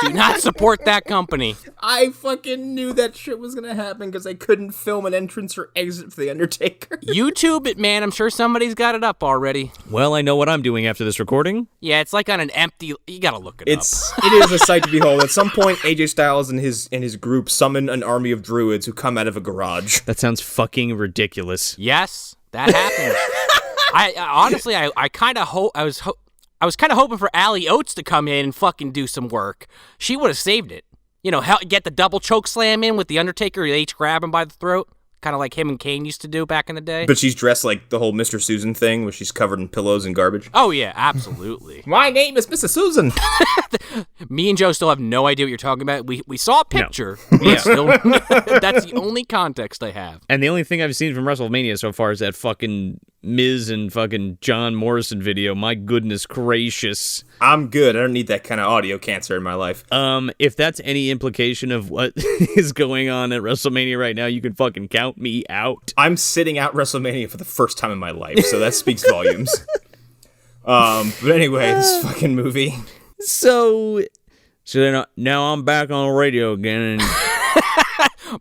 Do not support that company. I fucking knew that shit was gonna happen because I couldn't film an entrance or exit for The Undertaker. YouTube it, man. I'm sure somebody's got it up already. Well, I know what I'm doing after this recording. Yeah, it's like on an empty... You gotta look it up. It is a sight to behold. At some point, AJ Styles and his group summon an army of druids who come out of a garage. That sounds fucking ridiculous. Yes, that happens. I honestly, I kind of hope... I was kind of hoping for Allie Oates to come in and fucking do some work. She would have saved it. You know, get the double choke slam in with The Undertaker. They each grab him by the throat. Kind of like him and Kane used to do back in the day. But she's dressed like the whole Mr. Susan thing, where she's covered in pillows and garbage. Oh, yeah, absolutely. My name is Mrs. Susan. Me and Joe still have no idea what you're talking about. We saw a picture. No. Yeah. Still, that's the only context I have. And the only thing I've seen from WrestleMania so far is that fucking Miz and fucking John Morrison video. My goodness gracious. I'm good. I don't need that kind of audio cancer in my life. If that's any implication of what is going on at WrestleMania right now, you can fucking count me out. I'm sitting out WrestleMania for the first time in my life, so that speaks volumes. But anyway, this fucking movie. So then now I'm back on the radio again, and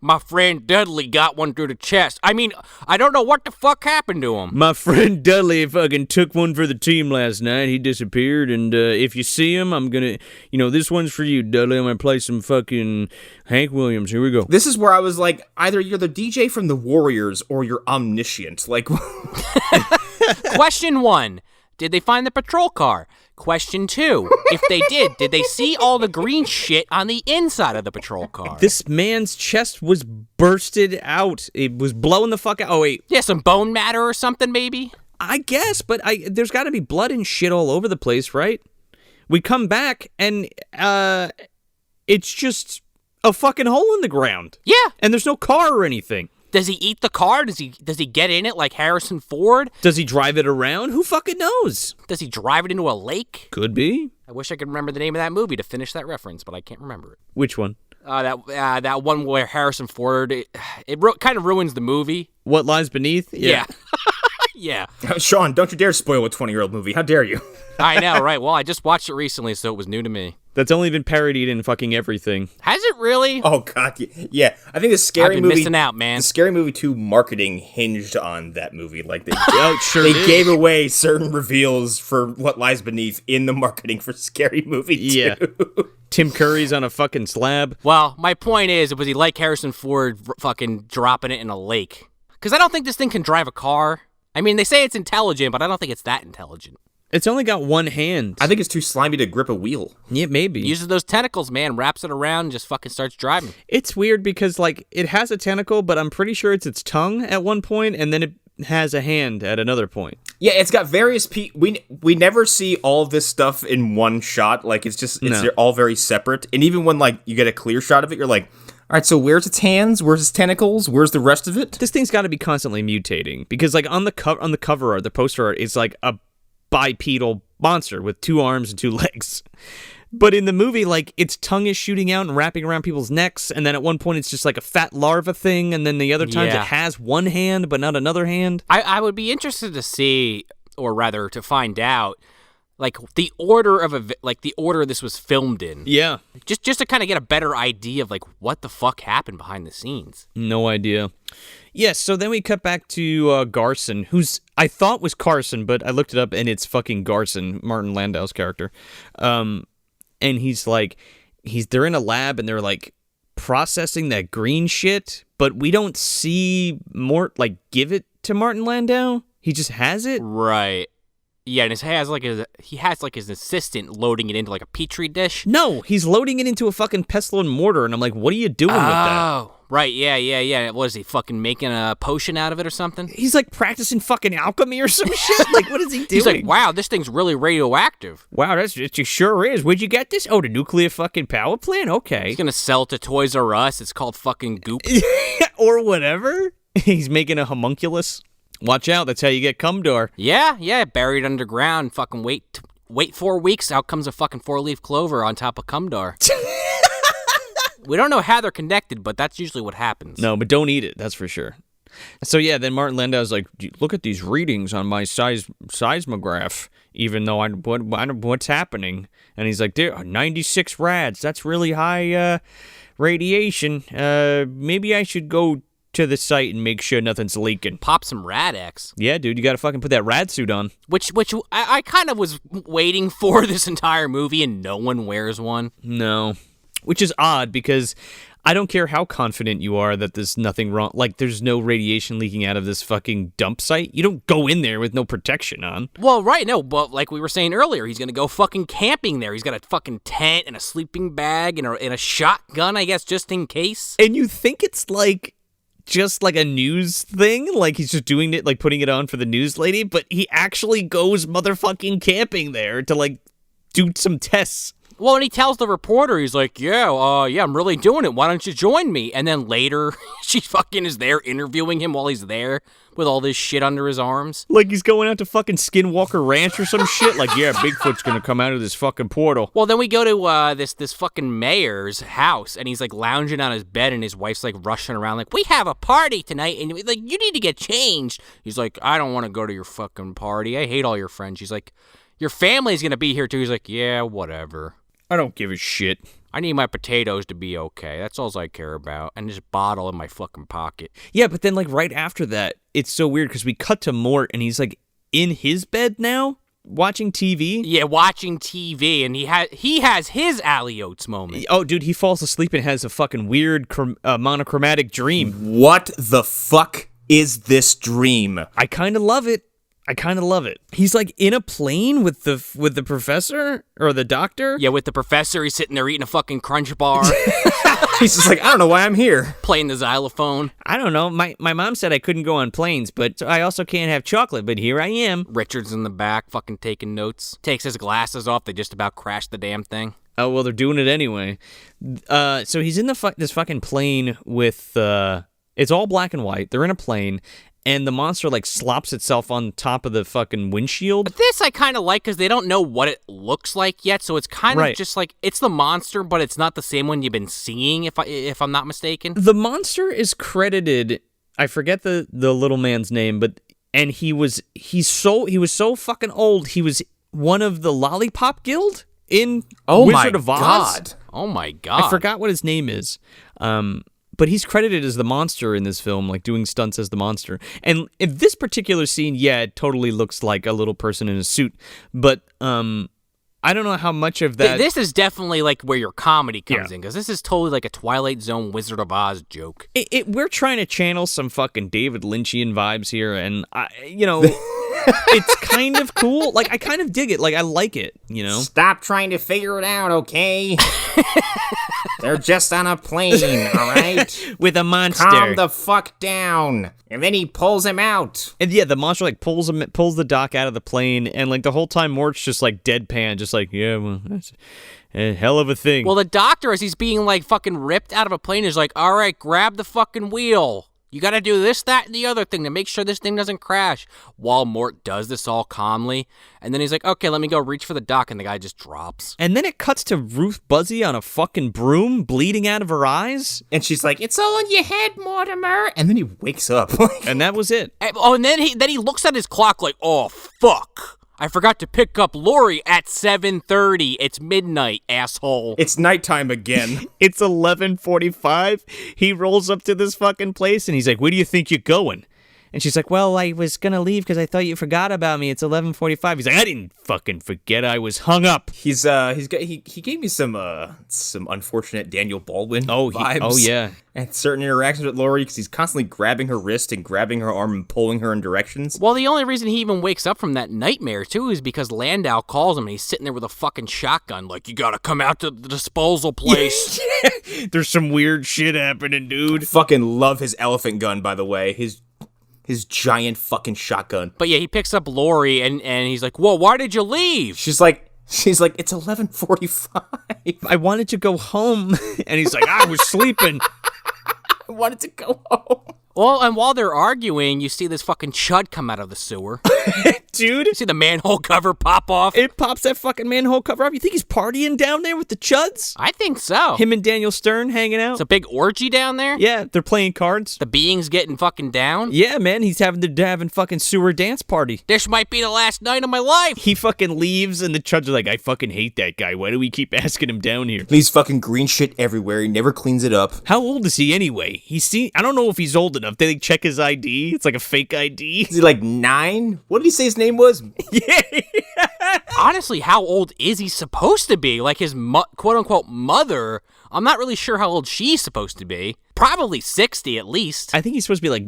My friend Dudley got one through the chest. I mean, I don't know what the fuck happened to him. my friend Dudley fucking took one for the team last night. He disappeared, and if you see him, I'm gonna, this one's for you, Dudley. I'm gonna play some fucking Hank Williams. Here we go. This is where I was like, either you're the DJ from the Warriors or you're omniscient. Like, Question 1. Did they find the patrol car? Question 2. If they did they see all the green shit on the inside of the patrol car? This man's chest was bursted out. It was blowing the fuck out. Oh, wait. Yeah, some bone matter or something, maybe? I guess, but there's got to be blood and shit all over the place, right? We come back, and it's just a fucking hole in the ground. Yeah. And there's no car or anything. Does he eat the car? Does he get in it like Harrison Ford? Does he drive it around? Who fucking knows? Does he drive it into a lake? Could be. I wish I could remember the name of that movie to finish that reference, but I can't remember it. Which one? That one where Harrison Ford, it kind of ruins the movie. What Lies Beneath? Yeah. Yeah. Sean, don't you dare spoil a 20-year-old movie. How dare you? I know, right? Well, I just watched it recently, so it was new to me. That's only been parodied in fucking everything. Has it really? Oh, God. Yeah. I think the Scary I've been Movie... missing out, man. The Scary Movie 2 marketing hinged on that movie. Like, they did. gave away certain reveals for What Lies Beneath in the marketing for Scary Movie 2. Yeah. Tim Curry's on a fucking slab. Well, my point is, was he like Harrison Ford fucking dropping it in a lake? Because I don't think this thing can drive a car. I mean, they say it's intelligent, but I don't think it's that intelligent. It's only got one hand. I think it's too slimy to grip a wheel. Yeah, maybe. Uses those tentacles, man, wraps it around and just fucking starts driving. It's weird because, like, it has a tentacle, but I'm pretty sure it's its tongue at one point, and then it has a hand at another point. Yeah, it's got various we never see all of this stuff in one shot. Like, they're all very separate. And even when, like, you get a clear shot of it, you're like, all right, so where's its hands? Where's its tentacles? Where's the rest of it? This thing's got to be constantly mutating because, like, on the cover art, the poster art, it's like a bipedal monster with 2 arms and 2 legs. But in the movie, like, its tongue is shooting out and wrapping around people's necks, and then at one point it's just like a fat larva thing, and then the other times it has one hand but not another hand. I would be interested to see, or rather to find out, like the order the order this was filmed in. Yeah. Just to kind of get a better idea of like what the fuck happened behind the scenes. No idea. Yes, so then we cut back to Garson, who's I thought was Carson, but I looked it up and it's fucking Garson, Martin Landau's character. And he's like, they're in a lab and they're like processing that green shit, but we don't see Mort like give it to Martin Landau. He just has it. Right. Yeah, and he has his assistant loading it into like a petri dish. No, he's loading it into a fucking pestle and mortar, and I'm like, what are you doing with that? Oh, right, yeah. What is he, fucking making a potion out of it or something? He's like practicing fucking alchemy or some shit. Like, what is he doing? He's like, wow, this thing's really radioactive. Wow, it sure is. Where'd you get this? Oh, the nuclear fucking power plant? Okay. He's gonna sell it to Toys R Us. It's called fucking goop. Or whatever. He's making a homunculus. Watch out, that's how you get Cumdor. Yeah, buried underground. Fucking wait 4 weeks, out comes a fucking 4-leaf clover on top of Cumdor. We don't know how they're connected, but that's usually what happens. No, but don't eat it, that's for sure. So yeah, then Martin Landau's like, look at these readings on my seismograph, even though what's happening? And he's like, there are 96 rads, that's really high radiation. Maybe I should go to the site and make sure nothing's leaking. Pop some Rad-X. Yeah, dude, you gotta fucking put that rad suit on. Which I kind of was waiting for this entire movie, and no one wears one. No. Which is odd, because I don't care how confident you are that there's nothing wrong. Like, there's no radiation leaking out of this fucking dump site. You don't go in there with no protection on. Well, right, no, but like we were saying earlier, he's gonna go fucking camping there. He's got a fucking tent and a sleeping bag and a shotgun, I guess, just in case. And you think it's like just like a news thing, like he's just doing it, like putting it on for the news lady, but he actually goes motherfucking camping there to like do some tests. Well, and he tells the reporter, he's like, yeah, I'm really doing it. Why don't you join me? And then later, she fucking is there interviewing him while he's there with all this shit under his arms. Like he's going out to fucking Skinwalker Ranch or some shit. Like, yeah, Bigfoot's gonna come out of this fucking portal. Well, then we go to this fucking mayor's house, and he's like lounging on his bed, and his wife's like rushing around like, we have a party tonight, and like, you need to get changed. He's like, I don't want to go to your fucking party. I hate all your friends. She's like, Your family's going to be here, too. He's like, yeah, whatever. I don't give a shit. I need my potatoes to be okay. That's all I care about. And this bottle in my fucking pocket. Yeah, but then, like, right after that, it's so weird because we cut to Mort and he's, like, in his bed now, watching TV. Yeah, watching TV, and he has his Alley Oates moment. Oh, dude, he falls asleep and has a fucking weird monochromatic dream. What the fuck is this dream? I kind of love it. He's like in a plane with the professor or the doctor. Yeah, with the professor, he's sitting there eating a fucking Crunch bar, He's just like, I don't know why I'm here. playing the xylophone. I don't know. My mom said I couldn't go on planes, but I also can't have chocolate, but here I am. Richard's in the back, fucking taking notes. Takes his glasses off. They just about crashed the damn thing. Oh, well, they're doing it anyway. So he's in this fucking plane with, it's all black and white. They're in a plane, and the monster, like, slops itself on top of the fucking windshield. But this I kind of like because they don't know what it looks like yet, so it's kind of just like, it's the monster, but it's not the same one you've been seeing, if I'm not mistaken. The monster is credited, I forget the little man's name, but, and he was so fucking old, he was one of the Lollipop Guild in Wizard of Oz. God. Oh my god. I forgot what his name is. But he's credited as the monster in this film, like doing stunts as the monster. And in this particular scene, yeah, it totally looks like a little person in a suit. But I don't know how much of that... This is definitely like where your comedy comes in, because this is totally like a Twilight Zone Wizard of Oz joke. We're trying to channel some fucking David Lynchian vibes here, and, it's kind of cool. Like, I kind of dig it. Like, I like it, Stop trying to figure it out, okay? They're just on a plane, all right? With a monster. Calm the fuck down. And then he pulls him out. And yeah, the monster, like, pulls the doc out of the plane, and, like, the whole time Mort's just, like, deadpan, just like, yeah, well, that's a hell of a thing. Well, the doctor, as he's being, like, fucking ripped out of a plane, is like, all right, grab the fucking wheel. You got to do this, that, and the other thing to make sure this thing doesn't crash. While Mort does this all calmly. And then he's like, okay, let me go reach for the dock. And the guy just drops. And then it cuts to Ruth Buzzy on a fucking broom, bleeding out of her eyes. And she's like, it's all in your head, Mortimer. And then he wakes up. And that was it. Oh, and then he looks at his clock like, oh, fuck. I forgot to pick up Lori at 7:30. It's midnight, asshole. It's nighttime again. It's 11:45. He rolls up to this fucking place, and he's like, where do you think you're going? And she's like, well, I was going to leave because I thought you forgot about me. It's 11:45. He's like, I didn't fucking forget. I was hung up. He gave me some unfortunate Daniel Baldwin vibes. Oh, yeah. And certain interactions with Lori because he's constantly grabbing her wrist and grabbing her arm and pulling her in directions. Well, the only reason he even wakes up from that nightmare, too, is because Landau calls him and he's sitting there with a fucking shotgun like, you gotta come out to the disposal place. There's some weird shit happening, dude. Fucking love his elephant gun, by the way. His giant fucking shotgun. But yeah, he picks up Lori and he's like, whoa, why did you leave? She's like, it's 11:45. I wanted to go home. And he's like, I was sleeping. I wanted to go home. Well, and while they're arguing, you see this fucking chud come out of the sewer. Dude. You see the manhole cover pop off. It pops that fucking manhole cover off. You think he's partying down there with the chuds? I think so. Him and Daniel Stern hanging out. It's a big orgy down there. Yeah, they're playing cards. The being's getting fucking down. Yeah, man, he's having fucking sewer dance party. This might be the last night of my life. He fucking leaves, and the chuds are like, I fucking hate that guy. Why do we keep asking him down here? Leaves fucking green shit everywhere. He never cleans it up. How old is he anyway? I don't know if he's old enough. Did they check his ID? It's like a fake ID. Is he like 9? What did he say his name was? Yeah. Honestly, how old is he supposed to be? Like his quote-unquote mother, I'm not really sure how old she's supposed to be. Probably 60 at least. I think he's supposed to be like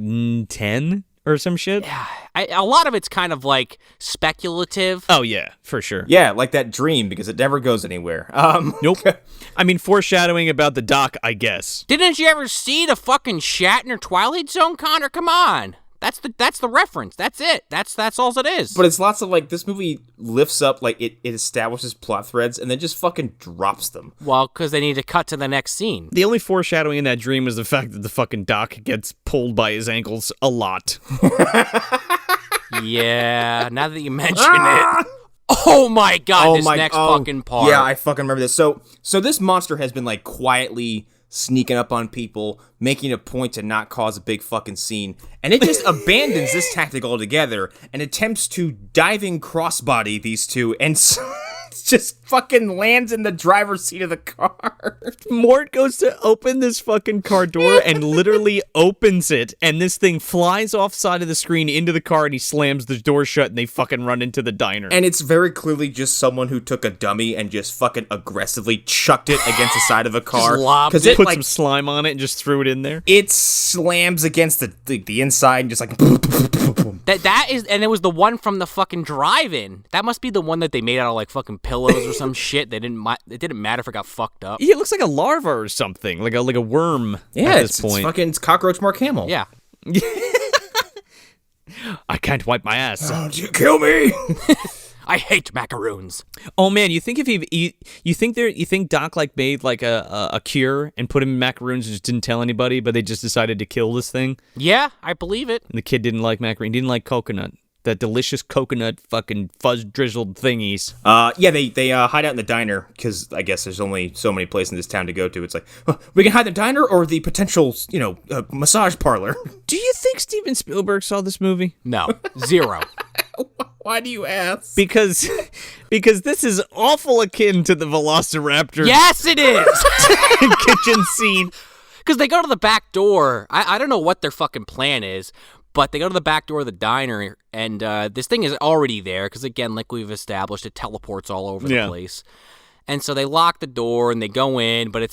10 or some shit. Yeah, a lot of it's kind of like speculative. Oh, yeah, for sure. Yeah, like that dream, because it never goes anywhere. Nope. I mean, foreshadowing about the doc, I guess. Didn't you ever see the fucking Shatner Twilight Zone, Connor? Come on. That's the reference. That's it. That's all it is. But it's lots of, like, this movie lifts up, like, it establishes plot threads and then just fucking drops them. Well, because they need to cut to the next scene. The only foreshadowing in that dream is the fact that the fucking doc gets pulled by his ankles a lot. Yeah, now that you mention it. Oh my god, fucking part. Yeah, I fucking remember this. So this monster has been, like, quietly sneaking up on people, making a point to not cause a big fucking scene. And it just abandons this tactic altogether and attempts to diving crossbody these two and just fucking lands in the driver's seat of the car. Mort goes to open this fucking car door and literally opens it, and this thing flies off side of the screen into the car, and he slams the door shut, and they fucking run into the diner. And it's very clearly just someone who took a dummy and just fucking aggressively chucked it against the side of a car. Because it put some slime on it and just threw it in there. It slams against the inside and just like... That is, and it was the one from the fucking drive-in. That must be the one that they made out of like fucking pillows or some shit. It didn't matter if it got fucked up. Yeah, it looks like a larva or something, like a worm. Yeah, at this point. It's cockroach Mark Hamill. Yeah. I can't wipe my ass. Don't you kill me? I hate macaroons. Oh man, you think you think Doc like made like a cure and put him in macaroons and just didn't tell anybody, but they just decided to kill this thing? Yeah, I believe it. And the kid didn't like macaroon, didn't like coconut. That delicious coconut fucking fuzz drizzled thingies. Yeah, they hide out in the diner because I guess there's only so many places in this town to go to. It's like, we can hide in the diner or the potential, massage parlor. Do you think Steven Spielberg saw this movie? No, 0. Why do you ask? Because this is awful akin to the Velociraptor Yes, it is. kitchen scene. Because they go to the back door. I don't know what their fucking plan is, but they go to the back door of the diner, and this thing is already there. Because again, like we've established, it teleports all over the place. And so they lock the door and they go in, but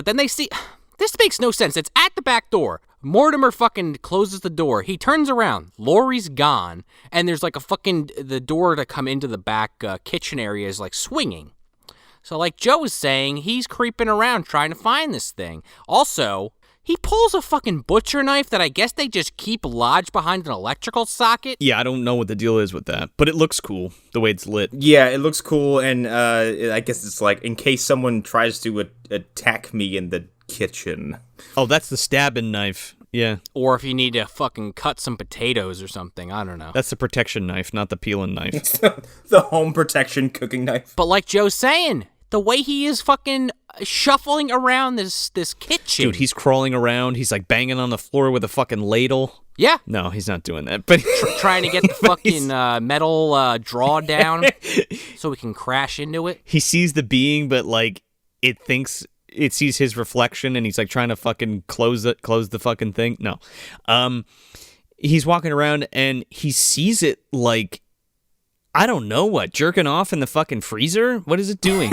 then they see. This makes no sense. It's at the back door. Mortimer fucking closes the door. He turns around. Laurie's gone. And there's like the door to come into the back kitchen area is like swinging. So like Joe was saying, he's creeping around trying to find this thing. Also, he pulls a fucking butcher knife that I guess they just keep lodged behind an electrical socket. Yeah, I don't know what the deal is with that, but it looks cool, the way it's lit. Yeah, it looks cool, and I guess it's like, in case someone tries to attack me in the kitchen. Oh, that's the stabbing knife. Yeah. Or if you need to fucking cut some potatoes or something, I don't know. That's the protection knife, not the peeling knife. The home protection cooking knife. But like Joe's saying, the way he is fucking shuffling around this kitchen. Dude, he's crawling around. He's like banging on the floor with a fucking ladle. Yeah. No, he's not doing that. But trying to get the fucking metal draw down so we can crash into it. He sees the being, but like it sees his reflection, and he's like trying to fucking close the fucking thing. No. He's walking around and he sees it like, I don't know what, jerking off in the fucking freezer? What is it doing?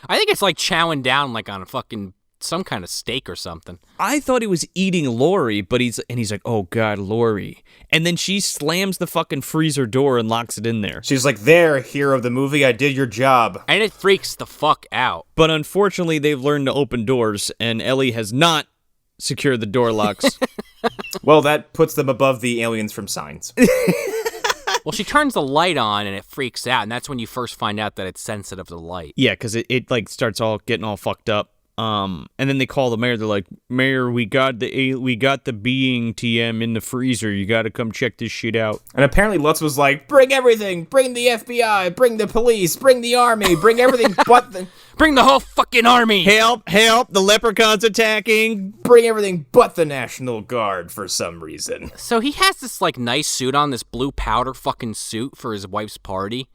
I think it's like chowing down like on a fucking some kind of steak or something. I thought he was eating Lori, but he's like, oh god, Lori. And then she slams the fucking freezer door and locks it in there. She's like, there, hero of the movie, I did your job. And it freaks the fuck out. But unfortunately, they've learned to open doors, and Ellie has not secured the door locks. Well, that puts them above the aliens from Signs. Well, she turns the light on and it freaks out, and that's when you first find out that it's sensitive to light. Yeah, because it like starts getting all fucked up. And then they call the mayor. They're like, Mayor, we got the being TM in the freezer. You got to come check this shit out. And apparently Lutz was like, bring everything. Bring the FBI. Bring the police. Bring the army. Bring everything but the... Bring the whole fucking army. Help. The leprechaun's attacking. Bring everything but the National Guard for some reason. So he has this like nice suit on, this blue powder fucking suit for his wife's party.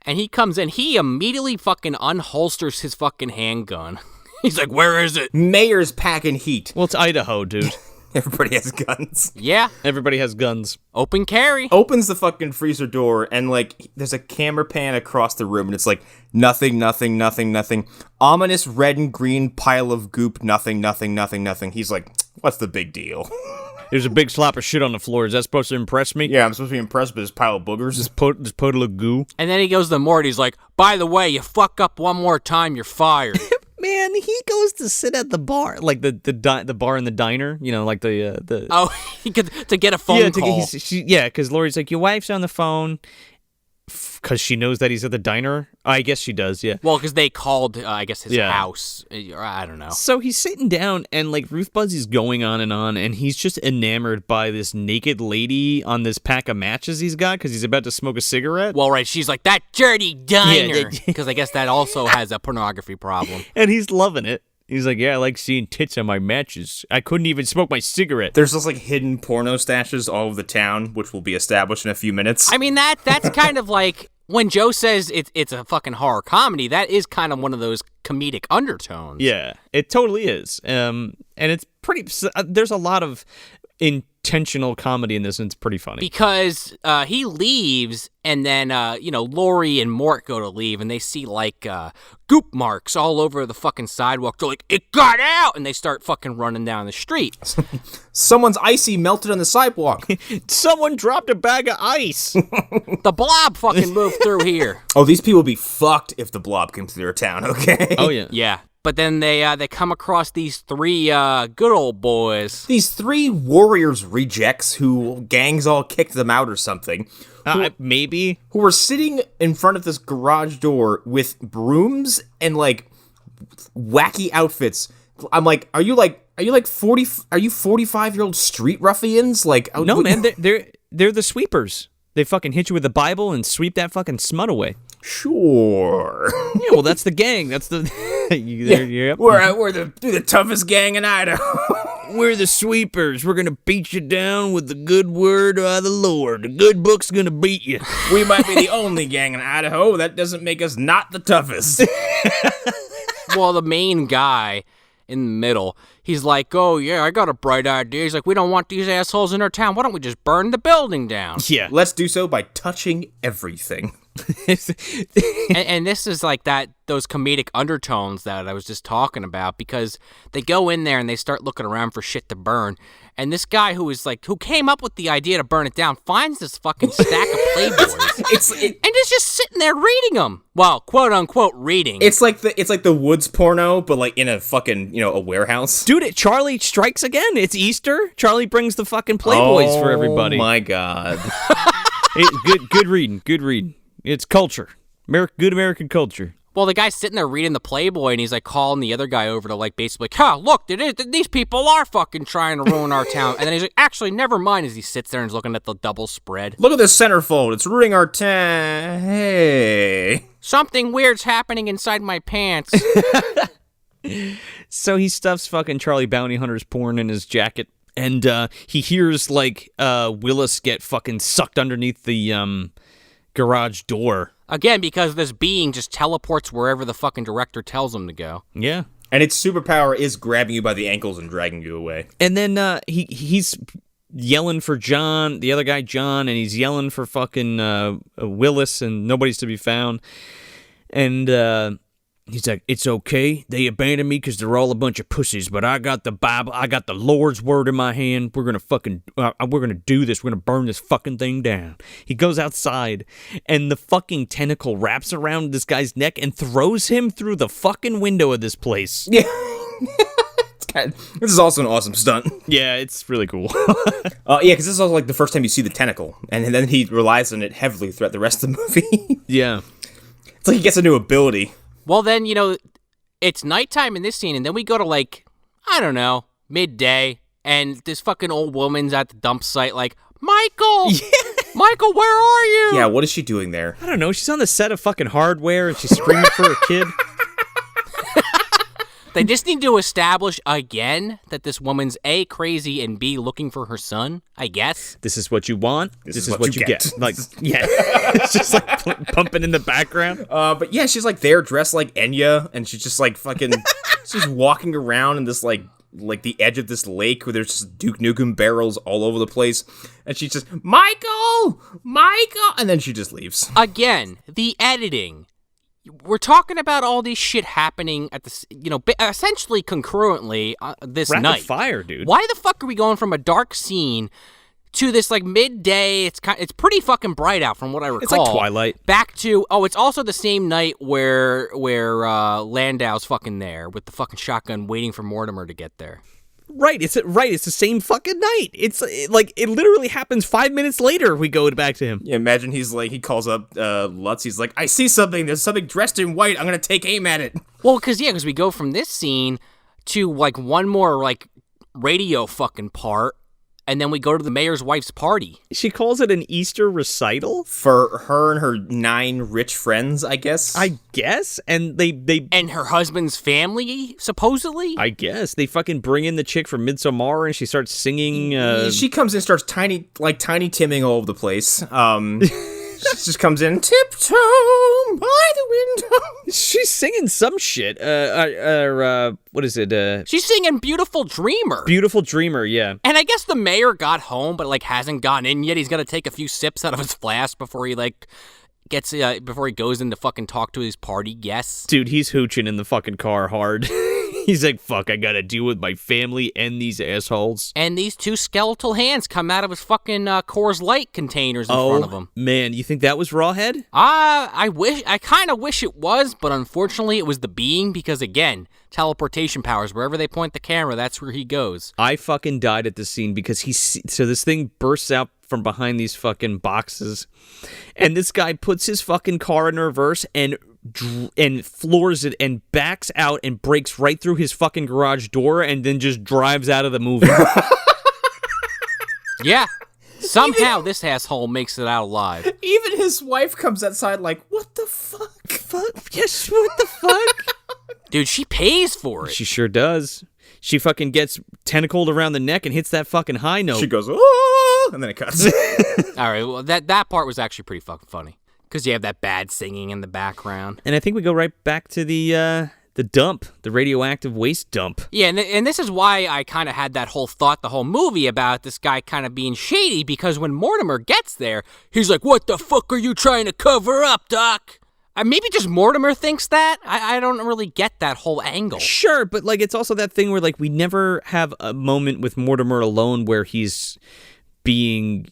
And he comes in. He immediately fucking unholsters his fucking handgun. He's like, where is it? Mayor's packing heat. Well, it's Idaho, dude. Everybody has guns. Yeah. Everybody has guns. Open carry. Opens the fucking freezer door, and, like, there's a camera pan across the room, and it's like, nothing. Ominous red and green pile of goop, nothing. He's like, what's the big deal? There's a big slop of shit on the floor. Is that supposed to impress me? Yeah, I'm supposed to be impressed by this pile of boogers. This puddle of goo. And then he goes to Mort. He's like, by the way, you fuck up one more time, you're fired. Man, he goes to sit at the bar, like the bar in the diner, you know, like the. Oh, to get a phone call. Because Lori's like, your wife's on the phone, because she knows that he's at the diner. I guess she does, yeah. Well, because they called, I guess, his house. I don't know. So he's sitting down, and like Ruth Buzzy's going on, and he's just enamored by this naked lady on this pack of matches he's got, because he's about to smoke a cigarette. Well, right, she's like, that dirty diner, because I guess that also has a pornography problem. And he's loving it. He's like, yeah, I like seeing tits on my matches. I couldn't even smoke my cigarette. There's just like hidden porno stashes all over the town, which will be established in a few minutes. I mean, that's kind of like when Joe says it's a fucking horror comedy. That is kind of one of those comedic undertones. Yeah, it totally is. And it's pretty. There's a lot of intentional comedy in this, and it's pretty funny. Because he leaves, and then, Lori and Mort go to leave, and they see, like, goop marks all over the fucking sidewalk. They're like, it got out! And they start fucking running down the street. Someone's icy melted on the sidewalk. Someone dropped a bag of ice. The blob fucking moved through here. Oh, these people would be fucked if the blob came to their town, okay? Oh, yeah. Yeah. But then they come across these three good old boys. These 3 Warriors rejects who gangs all kicked them out or something. Maybe. Who were sitting in front of this garage door with brooms and like wacky outfits. I'm like, are you 45-year-old street ruffians? Like, No, man, they're the sweepers. They fucking hit you with the Bible and sweep that fucking smut away. Sure. Yeah, well, that's the gang. That's the. Yep. We're the toughest gang in Idaho. We're the sweepers. We're gonna beat you down with the good word of the Lord. The good book's gonna beat you. We might be the only gang in Idaho. That doesn't make us not the toughest. Well, the main guy in the middle, he's like, oh, yeah, I got a bright idea. He's like, we don't want these assholes in our town. Why don't we just burn the building down? Yeah. Let's do so by touching everything. and this is like those comedic undertones that I was just talking about, because they go in there and they start looking around for shit to burn. And this guy who came up with the idea to burn it down finds this fucking stack of Playboys and is just sitting there reading them. Well, quote unquote reading. It's like the Woods porno, but like in a fucking a warehouse. Dude, Charlie strikes again. It's Easter. Charlie brings the fucking Playboys for everybody. Oh my god. Good reading. Good reading. It's culture. Good American culture. Well, the guy's sitting there reading the Playboy, and he's like calling the other guy over to like basically, look, these people are fucking trying to ruin our town. And then he's like, actually, never mind, as he sits there and is looking at the double spread. Look at this centerfold. It's ruining our town. Hey. Something weird's happening inside my pants. So he stuffs fucking Charlie Bounty Hunter's porn in his jacket, and he hears like Willis get fucking sucked underneath the garage door. Again, because this being just teleports wherever the fucking director tells him to go. Yeah. And its superpower is grabbing you by the ankles and dragging you away. And then he's yelling for John, the other guy John, and he's yelling for fucking Willis, and nobody's to be found. And he's like, it's okay. They abandoned me because they're all a bunch of pussies, but I got the Bible. I got the Lord's word in my hand. We're going to fucking, we're going to do this. We're going to burn this fucking thing down. He goes outside, and the fucking tentacle wraps around this guy's neck and throws him through the fucking window of this place. Yeah. This is also an awesome stunt. Yeah, it's really cool. Yeah, because this is also like the first time you see the tentacle, and then he relies on it heavily throughout the rest of the movie. Yeah. It's like he gets a new ability. Well, then, it's nighttime in this scene, and then we go to, like, I don't know, midday, and this fucking old woman's at the dump site like, Michael! Yeah. Michael, where are you? Yeah, what is she doing there? I don't know. She's on the set of fucking Hardware, and she's screaming for her kid. They just need to establish again that this woman's A, crazy, and B, looking for her son, I guess. This is what you want. This is what you get. Like, yeah. It's just like pumping in the background. But yeah, she's like there dressed like Enya, and she's just like fucking, she's walking around in this like the edge of this lake where there's just Duke Nukem barrels all over the place. And she's just, Michael! And then she just leaves. Again, the editing. We're talking about all this shit happening at the, essentially concurrently this Rapid night. Fire, dude. Why the fuck are we going from a dark scene to this like midday? It's pretty fucking bright out from what I recall. It's like Twilight. Back to it's also the same night where Landau's fucking there with the fucking shotgun waiting for Mortimer to get there. Right, it's the same fucking night. It's like it literally happens 5 minutes later. We go back to him. Yeah, imagine he calls up Lutz. He's like, I see something. There's something dressed in white. I'm gonna take aim at it. Well, because we go from this scene to like one more like radio fucking part, And then we go to the mayor's wife's party. She calls it an Easter recital? For her and her 9 rich friends, I guess. I guess. And they And her husband's family, supposedly? I guess. They fucking bring in the chick from Midsommar and she starts singing. She comes in and starts tiny Timming all over the place. She just comes in, tiptoe by the window. She's singing some shit. What is it? She's singing Beautiful Dreamer. Beautiful Dreamer, yeah. And I guess the mayor got home, but, like, hasn't gotten in yet. He's got to take a few sips out of his flask before he, like, before he goes in to fucking talk to his party guests. Dude, he's hooching in the fucking car hard. He's like, fuck, I gotta deal with my family and these assholes. And these 2 skeletal hands come out of his fucking Coors Light containers in front of him. Man, you think that was Rawhead? I kind of wish it was, but unfortunately it was the being because, again, teleportation powers. Wherever they point the camera, that's where he goes. I fucking died at the scene because so this thing bursts out from behind these fucking boxes, and this guy puts his fucking car in reverse and floors it and backs out and breaks right through his fucking garage door and then just drives out of the movie. Yeah. Somehow this asshole makes it out alive. Even his wife comes outside like, what the fuck? Yes, what the fuck? Dude, she pays for it. She sure does. She fucking gets tentacled around the neck and hits that fucking high note. She goes, oh, and then it cuts. All right, well, that part was actually pretty fucking funny. Because you have that bad singing in the background. And I think we go right back to the dump, the radioactive waste dump. Yeah, and this is why I kind of had that whole thought the whole movie about this guy kind of being shady, because when Mortimer gets there, he's like, what the fuck are you trying to cover up, Doc? Maybe just Mortimer thinks that? I don't really get that whole angle. Sure, but like it's also that thing where like we never have a moment with Mortimer alone where he's being,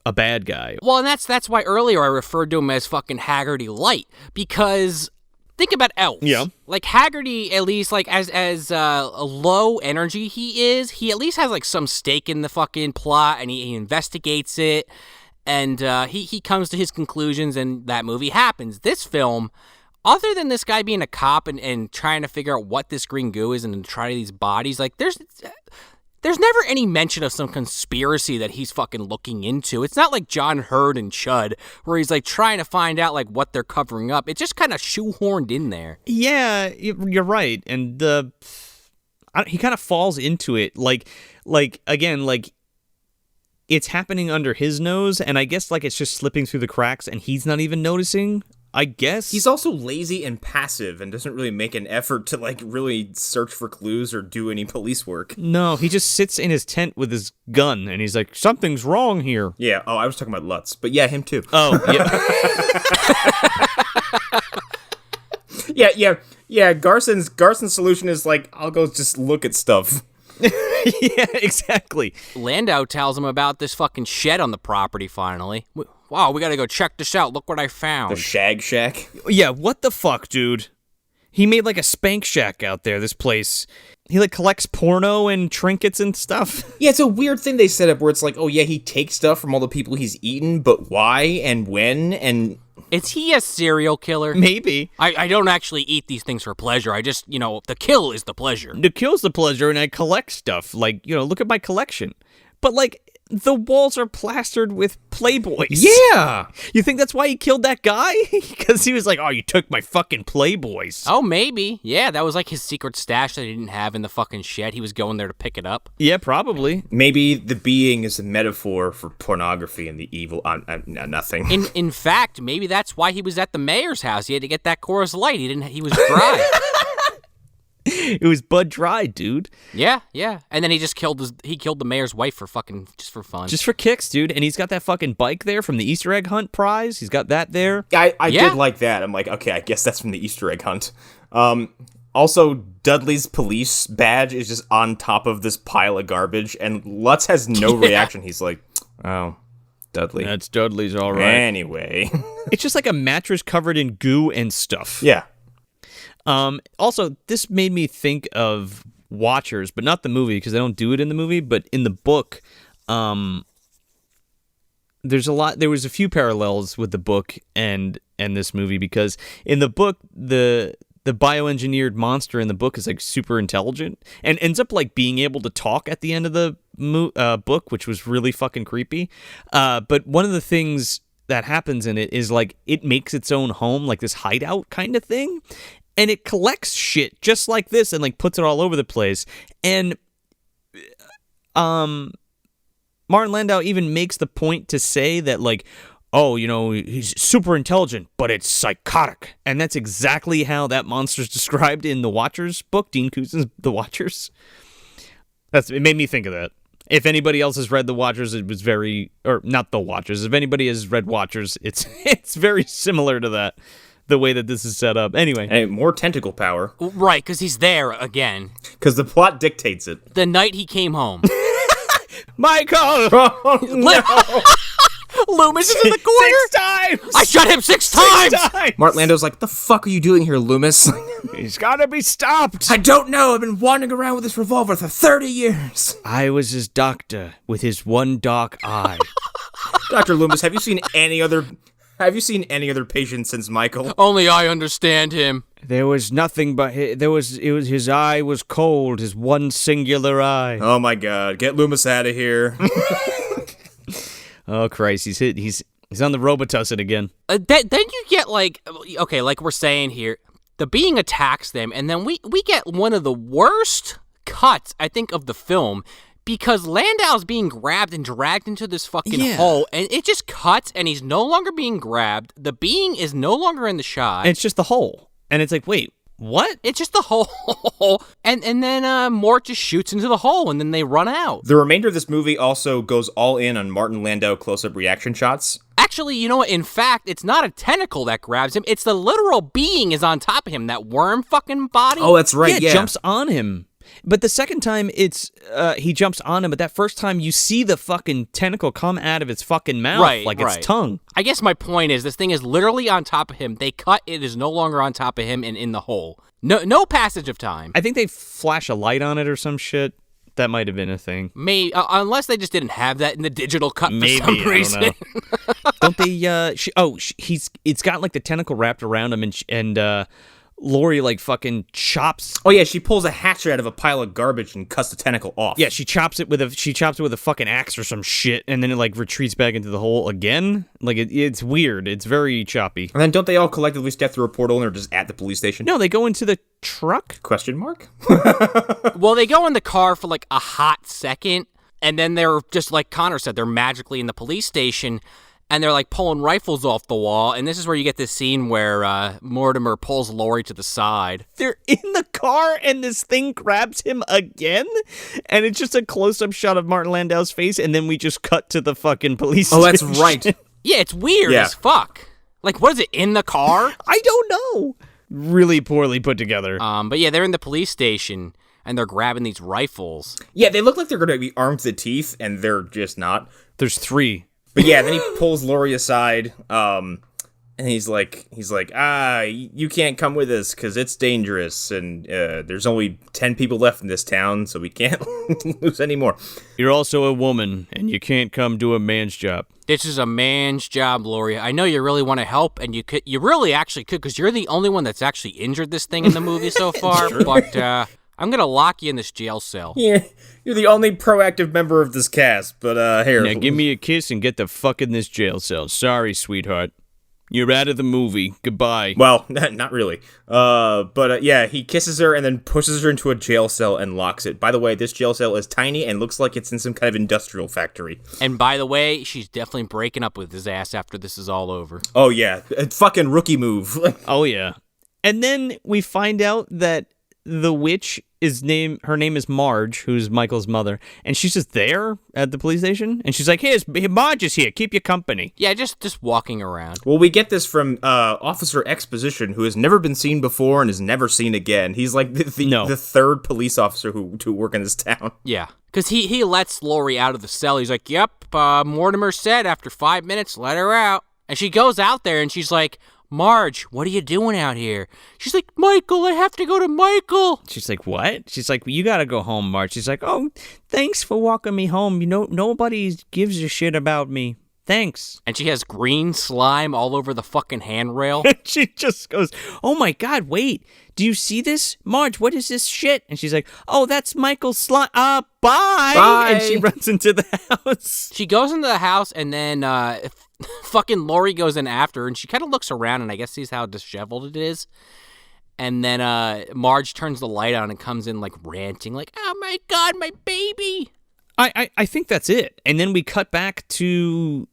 a bad guy. Well, and that's why earlier I referred to him as fucking Haggerty Light, because think about elves. Yeah. Like Haggerty, at least, like as low energy he is, he at least has like some stake in the fucking plot, and he investigates it, and he comes to his conclusions, and that movie happens. This film, other than this guy being a cop and trying to figure out what this green goo is and try these bodies, like there's never any mention of some conspiracy that he's fucking looking into. It's not like John Hurt and Chud, where he's like trying to find out like what they're covering up. It's just kind of shoehorned in there. Yeah, you're right. And he kind of falls into it. Like again, like it's happening under his nose, and I guess like it's just slipping through the cracks, and he's not even noticing. I guess he's also lazy and passive and doesn't really make an effort to like really search for clues or do any police work. No, he just sits in his tent with his gun and he's like, something's wrong here. Yeah. Oh, I was talking about Lutz, but yeah, him too. Oh, yeah. yeah. Garson's solution is like, I'll go just look at stuff. Yeah, exactly. Landau tells him about this fucking shed on the property finally. Wow, we gotta go check this out. Look what I found. The Shag Shack? Yeah, what the fuck, dude? He made like a spank shack out there, this place. He like collects porno and trinkets and stuff. Yeah, it's a weird thing they set up where it's like, oh yeah, he takes stuff from all the people he's eaten, but why and when and... Is he a serial killer? Maybe. I don't actually eat these things for pleasure. I just, the kill is the pleasure. The kill's the pleasure, and I collect stuff. Like, look at my collection. But, like, the walls are plastered with Playboys. Yeah! You think that's why he killed that guy? Because he was like, oh, you took my fucking Playboys. Oh, maybe. Yeah, that was like his secret stash that he didn't have in the fucking shed. He was going there to pick it up. Yeah, probably. Maybe the being is a metaphor for pornography and the evil. Nothing. In fact, maybe that's why he was at the mayor's house. He had to get that Coors Light. He was dry. It was Bud Dry, dude. Yeah. And then he just killed the mayor's wife for fun. Just for kicks, dude. And he's got that fucking bike there from the Easter egg hunt prize. He's got that there. I did like that. I'm like, okay, I guess that's from the Easter egg hunt. Also, Dudley's police badge is just on top of this pile of garbage, and Lutz has no reaction. He's like, oh, Dudley. That's Dudley's all right. Anyway. It's just like a mattress covered in goo and stuff. Yeah. Also, this made me think of Watchers, but not the movie because they don't do it in the movie. But in the book, there was a few parallels with the book and this movie because in the book the the bioengineered monster in the book is like super intelligent and ends up like being able to talk at the end of the book, which was really fucking creepy. But one of the things that happens in it is like it makes its own home, like this hideout kind of thing, and it collects shit just like this and like puts it all over the place. And Martin Landau even makes the point to say that like, oh, you know, he's super intelligent, but it's psychotic. And that's exactly how that monster's described in the Watchers book, Dean Koontz' The Watchers. It made me think of that. If anybody else has read The Watchers, it was very, or not The Watchers. If anybody has read Watchers, it's very similar to that, the way that this is set up. Anyway. Hey, more tentacle power. Right, because he's there again. Because the plot dictates it. The night he came home. Michael! Oh, no. Loomis is in the corner. 6 times! I shot him 6 times! 6 times! Martin Landau's like, the fuck are you doing here, Loomis? He's gotta be stopped! I don't know. I've been wandering around with this revolver for 30 years. I was his doctor with his one dark eye. Dr. Loomis, have you seen any other patient since Michael? Only I understand him. There was nothing but his eye was cold, his one singular eye. Oh my god, get Loomis out of here. Oh Christ, he's on the Robitussin again. Then you get like, okay, like we're saying here, the being attacks them, and then we get one of the worst cuts, I think, of the film, because Landau's being grabbed and dragged into this fucking hole, and it just cuts, and he's no longer being grabbed. The being is no longer in the shot. And it's just the hole. And it's like, wait, what? It's just the hole. And then Mort just shoots into the hole, and then they run out. The remainder of this movie also goes all in on Martin Landau close-up reaction shots. Actually, you know what? In fact, it's not a tentacle that grabs him. It's the literal being is on top of him, that worm fucking body. Oh, that's right, yeah. It jumps on him. But the second time, it's he jumps on him, but that first time, you see the fucking tentacle come out of its fucking mouth, its tongue. I guess my point is, this thing is literally on top of him. They cut, it is no longer on top of him and in the hole. No passage of time. I think they flash a light on it or some shit. That might have been a thing. Maybe, unless they just didn't have that in the digital cut for Maybe, some reason. I don't know. Don't they, it's got like the tentacle wrapped around him and Lori like fucking chops. Oh yeah, she pulls a hatchet out of a pile of garbage and cuts the tentacle off. Yeah, she chops it with a fucking axe or some shit, and then it like retreats back into the hole again. Like it's weird. It's very choppy. And then don't they all collectively step through a portal and they're just at the police station? No, they go into the truck? Question mark? Well, they go in the car for like a hot second, and then they're just like Connor said, they're magically in the police station. And they're like pulling rifles off the wall. And this is where you get this scene where Mortimer pulls Lori to the side. They're in the car and this thing grabs him again. And it's just a close-up shot of Martin Landau's face. And then we just cut to the fucking police station. Oh, that's right. Yeah, it's weird as fuck. Like, what is it, in the car? I don't know. Really poorly put together. But yeah, they're in the police station. And they're grabbing these rifles. Yeah, they look like they're going to be armed to the teeth. And they're just not. There's 3. But yeah, then he pulls Lori aside, and he's like, you can't come with us because it's dangerous, and there's only 10 people left in this town, so we can't lose any more. You're also a woman, and you can't come do a man's job. This is a man's job, Lori. I know you really want to help, and you really actually could, because you're the only one that's actually injured this thing in the movie so far, but I'm going to lock you in this jail cell. Yeah, you're the only proactive member of this cast, but here. Now give me a kiss and get the fuck in this jail cell. Sorry, sweetheart. You're out of the movie. Goodbye. Well, not really. But yeah, he kisses her and then pushes her into a jail cell and locks it. By the way, this jail cell is tiny and looks like it's in some kind of industrial factory. And by the way, she's definitely breaking up with his ass after this is all over. Oh yeah, a fucking rookie move. Oh yeah. And then we find out that the witch her name is Marge, who's Michael's mother, and she's just there at the police station, and she's like, "Hey, Marge is here. Keep you company." Yeah, just walking around. Well, we get this from Officer Exposition, who has never been seen before and is never seen again. He's like the third police officer to work in this town. Yeah, because he lets Lori out of the cell. He's like, "Yep, Mortimer said after 5 minutes, let her out." And she goes out there, and she's like, "Marge, what are you doing out here?" She's like, "Michael, I have to go to Michael." She's like, "What?" She's like, "You gotta go home, Marge." She's like, "Oh, thanks for walking me home. You know, nobody gives a shit about me. thanks. And she has green slime all over the fucking handrail. She just goes, oh my God, wait, do you see this? Marge, what is this shit? And she's like, oh, that's Michael's slime. Bye. Bye. And she runs into the house. She goes into the house, and then fucking Lori goes in after her, and she kind of looks around and I guess sees how disheveled it is. And then Marge turns the light on and comes in like ranting, like, oh my God, my baby. I think that's it. And then we cut back to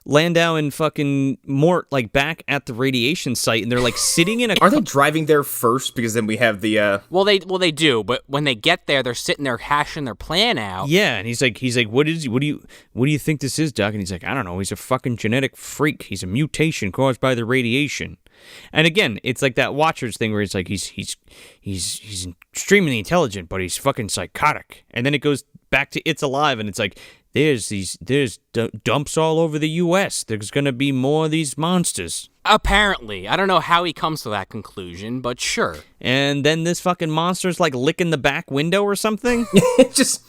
Landau and fucking Mort like back at the radiation site, and they're like sitting in a. Are they driving there first? Because then we have the. Well, they do, but when they get there, they're sitting there hashing their plan out. Yeah, and he's like, what do you think this is, Doc? And he's like, I don't know. He's a fucking genetic freak. He's a mutation caused by the radiation. And again, it's like that Watchers thing where it's like he's extremely intelligent, but he's fucking psychotic. And then it goes back to It's Alive, and it's like there's dumps all over the U.S. There's gonna be more of these monsters. Apparently, I don't know how he comes to that conclusion, but sure. And then this fucking monster's like licking the back window or something,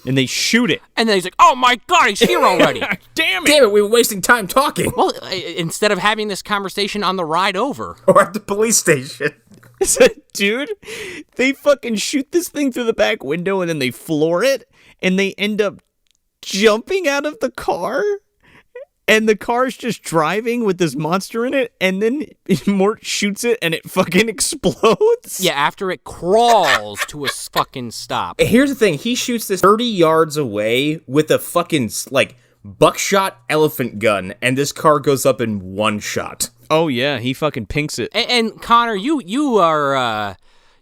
and they shoot it. And then he's like, "Oh my God, he's here already!" Damn it, we were wasting time talking. Well, instead of having this conversation on the ride over, or at the police station. Dude, they fucking shoot this thing through the back window, and then they floor it, and they end up jumping out of the car, and the car's just driving with this monster in it, and then Mort shoots it and it fucking explodes. Yeah, after it crawls to a fucking stop. Here's the thing, he shoots this 30 yards away with a fucking like buckshot elephant gun, and this car goes up in one shot. Oh yeah, he fucking pinks it. And Connor, you are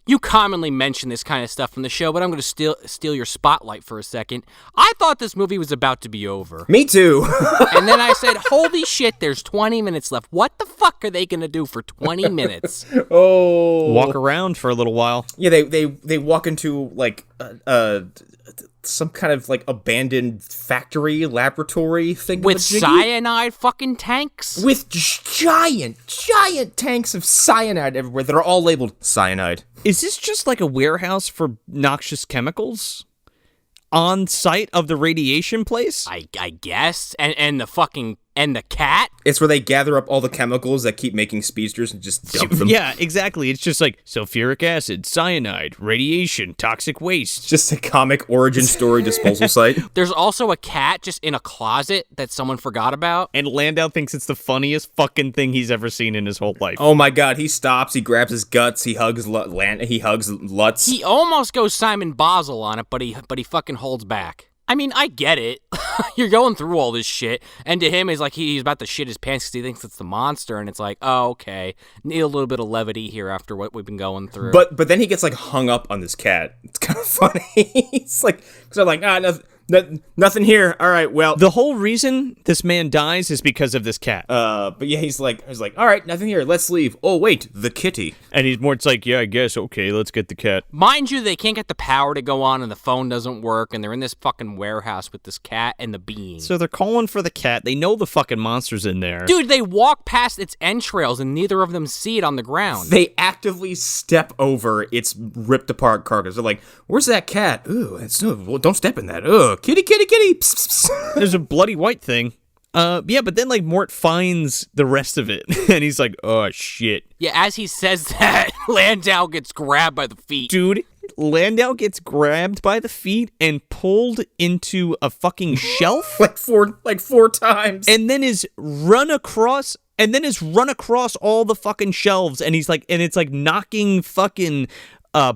you commonly mention this kind of stuff on the show, but I'm going to steal your spotlight for a second. I thought this movie was about to be over. Me too. And then I said, holy shit, there's 20 minutes left. What the fuck are they going to do for 20 minutes? Oh. Walk around for a little while. Yeah, they walk into like some kind of like abandoned factory laboratory thing with cyanide fucking tanks, with giant tanks of cyanide everywhere that are all labeled cyanide. Is this just like a warehouse for noxious chemicals on site of the radiation place? I guess. And the fucking and the cat. It's where they gather up all the chemicals that keep making speedsters and just dump them. Yeah, exactly. It's just like sulfuric acid, cyanide, radiation, toxic waste. Just a comic origin story disposal site. There's also a cat just in a closet that someone forgot about. And Landau thinks it's the funniest fucking thing he's ever seen in his whole life. Oh my God, he stops, he grabs his guts, he hugs Lutz. He almost goes Simon Basel on it, but he fucking holds back. I mean, I get it. You're going through all this shit, and to him, he's about to shit his pants because he thinks it's the monster, and it's like, oh, okay. Need a little bit of levity here after what we've been going through. But then he gets, like, hung up on this cat. It's kind of funny. It's like, because they're like, nothing here. All right, well. The whole reason this man dies is because of this cat. But yeah, he's like, all right, nothing here. Let's leave. Oh, wait, the kitty. And he's more, it's like, yeah, I guess, okay, let's get the cat. Mind you, they can't get the power to go on and the phone doesn't work, and they're in this fucking warehouse with this cat and the being. So they're calling for the cat. They know the fucking monster's in there. Dude, they walk past its entrails and neither of them see it on the ground. They actively step over its ripped apart carcass. They're like, where's that cat? Ooh, don't step in that. Ugh. Kitty. Psst. There's a bloody white thing. Yeah, but then like Mort finds the rest of it, and he's like, "Oh shit!" Yeah, as he says that, Landau gets grabbed by the feet. Dude, Landau gets grabbed by the feet and pulled into a fucking shelf like four times, and then is run across all the fucking shelves, and it's like knocking fucking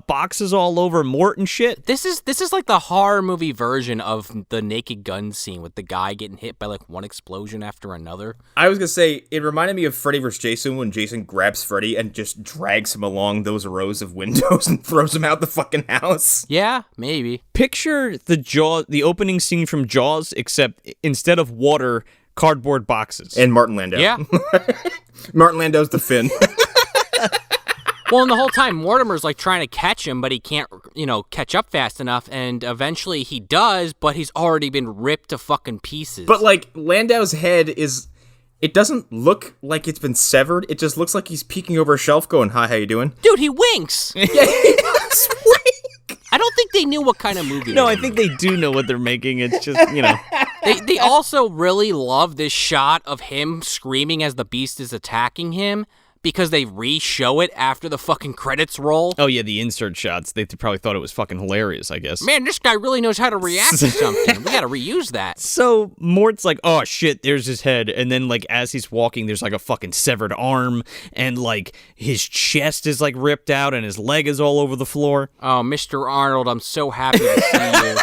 boxes all over Mort and shit. This is like the horror movie version of the Naked Gun scene with the guy getting hit by like one explosion after another. I was gonna say, it reminded me of Freddy vs. Jason when Jason grabs Freddy and just drags him along those rows of windows and throws him out the fucking house. Yeah, maybe. Picture the opening scene from Jaws, except instead of water, cardboard boxes. And Martin Landau. Yeah. Martin Landau's the Finn. Well, and the whole time, Mortimer's like trying to catch him, but he can't, catch up fast enough. And eventually he does, but he's already been ripped to fucking pieces. But like Landau's head it doesn't look like it's been severed. It just looks like he's peeking over a shelf going, hi, how you doing? Dude, he winks. Yeah, he does wink. I don't think they knew what kind of movie. No, I think they do know what they're making. It's just, They also really love this shot of him screaming as the beast is attacking him because they re-show it after the fucking credits roll. Oh, yeah, the insert shots. They probably thought it was fucking hilarious, I guess. Man, this guy really knows how to react to something. We gotta reuse that. So Mort's like, oh, shit, there's his head. And then, like, as he's walking, there's, like, a fucking severed arm. And, like, his chest is, like, ripped out and his leg is all over the floor. Oh, Mr. Arnold, I'm so happy to see you.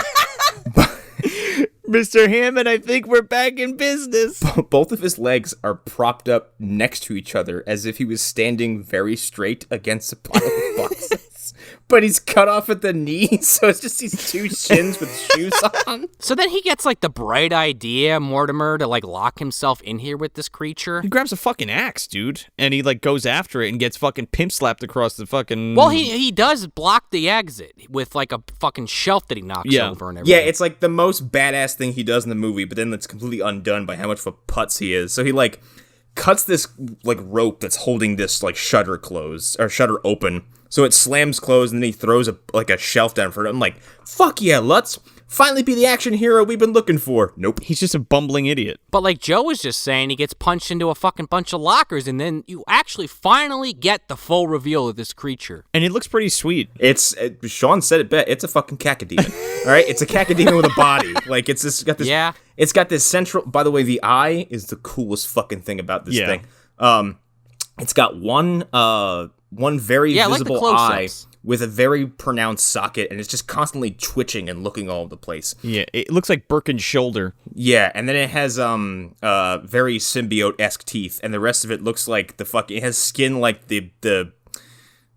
Mr. Hammond, I think we're back in business. Both of his legs are propped up next to each other as if he was standing very straight against a pile of boxes. But he's cut off at the knee, so it's just these two shins with shoes on. So then he gets, like, the bright idea, Mortimer, to, like, lock himself in here with this creature. He grabs a fucking axe, dude, and he, like, goes after it and gets fucking pimp slapped across the fucking... Well, he does block the exit with, like, a fucking shelf that he knocks over and everything. Yeah, it's, like, the most badass thing he does in the movie, but then it's completely undone by how much of a putz he is. So he, like, cuts this, like, rope that's holding this, like, shutter closed, or shutter open. So it slams closed, and then he throws a shelf down for it. I'm like, fuck yeah, let's finally be the action hero we've been looking for. Nope. He's just a bumbling idiot. But like Joe was just saying, he gets punched into a fucking bunch of lockers, and then you actually finally get the full reveal of this creature. And it looks pretty sweet. Sean said it best, it's a fucking cacodemon. All right? It's a cacodemon with a body. Like, it's got this... Yeah. It's got this central... By the way, the eye is the coolest fucking thing about this thing. It's got one very visible eye with a very pronounced socket, and it's just constantly twitching and looking all over the place. Yeah, it looks like Birkin's shoulder. Yeah, and then it has very symbiote-esque teeth, and the rest of it looks like it has skin like the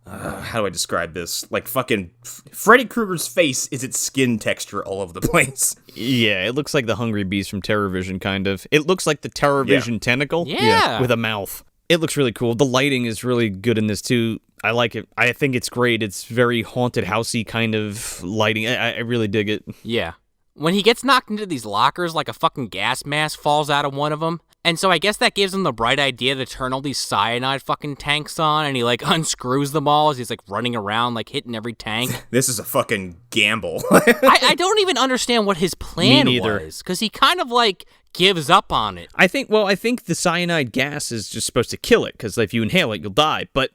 how do I describe this? Like fucking Freddy Krueger's face is its skin texture all over the place. Yeah, it looks like the Hungry Beast from TerrorVision, kind of. It looks like the TerrorVision tentacle. Yeah. With a mouth. It looks really cool. The lighting is really good in this, too. I like it. I think it's great. It's very haunted housey kind of lighting. I really dig it. Yeah. When he gets knocked into these lockers, like a fucking gas mask falls out of one of them. And so I guess that gives him the bright idea to turn all these cyanide fucking tanks on, and he, like, unscrews them all as he's, like, running around, like, hitting every tank. This is a fucking gamble. I don't even understand what his plan was, because he kind of, like, gives up on it. I think the cyanide gas is just supposed to kill it, because if you inhale it, you'll die. But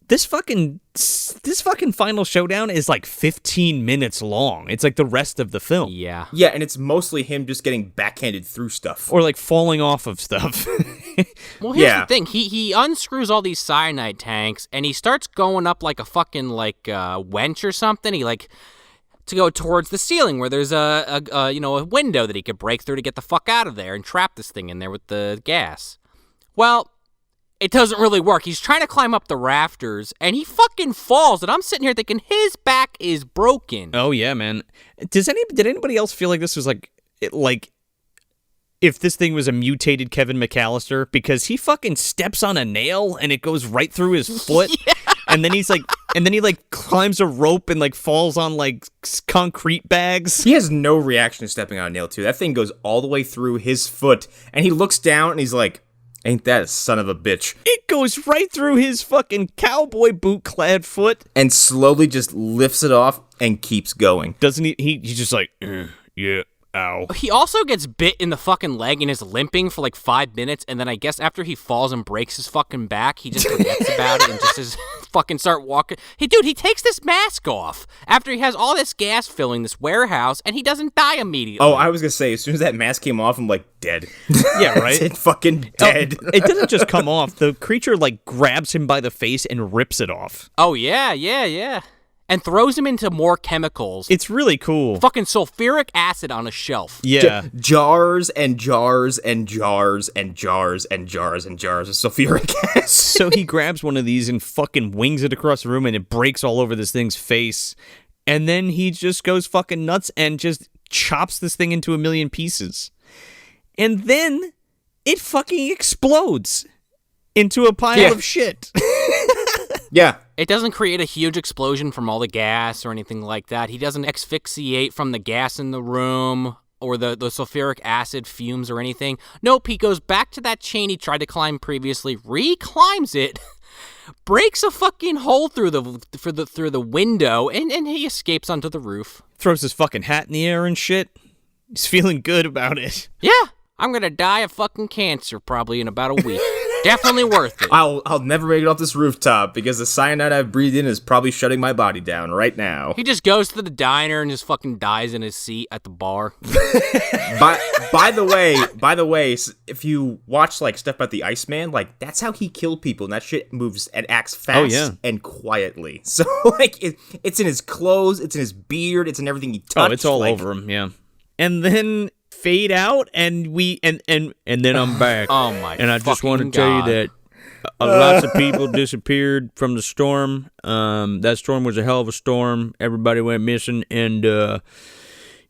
this fucking final showdown is like 15 minutes long. It's like the rest of the film. Yeah. Yeah, and it's mostly him just getting backhanded through stuff. Or like falling off of stuff. Well, here's the thing. He unscrews all these cyanide tanks, and he starts going up like a fucking, like, wench or something. He, like, to go towards the ceiling where there's a window that he could break through to get the fuck out of there and trap this thing in there with the gas. Well, it doesn't really work. He's trying to climb up the rafters, and he fucking falls, and I'm sitting here thinking his back is broken. Oh, yeah, man. Did anybody else feel like this was like if this thing was a mutated Kevin McAllister? Because he fucking steps on a nail, and it goes right through his foot. Yeah. And then he climbs a rope and like falls on like concrete bags. He has no reaction to stepping on a nail, too. That thing goes all the way through his foot, and he looks down, and he's like, ain't that a son of a bitch? It goes right through his fucking cowboy boot-clad foot. And slowly just lifts it off and keeps going. Doesn't he? He's just like, yeah, ow. He also gets bit in the fucking leg and is limping for like 5 minutes, and then I guess after he falls and breaks his fucking back, he just forgets about it and just is fucking start walking. He takes this mask off after he has all this gas filling this warehouse, and he doesn't die immediately. Oh, I was gonna say, as soon as that mask came off, I'm like, dead. Yeah, right? It's fucking dead. It doesn't just come off. The creature like grabs him by the face and rips it off. Oh, yeah. And throws him into more chemicals. It's really cool. Fucking sulfuric acid on a shelf. Yeah. Jars and jars and jars and jars and jars and jars of sulfuric acid. So he grabs one of these and fucking wings it across the room, and it breaks all over this thing's face. And then he just goes fucking nuts and just chops this thing into a million pieces. And then it fucking explodes into a pile of shit. Yeah. It doesn't create a huge explosion from all the gas or anything like that. He doesn't asphyxiate from the gas in the room or the sulfuric acid fumes or anything. Nope, he goes back to that chain he tried to climb previously, re-climbs it, breaks a fucking hole through the window, and he escapes onto the roof. Throws his fucking hat in the air and shit. He's feeling good about it. Yeah, I'm gonna die of fucking cancer probably in about a week. Definitely worth it. I'll never make it off this rooftop because the cyanide I've breathed in is probably shutting my body down right now. He just goes to the diner and just fucking dies in his seat at the bar. By the way, if you watch like stuff about the Iceman, like that's how he killed people, and that shit moves and acts fast and quietly. So like it's in his clothes, it's in his beard, it's in everything he touched. Oh, it's all over him, yeah. And then fade out, and then I'm back. Oh my! And I just want to God. tell you that lots of people disappeared from the storm. That storm was a hell of a storm. Everybody went missing, and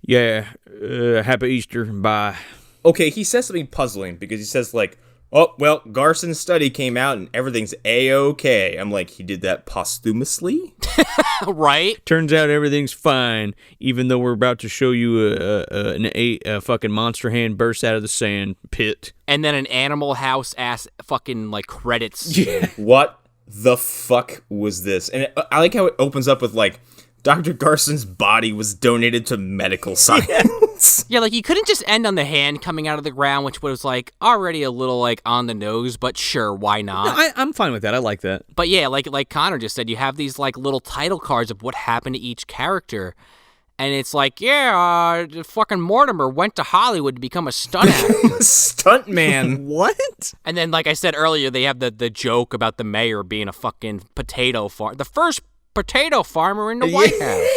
happy Easter. Bye. Okay, he says something puzzling because he says like, "Oh well, Garson's study came out and everything's a-okay." I'm like, he did that posthumously, Right? Turns out everything's fine, even though we're about to show you a fucking monster hand burst out of the sand pit. And then an Animal House ass fucking like credits. What the fuck was this? And I like how it opens up with like, Dr. Garson's body was donated to medical science. Yeah, like you couldn't just end on the hand coming out of the ground, which was like already a little like on the nose, but sure, why not? No, I'm fine with that. I like that. But yeah, like Connor just said, you have these like little title cards of what happened to each character. And it's like, fucking Mortimer went to Hollywood to become a stunt actor. Stuntman. What? And then, like I said earlier, they have the joke about the mayor being a fucking potato farm. The first potato farmer in the White House.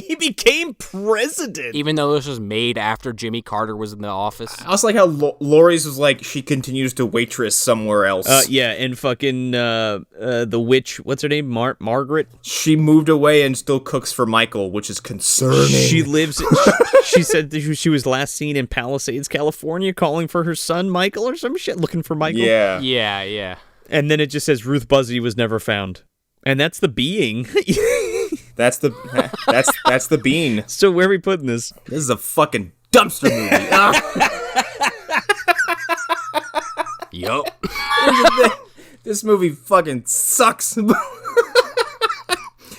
He became president. Even though this was made after Jimmy Carter was in the office. I also like how Lori's was like, she continues to waitress somewhere else. Yeah, and fucking the witch, what's her name? Margaret? She moved away and still cooks for Michael, which is concerning. She lives, she said that she was last seen in Palisades, California, calling for her son Michael or some shit, looking for Michael. Yeah. Yeah. And then it just says Ruth Buzzy was never found. And that's the being. That's the bean. So where are we putting this? This is a fucking dumpster movie. Yup. This movie fucking sucks.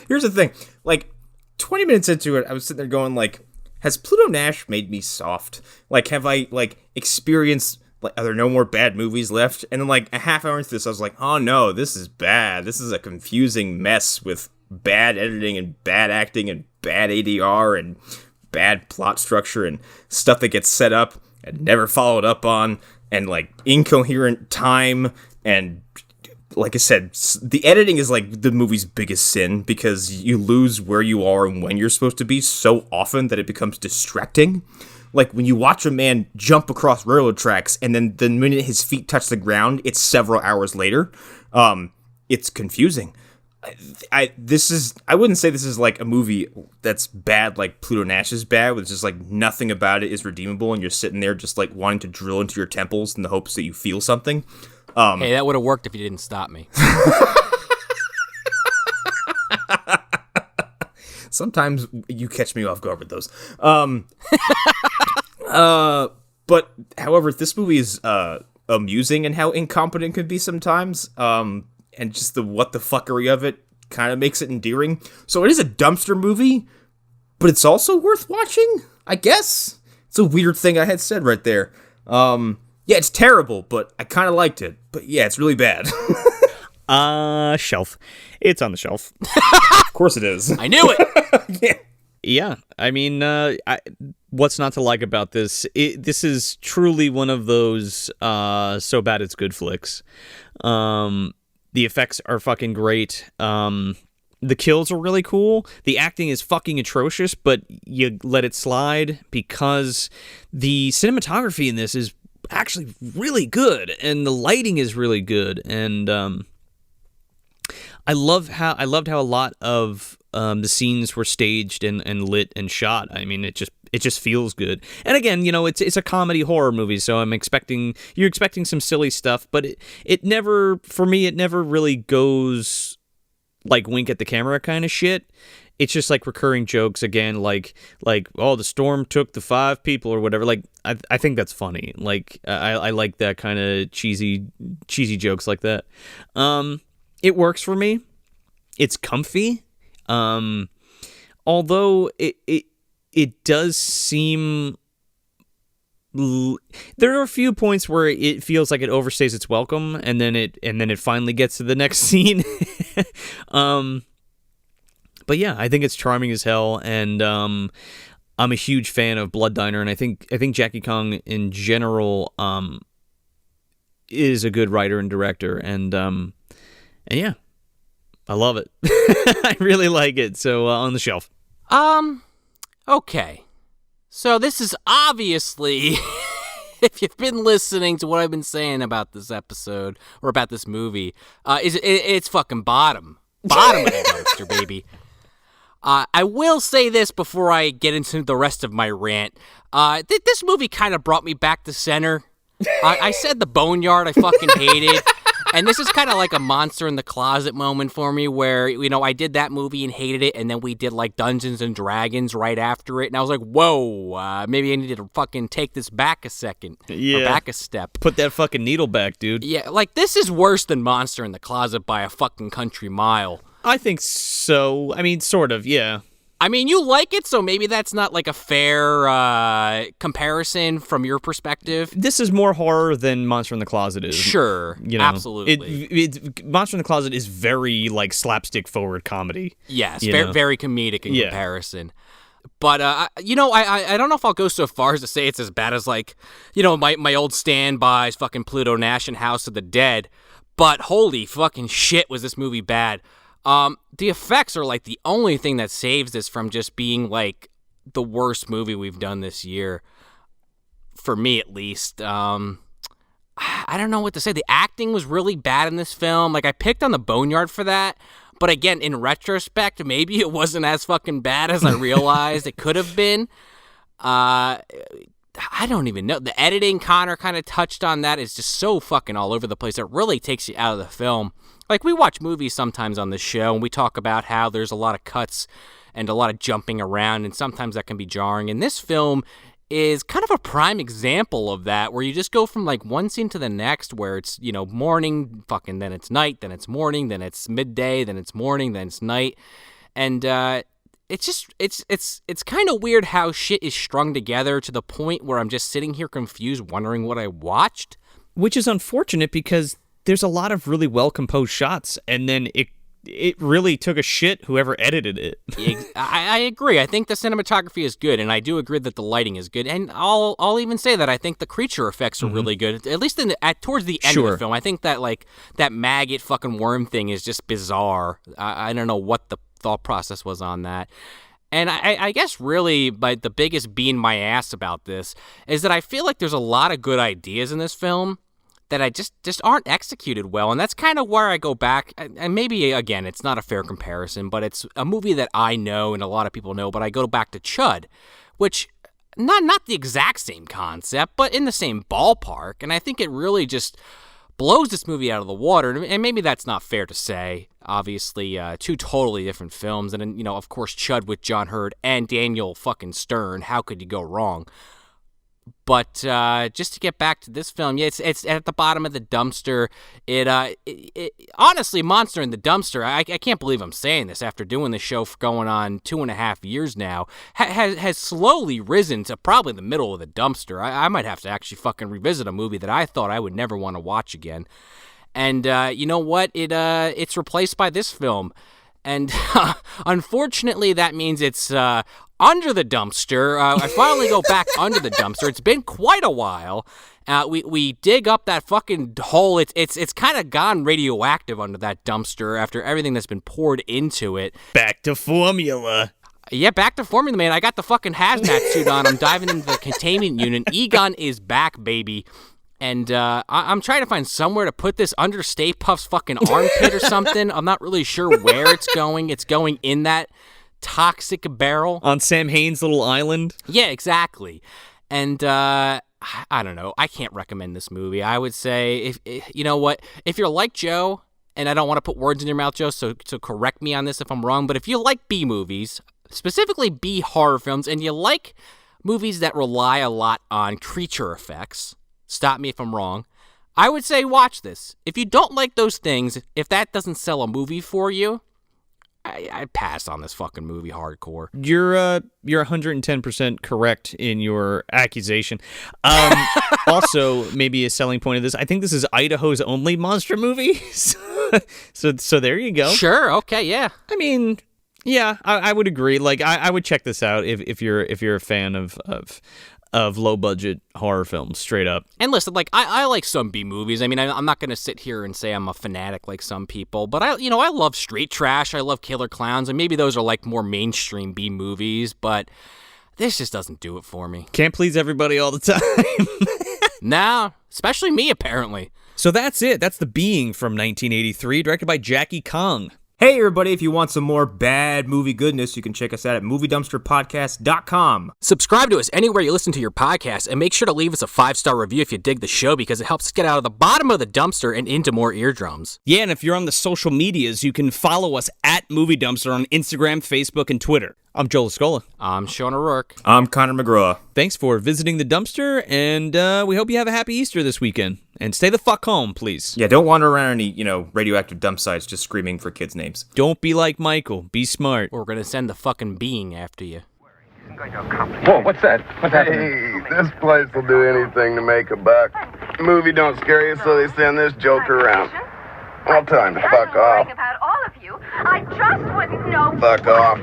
Here's the thing. Like, 20 minutes into it, I was sitting there going, like, has Pluto Nash made me soft? Like, have I, like, experienced, like, are there no more bad movies left? And then, like, a half hour into this, I was like, oh, no, this is bad. This is a confusing mess with bad editing and bad acting and bad ADR and bad plot structure and stuff that gets set up and never followed up on and, like, incoherent time and... Like I said, the editing is like the movie's biggest sin because you lose where you are and when you're supposed to be so often that it becomes distracting. Like when you watch a man jump across railroad tracks and then the minute his feet touch the ground, it's several hours later. It's confusing. I wouldn't say this is like a movie that's bad like Pluto Nash is bad, with just like nothing about it is redeemable and you're sitting there just like wanting to drill into your temples in the hopes that you feel something. Hey, that would have worked if you didn't stop me. Sometimes you catch me off guard with those. But however, this movie is amusing in how incompetent it can be sometimes. And just the what the fuckery of it kind of makes it endearing. So it is a dumpster movie, but it's also worth watching, I guess. It's a weird thing I had said right there. Yeah, it's terrible, but I kind of liked it. But yeah, it's really bad. Shelf. It's on the shelf. Of course it is. I knew it. Yeah. Yeah, I mean, what's not to like about this? This is truly one of those so bad it's good flicks. The effects are fucking great. The kills are really cool. The acting is fucking atrocious, but you let it slide because the cinematography in this is actually really good, and the lighting is really good, and I loved how a lot of the scenes were staged and lit and shot. I mean, it just feels good. And again, you know, it's a comedy horror movie, so you're expecting some silly stuff, but it never really goes like wink at the camera kind of shit. It's just like recurring jokes again, like oh, the storm took the 5 people or whatever. Like I think that's funny. Like I like that kind of cheesy jokes like that. It works for me. It's comfy. Although it does seem there are a few points where it feels like it overstays its welcome, and then it finally gets to the next scene. But yeah, I think it's charming as hell, and I'm a huge fan of Blood Diner, and I think Jackie Kong in general is a good writer and director, and yeah, I love it. I really like it. So on the shelf. Okay. So this is obviously, if you've been listening to what I've been saying about this episode or about this movie, it's fucking bottom of the dumpster, baby. I will say this before I get into the rest of my rant. This movie kind of brought me back to center. I said the Boneyard I fucking hated. And this is kind of like a Monster in the Closet moment for me where, I did that movie and hated it, and then we did, like, Dungeons and Dragons right after it, and I was like, whoa, maybe I need to fucking take this back a second. Yeah. Or back a step. Put that fucking needle back, dude. Yeah, like, this is worse than Monster in the Closet by a fucking country mile. I think so. I mean, sort of, yeah. I mean, you like it, so maybe that's not like a fair comparison from your perspective. This is more horror than Monster in the Closet is. Sure, absolutely. Monster in the Closet is very like slapstick forward comedy. Yes, very comedic in comparison. But I don't know if I'll go so far as to say it's as bad as like my old standbys, fucking Pluto Nash and House of the Dead. But holy fucking shit, was this movie bad. The effects are like the only thing that saves this from just being like the worst movie we've done this year. For me, at least. I don't know what to say. The acting was really bad in this film. Like, I picked on the Boneyard for that. But again, in retrospect, maybe it wasn't as fucking bad as I realized it could have been. I don't even know. The editing, Connor kind of touched on that, is just so fucking all over the place. It really takes you out of the film. Like, we watch movies sometimes on this show, and we talk about how there's a lot of cuts and a lot of jumping around, and sometimes that can be jarring. And this film is kind of a prime example of that, where you just go from, like, one scene to the next, where it's, morning, fucking, then it's night, then it's morning, then it's midday, then it's morning, then it's night. And, it's just, it's kind of weird how shit is strung together to the point where I'm just sitting here confused, wondering what I watched. Which is unfortunate because there's a lot of really well-composed shots, and then it really took a shit whoever edited it. I agree. I think the cinematography is good, and I do agree that the lighting is good. And I'll even say that I think the creature effects are really good, at least towards the end of the film. I think that like that maggot fucking worm thing is just bizarre. I don't know what the thought process was on that. And I guess really the biggest bean my ass about this is that I feel like there's a lot of good ideas in this film that I just aren't executed well. And that's kind of where I go back. And maybe, again, it's not a fair comparison, but it's a movie that I know and a lot of people know, but I go back to Chud, which, not the exact same concept, but in the same ballpark. And I think it really just blows this movie out of the water. And maybe that's not fair to say. Obviously, two totally different films. And, of course, Chud with John Hurt and Daniel fucking Stern. How could you go wrong? But just to get back to this film, it's at the bottom of the dumpster. It honestly, Monster in the Dumpster, I can't believe I'm saying this after doing this show for going on 2.5 years now, has slowly risen to probably the middle of the dumpster. I might have to actually fucking revisit a movie that I thought I would never want to watch again. And you know what? It's replaced by this film. And unfortunately, that means it's under the dumpster. I finally go back under the dumpster. It's been quite a while. We dig up that fucking hole. It's kind of gone radioactive under that dumpster after everything that's been poured into it. Back to formula. Yeah, back to formula, man. I got the fucking hazmat suit on. I'm diving into the containment unit. Egon is back, baby. And I'm trying to find somewhere to put this under Stay Puft's fucking armpit or something. I'm not really sure where it's going. It's going in that toxic barrel. On Sam Hain's little island? Yeah, exactly. And I don't know. I can't recommend this movie. I would say, if you know what? If you're like Joe, and I don't want to put words in your mouth, Joe, so correct me on this if I'm wrong, but if you like B movies, specifically B horror films, and you like movies that rely a lot on creature effects, stop me if I'm wrong, I would say watch this. If you don't like those things, if that doesn't sell a movie for you, I passed on this fucking movie hardcore. You're 110% correct in your accusation. Also, maybe a selling point of this, I think this is Idaho's only monster movie. so there you go. Sure. Okay. Yeah. I mean, yeah, I would agree. Like, I would check this out if you're a fan of low budget horror films, straight up. And listen, like I like some B movies. I mean, I'm not gonna sit here and say I'm a fanatic like some people, but I love street trash. I love killer clowns, and maybe those are like more mainstream B movies. But this just doesn't do it for me. Can't please everybody all the time. Nah, especially me apparently. So that's it. That's The Being from 1983, directed by Jackie Kong. Hey everybody, if you want some more bad movie goodness, you can check us out at moviedumpsterpodcast.com. Subscribe to us anywhere you listen to your podcast, and make sure to leave us a 5-star review if you dig the show, because it helps us get out of the bottom of the dumpster and into more eardrums. Yeah, and if you're on the social medias, you can follow us at Movie Dumpster on Instagram, Facebook, and Twitter. I'm Joel Escola. I'm Sean O'Rourke. I'm Connor McGraw. Thanks for visiting the dumpster, and we hope you have a happy Easter this weekend. And stay the fuck home, please. Yeah, don't wander around any, radioactive dump sites just screaming for kids' names. Don't be like Michael. Be smart. Or we're gonna send the fucking being after you. Whoa, what's that? What's happening? Hey, this place will do anything to make a buck. The movie don't scare you, so they send this joker around. All time to fuck off. About all of you, I just wouldn't know. Fuck off.